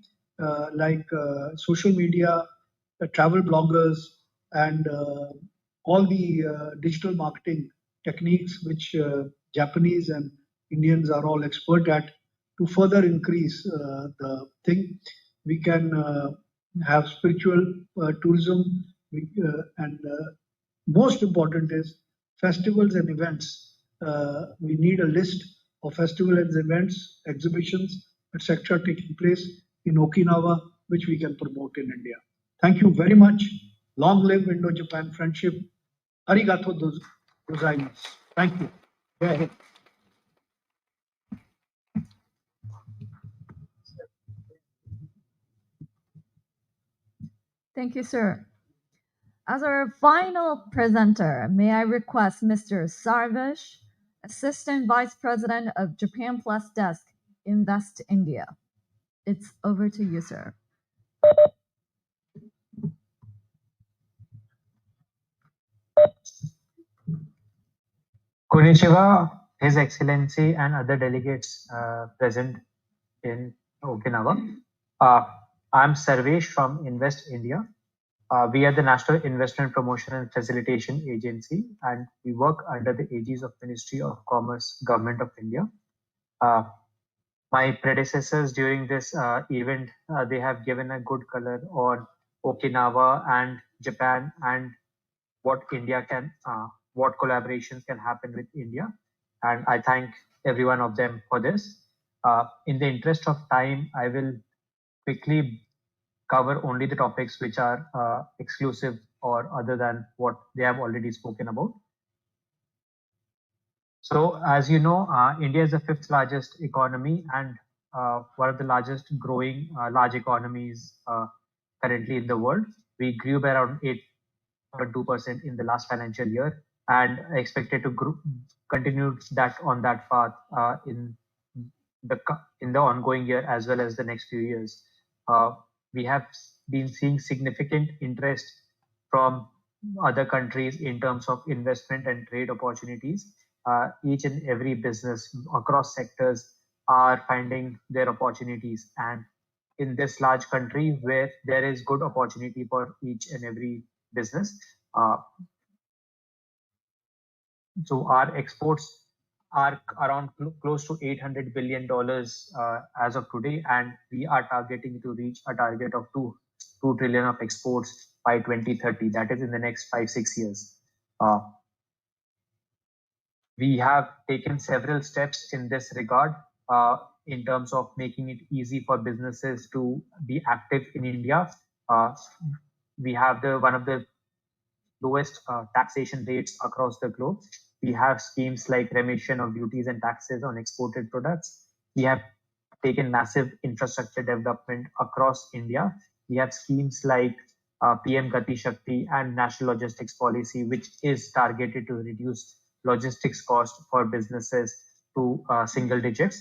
like social media, travel bloggers, and all the digital marketing techniques which Japanese and Indians are all expert at to further increase the thing. We can have spiritual tourism, and most important is festivals and events. We need a list of festivals and events, exhibitions, etc. taking place in Okinawa, which we can promote in India. Thank you very much. Long live Indo-Japan friendship. Arigato gozaimasu. Thank you. Go ahead. Thank you, sir. As our final presenter, may I request Mr. Sarvesh, Assistant Vice President of Japan Plus Desk, Invest India. It's over to you, sir. Konnichiwa, His Excellency and other delegates present in Okinawa. I'm Sarvesh from Invest India. We are the National Investment Promotion and Facilitation Agency, and we work under the aegis of Ministry of Commerce, Government of India. My predecessors during this event, they have given a good color on Okinawa and Japan and what India can, what collaborations can happen with India. And I thank every one of them for this. In the interest of time, I will quickly cover only the topics which are exclusive or other than what they have already spoken about. So as you know, India is the 5th largest economy and one of the largest growing large economies currently in the world. We grew by around 8.2% in the last financial year and expected to continue that on that path in the ongoing year as well as the next few years. We have been seeing significant interest from other countries in terms of investment and trade opportunities. Each and every business across sectors are finding their opportunities, and in this large country where there is good opportunity for each and every business. So our exports are around close to $800 billion as of today, and we are targeting to reach a target of 2 trillion of exports by 2030. That is in the next 5-6 years. We have taken several steps in this regard in terms of making it easy for businesses to be active in India. We have one of the lowest taxation rates across the globe. We have schemes like remission of duties and taxes on exported products. We have taken massive infrastructure development across India. We have schemes like PM Gati Shakti and National Logistics Policy, which is targeted to reduce logistics cost for businesses to single digits.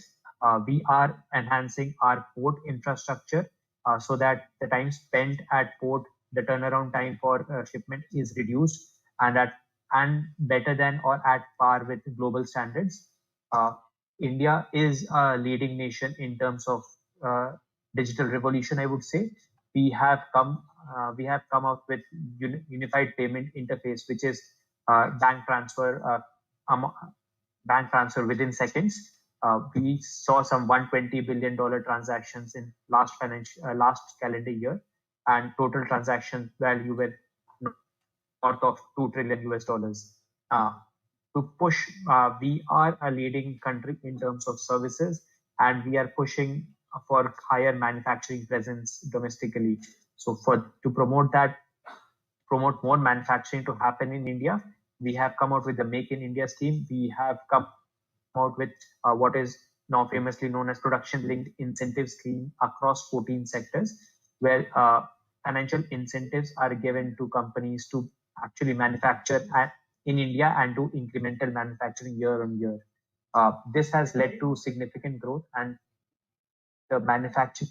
We are enhancing our port infrastructure so that the time spent at port, the turnaround time for shipment is reduced and better than or at par with global standards. India is a leading nation in terms of digital revolution, I would say. We have come out with unified payment interface, which is bank transfer within seconds. We saw some $120 billion transactions in last calendar year, and total transaction value were north of $2 trillion US dollars. To push, we are a leading country in terms of services, and we are pushing for higher manufacturing presence domestically. So to promote more manufacturing to happen in India, we have come out with the Make in India scheme. We have come out with what is now famously known as production linked incentive scheme across 14 sectors, where financial incentives are given to companies to actually manufacture in India and do incremental manufacturing year on year. This has led to significant growth, and the manufacturing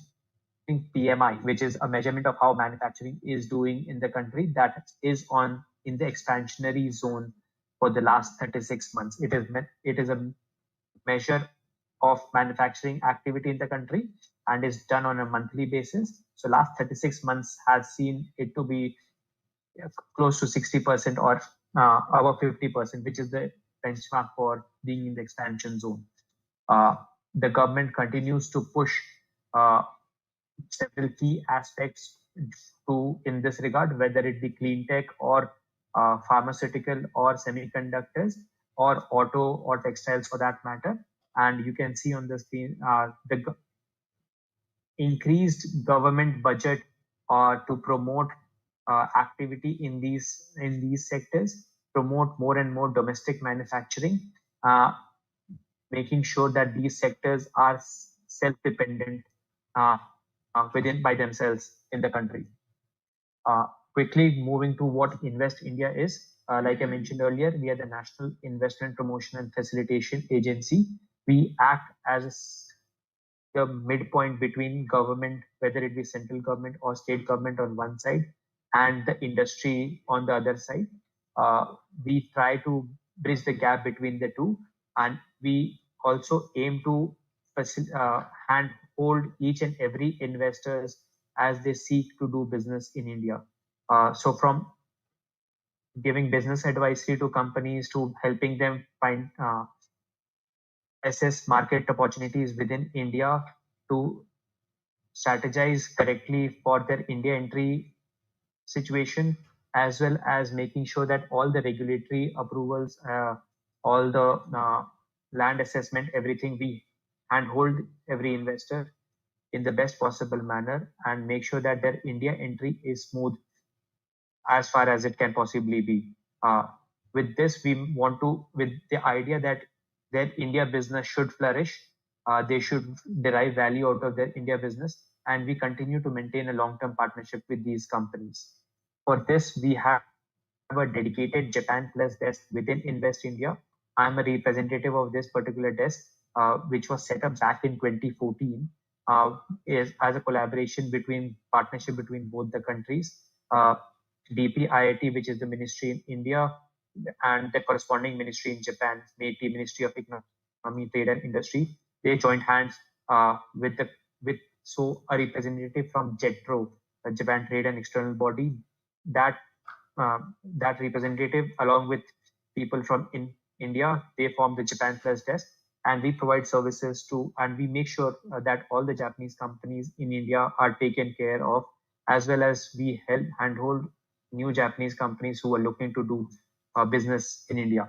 PMI, which is a measurement of how manufacturing is doing in the country, that is in the expansionary zone for the last 36 months. It is a measure of manufacturing activity in the country and is done on a monthly basis. So last 36 months has seen it to be close to 60% or above 50%, which is the benchmark for being in the expansion zone. The government continues to push several key aspects in this regard, whether it be clean tech or pharmaceutical or semiconductors or auto or textiles for that matter. And you can see on the screen the increased government budget to promote activity in these sectors, promote more and more domestic manufacturing, making sure that these sectors are self-dependent by themselves in the country. Quickly moving to what Invest India is. Like I mentioned earlier, we are the National Investment Promotion and Facilitation Agency. We act as the midpoint between government, whether it be central government or state government on one side, and the industry on the other side. We try to bridge the gap between the two, and we also aim to handhold each and every investors as they seek to do business in India. So from giving business advisory to companies to helping them assess market opportunities within India, to strategize correctly for their India entry situation, as well as making sure that all the regulatory approvals, all the land assessment, everything, we handhold every investor in the best possible manner and make sure that their India entry is smooth as far as it can possibly be. With this, we want to, with the idea that their India business should flourish, they should derive value out of their India business, and we continue to maintain a long-term partnership with these companies. For this, we have a dedicated Japan Plus desk within Invest India. I'm a representative of this particular desk, which was set up back in 2014 as a partnership between both the countries. DPIIT, which is the ministry in India, and the corresponding ministry in Japan, MeitY, Ministry of Economy, Trade and Industry, they joined hands with a representative from JETRO, the Japan Trade and External Body. That representative, along with people from India, they form the Japan Plus desk, and we provide services to, and we make sure that all the Japanese companies in India are taken care of, as well as we help handhold new Japanese companies who are looking to do business in India.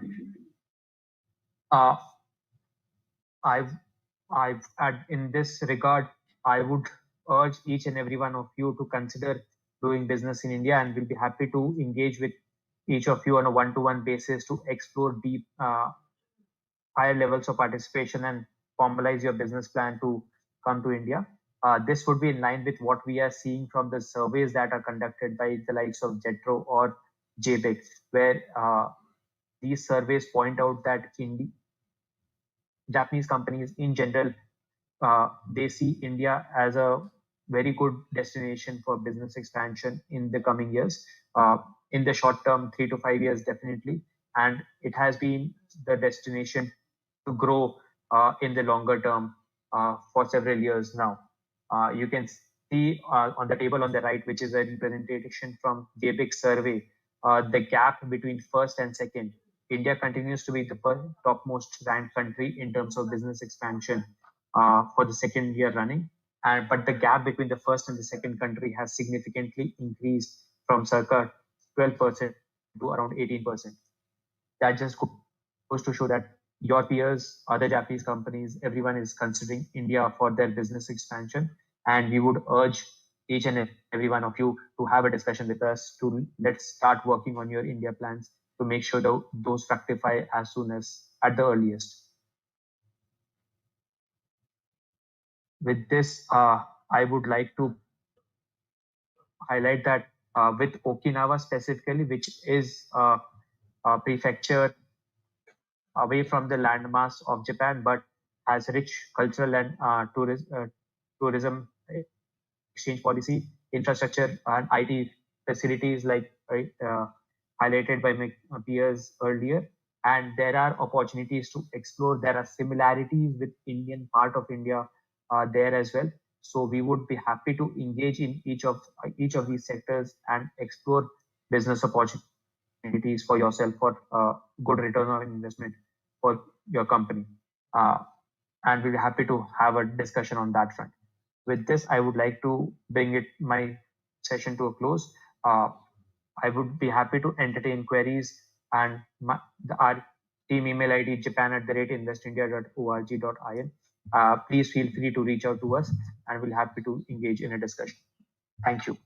In this regard, I would urge each and every one of you to consider doing business in India, and we'll be happy to engage with each of you on a one-to-one basis to explore deep, higher levels of participation and formalize your business plan to come to India. This would be in line with what we are seeing from the surveys that are conducted by the likes of JETRO or JBIC, where these surveys point out that Japanese companies in general, they see India as a very good destination for business expansion in the coming years. In the short term, 3 to 5 years, definitely. And it has been the destination to grow in the longer term for several years now. You can see on the table on the right, which is a representation from JBIC survey, the gap between first and second India continues to be the topmost ranked country in terms of business expansion for the second year running. But the gap between the first and the second country has significantly increased from circa 12% to around 18%. That just goes to show that your peers, other Japanese companies, everyone is considering India for their business expansion. And we would urge each and every one of you to have a discussion with us to let's start working on your India plans to make sure that those fructify as soon as at the earliest. With this, I would like to highlight that with Okinawa specifically, which is a prefecture away from the landmass of Japan, but has rich cultural and tourism exchange policy, infrastructure, and IT facilities like highlighted by my peers earlier. And there are opportunities to explore. There are similarities with Indian part of India there as well. So we would be happy to engage in each of these sectors and explore business opportunities for yourself for good return on investment for your company. And we'll be happy to have a discussion on that front. With this, I would like to bring my session to a close. I would be happy to entertain queries, and our team email ID japan@investindia.org.in. Please feel free to reach out to us, and we'll be happy to engage in a discussion. Thank you.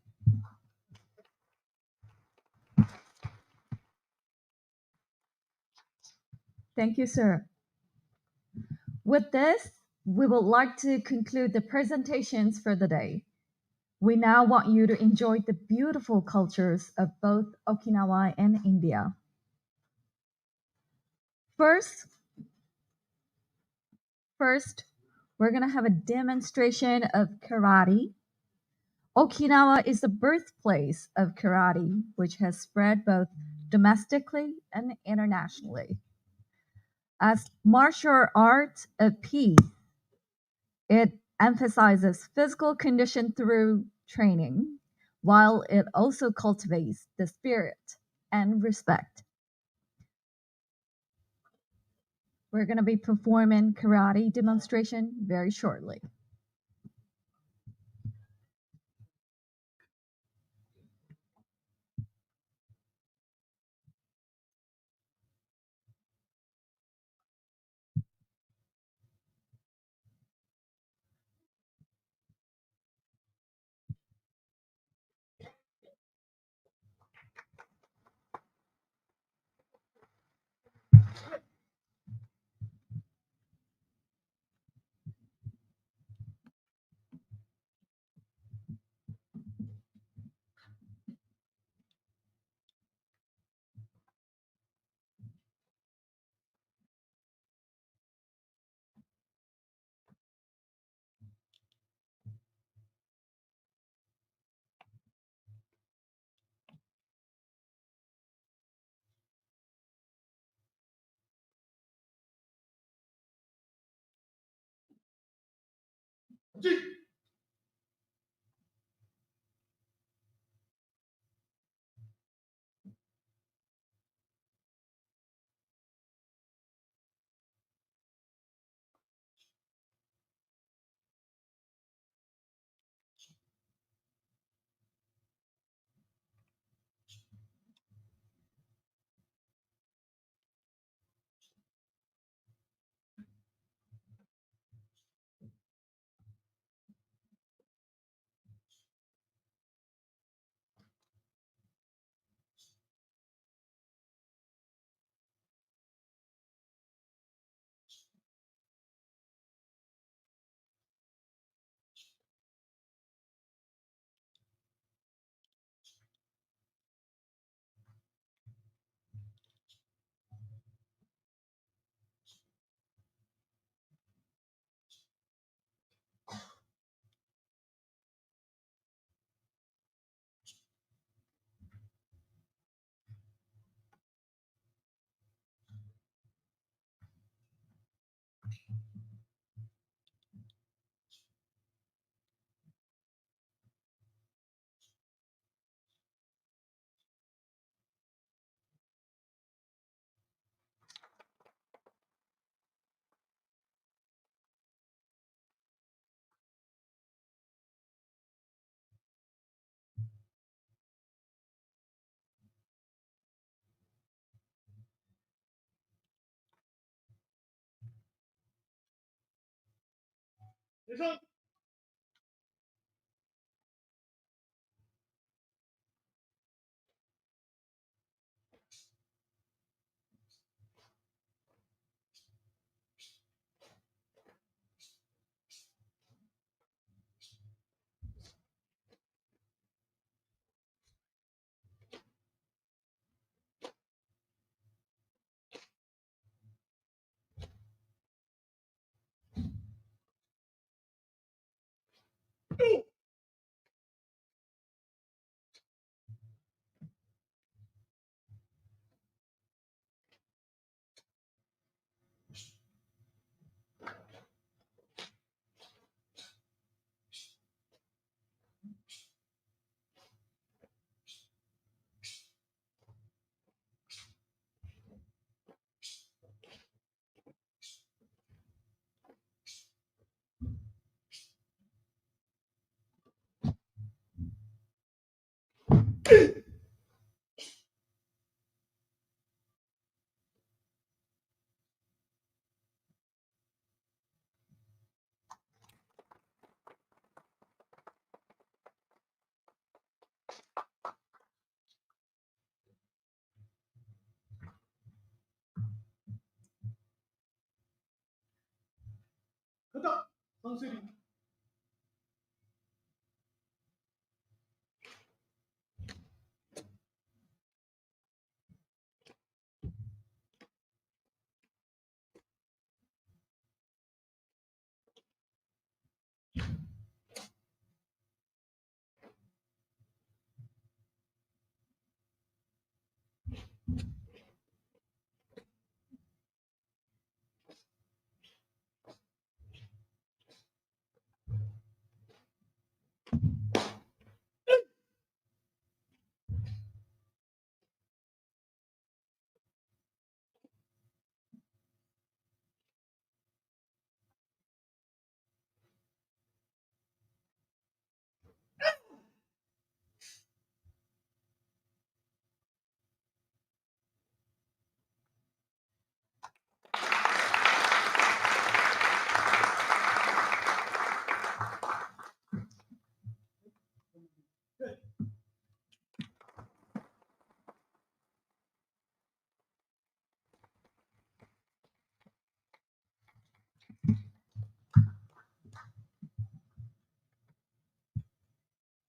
Thank you, sir. With this, we would like to conclude the presentations for the day. We now want you to enjoy the beautiful cultures of both Okinawa and India. First, we're going to have a demonstration of karate. Okinawa is the birthplace of karate, which has spread both domestically and internationally. As martial arts of peace, it emphasizes physical condition through training, while it also cultivates the spirit and respect. We're going to be performing karate demonstration very shortly.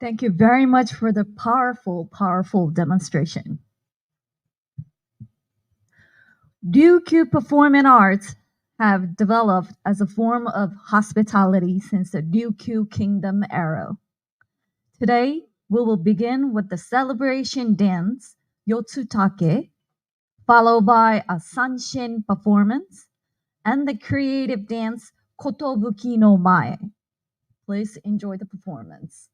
Thank you very much for the powerful, powerful demonstration. Ryukyu performing arts have developed as a form of hospitality since the Ryukyu Kingdom era. Today, we will begin with the celebration dance, Yotsutake, followed by a Sanshin performance, and the creative dance, Kotobuki no Mae. Please enjoy the performance.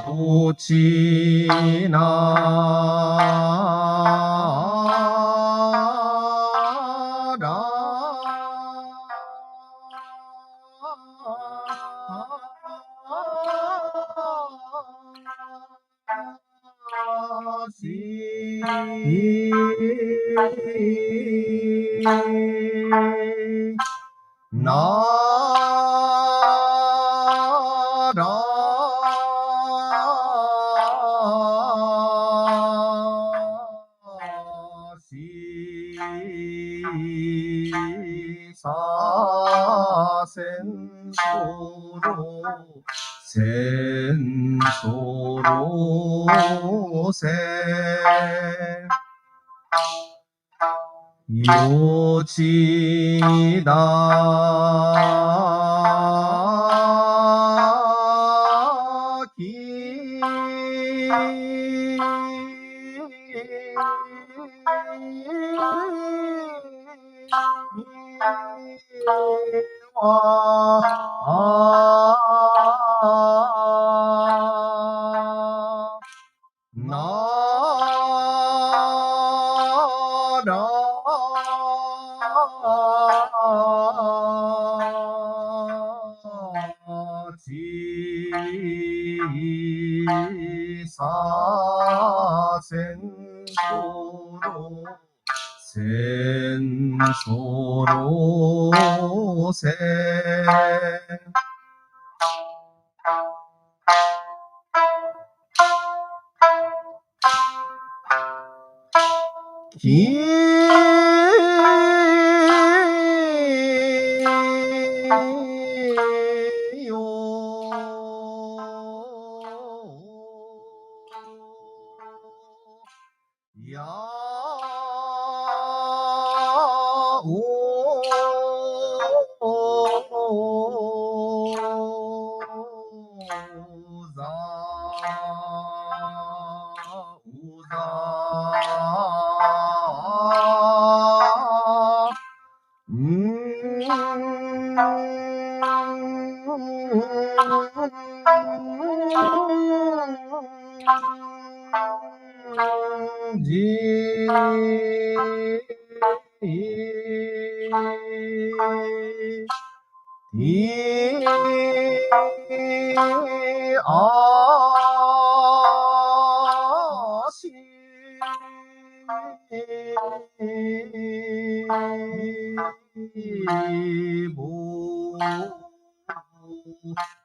落ちならしならしさ戦争のせよちだきはならちさ戦争のせきやお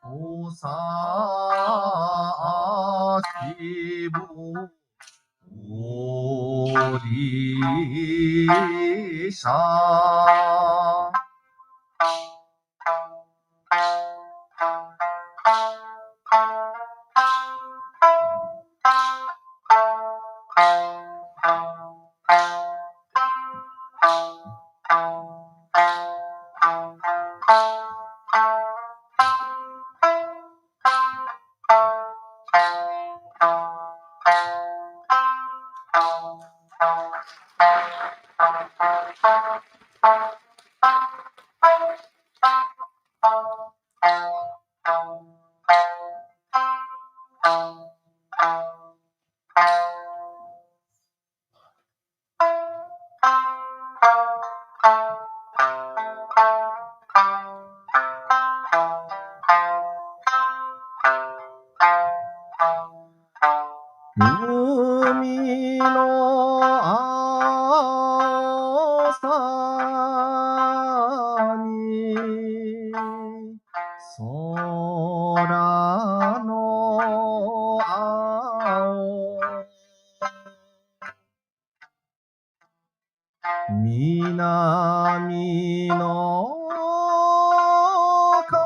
おさしぼおりしゃ海の青さに空の青南の風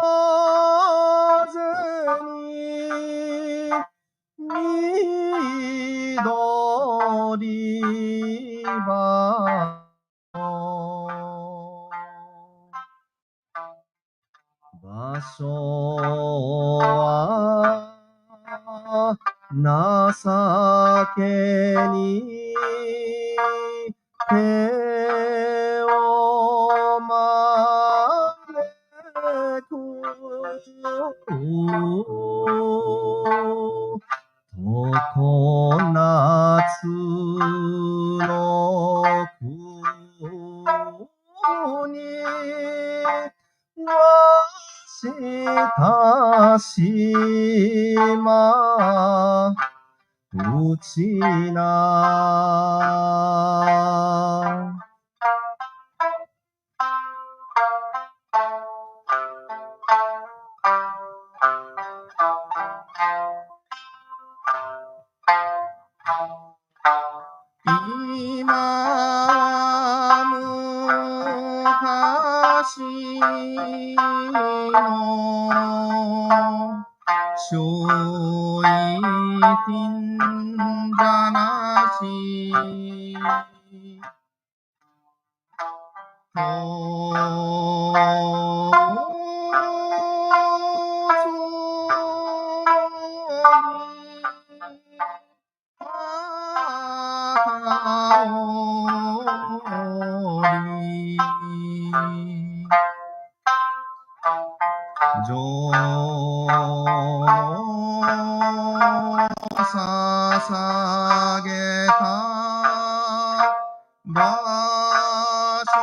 に緑葉の場所は情けに手をまれしたしまうちな。今昔のちょいてんじゃなし捧げた場所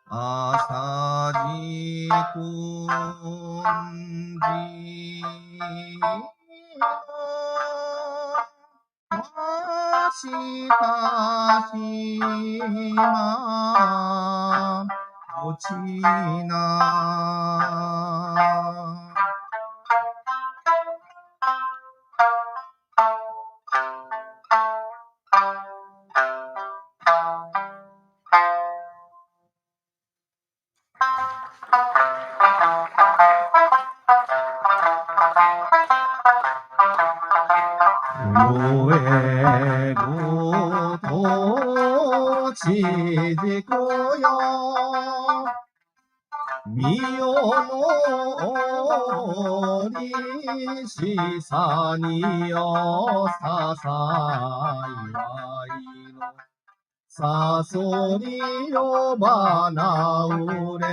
朝じくんじわしたしまうちな。よえごとちじくよみよのりしさによささいわいのさそりよばなうれ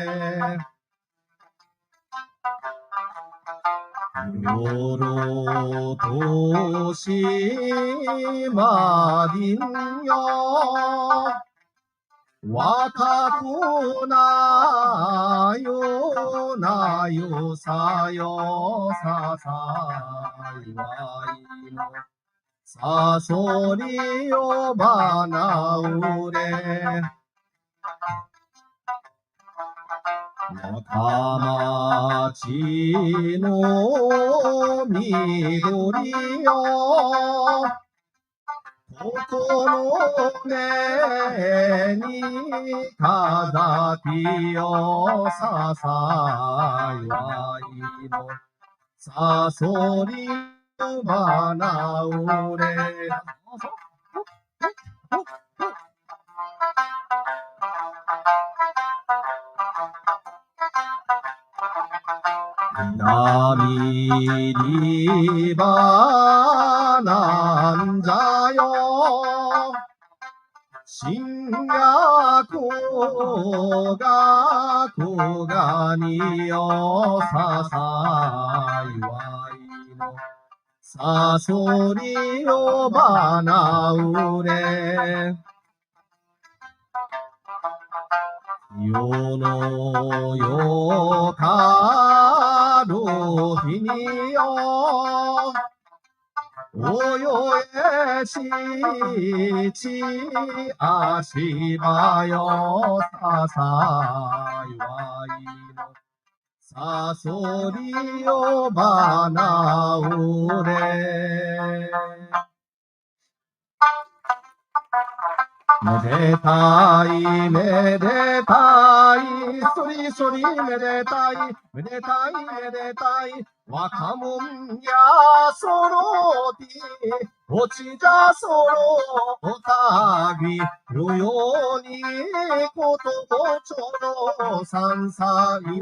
よろとしまりんよ若くなよなよさよささいわいのさそりよばなうれ仲町の緑よここの目に飾ってよささいわいのさそりばなうれ南りばなんじゃよ新薬がこがによささいわいのさそりよばなうれ世のよかる日によおよえしちあしばよささいわいのさそりよばなうれめでたいめでたいそりそりめでたいめでたいめでたい若者やそろって落ちたそろおたぎよようにことぼちょろ三歳い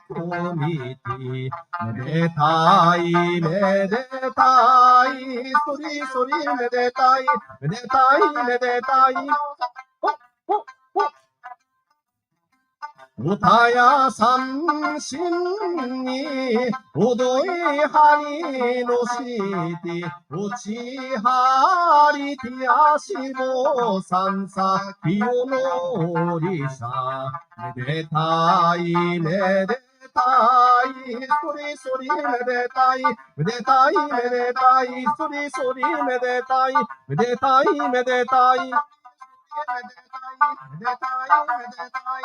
コミティめでたいめでたいそりそりめでたいめでたいめでたい歌や三振に踊り針のして落ちはりて足も三先を乗りさめでたいめでたいそりそりめでたいめでたいめでたいそりそりめでたいめでたいめでたいめでたいめでたいめでたい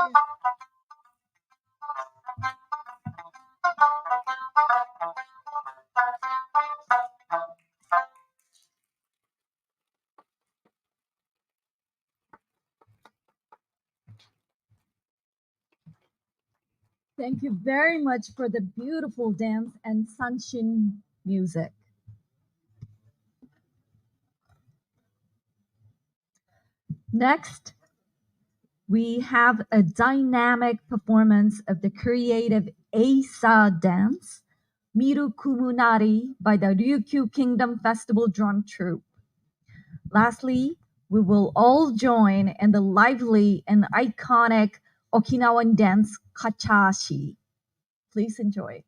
Thank you very much for the beautiful dance and Sanshin music. Next, we have a dynamic performance of the creative Asa dance, Miru Kumunari by the Ryukyu Kingdom Festival Drum Troupe. Lastly, we will all join in the lively and iconic Okinawan dance Kachashi. Please enjoy.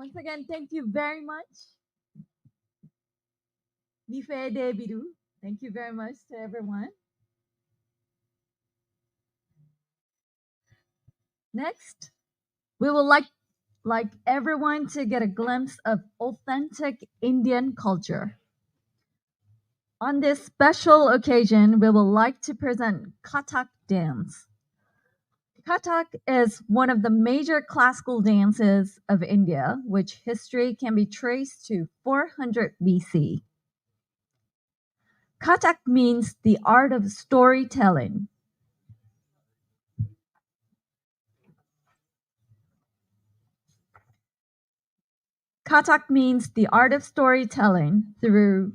Once again, thank you very much. Bife Debiru. Thank you very much to everyone. Next, we would like everyone to get a glimpse of authentic Indian culture. On this special occasion, we would like to present Kathak dance. Kathak is one of the major classical dances of India, which history can be traced to 400 BC. Kathak means the art of storytelling. Kathak means the art of storytelling through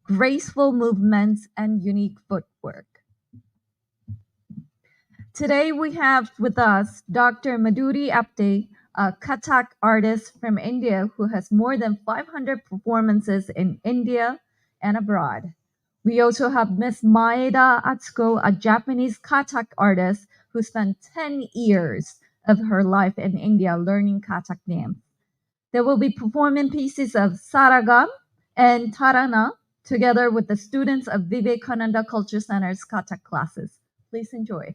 graceful movements and unique footwork. Today we have with us Dr. Madhuri Apte, a Kathak artist from India who has more than 500 performances in India and abroad. We also have Miss Maeda Atsuko, a Japanese Kathak artist who spent 10 years of her life in India learning Kathak dance. They will be performing pieces of Saragam and Tarana together with the students of Vivekananda Culture Center's Kathak classes. Please enjoy.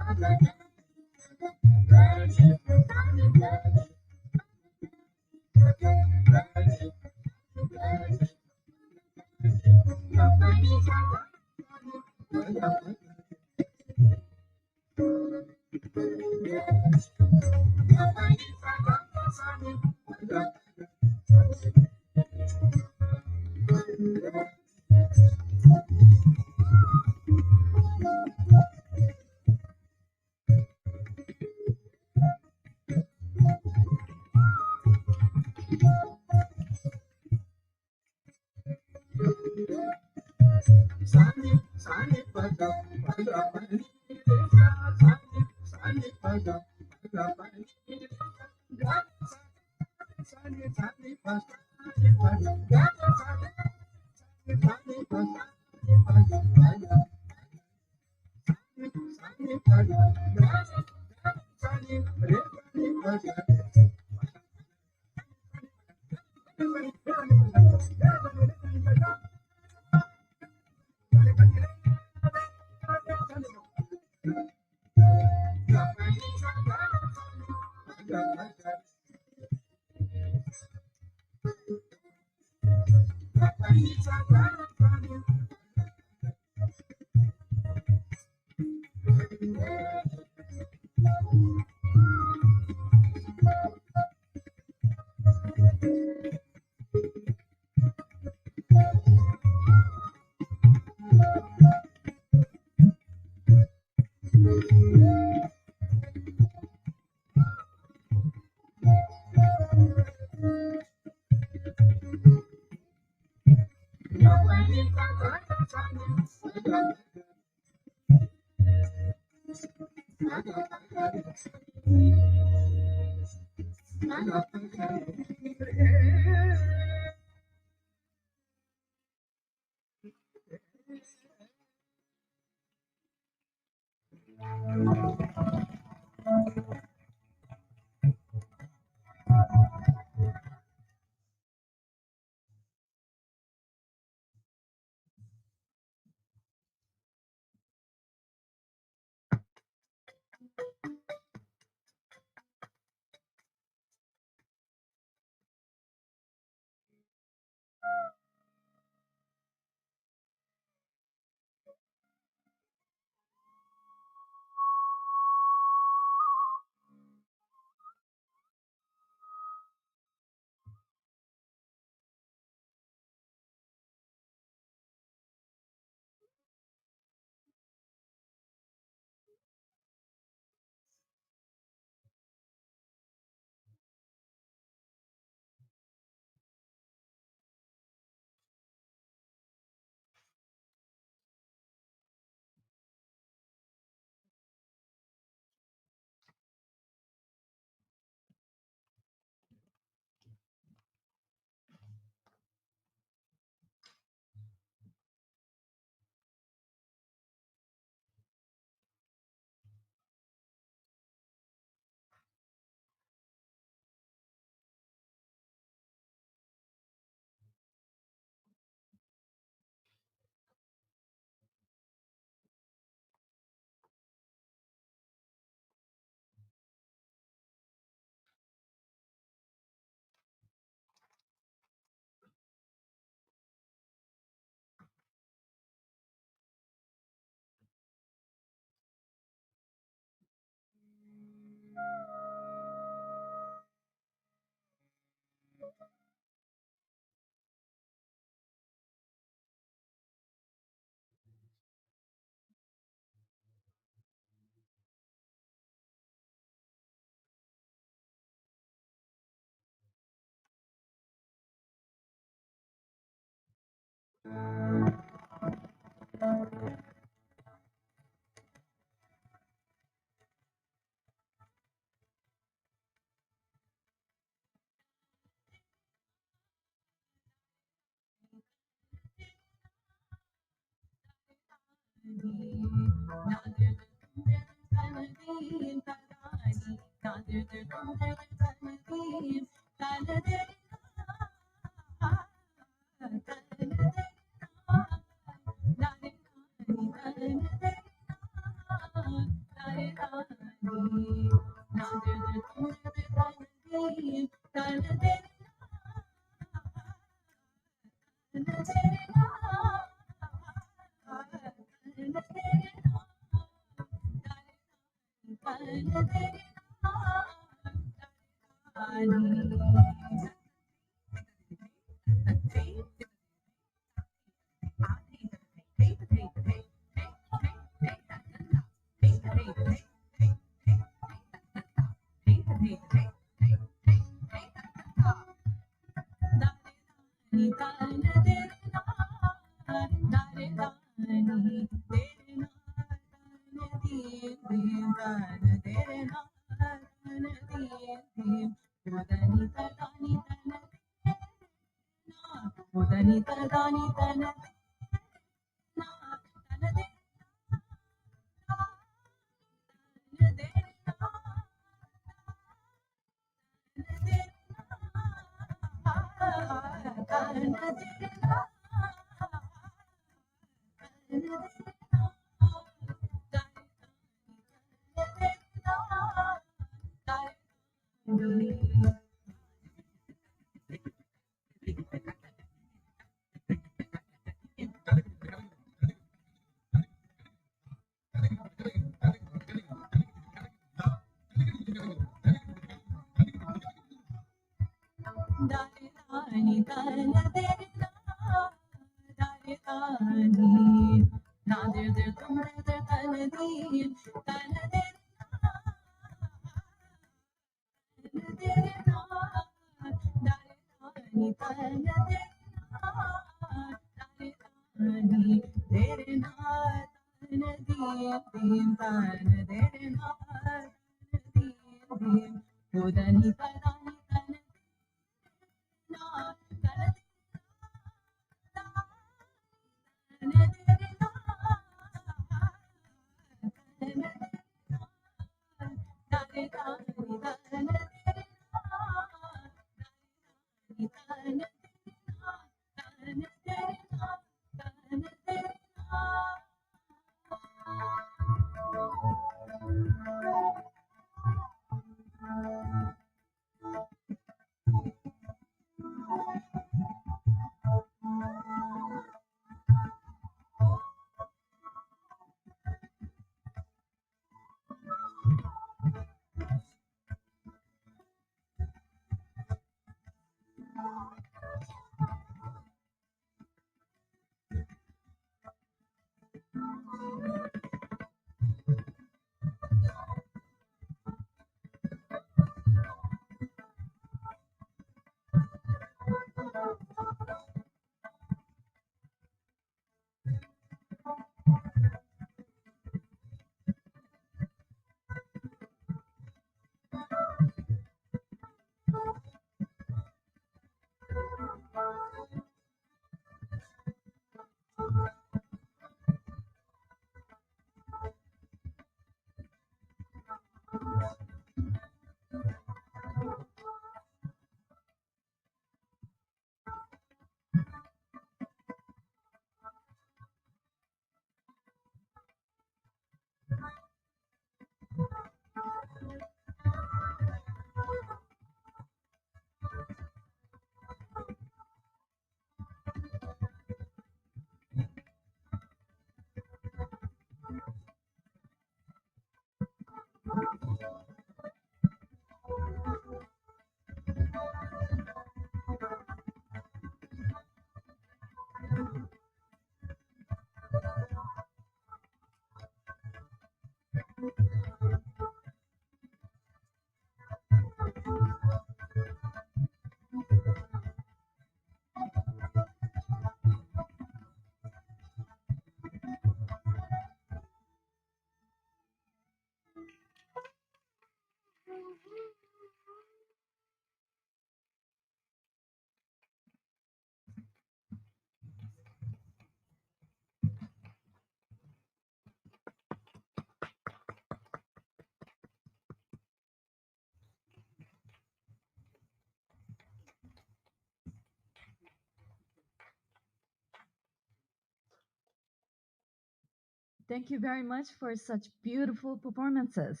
Thank you very much for such beautiful performances.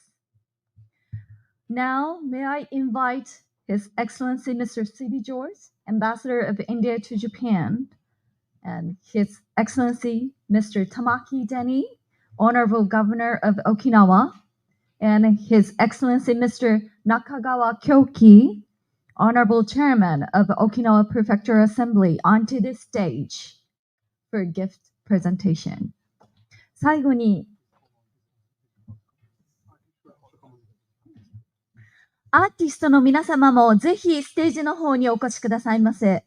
Now, may I invite His Excellency Mr. C.B. George, Ambassador of India to Japan, and His Excellency Mr. Tamaki Denny, Honorable Governor of Okinawa, and His Excellency Mr. Nakagawa Kyoki, Honorable Chairman of Okinawa Prefectural Assembly, onto the stage for gift presentation. 最後に、アーティストの皆様もぜひステージの方にお越しくださいませ。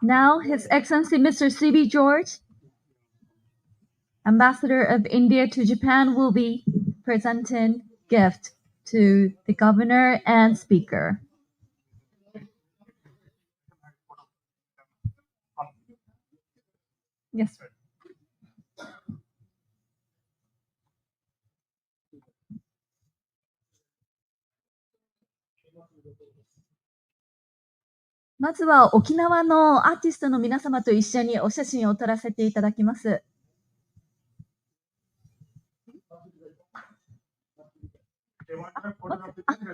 Now, His Excellency Mr. C.B. George, Ambassador of India to Japan, will be presenting gift to the Governor and Speaker. Yes, sir. まずは沖縄のアーティストの皆様と一緒にお写真を撮らせていただきます。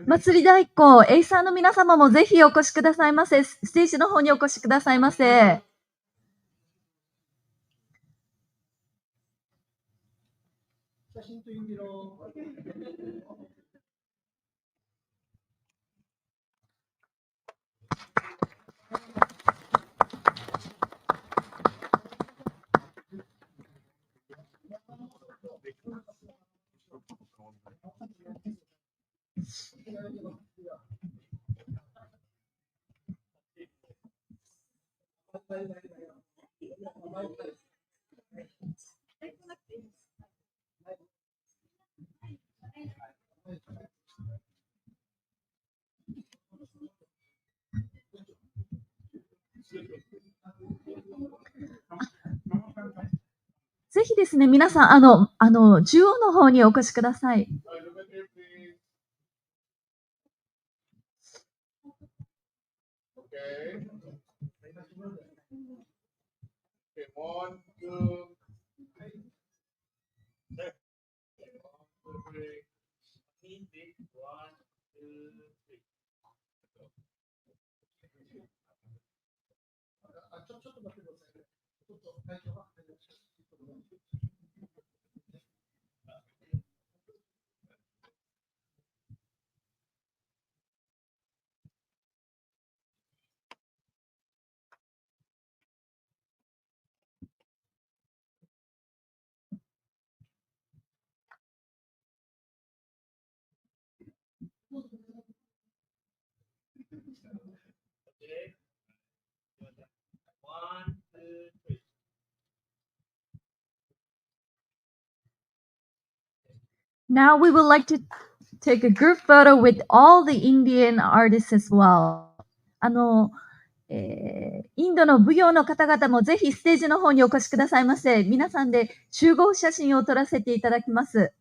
祭り太鼓、エイサーの皆様もぜひお越しくださいませ。ステージの方にお越しくださいませ。写真と指のぜひですね、皆さん、中央の方にお越しください。Now we would like to take a group photo with all the Indian artists as well. インドの舞踊の方々もぜひステージの方にお越しくださいませ。皆さんで集合写真を撮らせていただきます。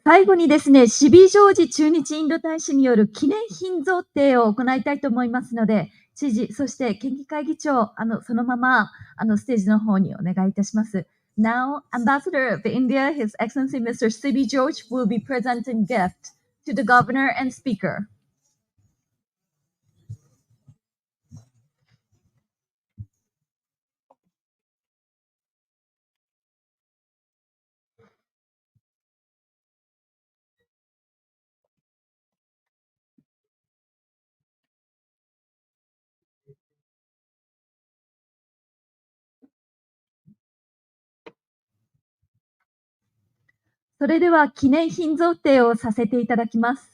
最後にですね、シビジョージ駐日インド大使による記念品贈呈を行いたいと思いますので、知事、そして県議会議長、そのまま、ステージの方にお願いいたします。Now, Ambassador of India, His Excellency Mr. C.B. George will be presenting gift to the Governor and Speaker. それでは記念品贈呈をさせていただきます。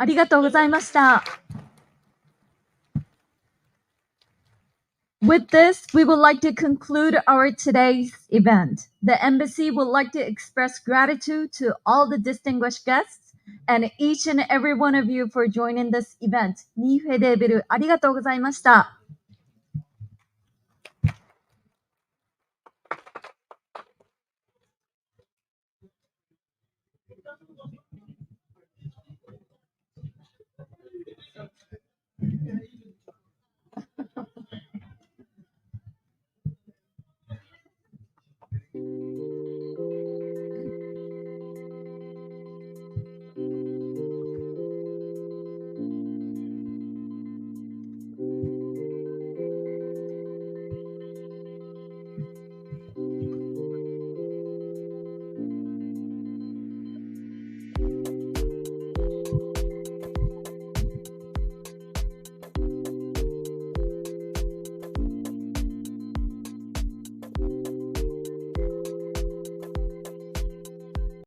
ありがとうございました。With this, we would like to conclude our today's event. The embassy would like to express gratitude to all the distinguished guests and each and every one of you for joining this event. ニーフェデーベル、ありがとうございました。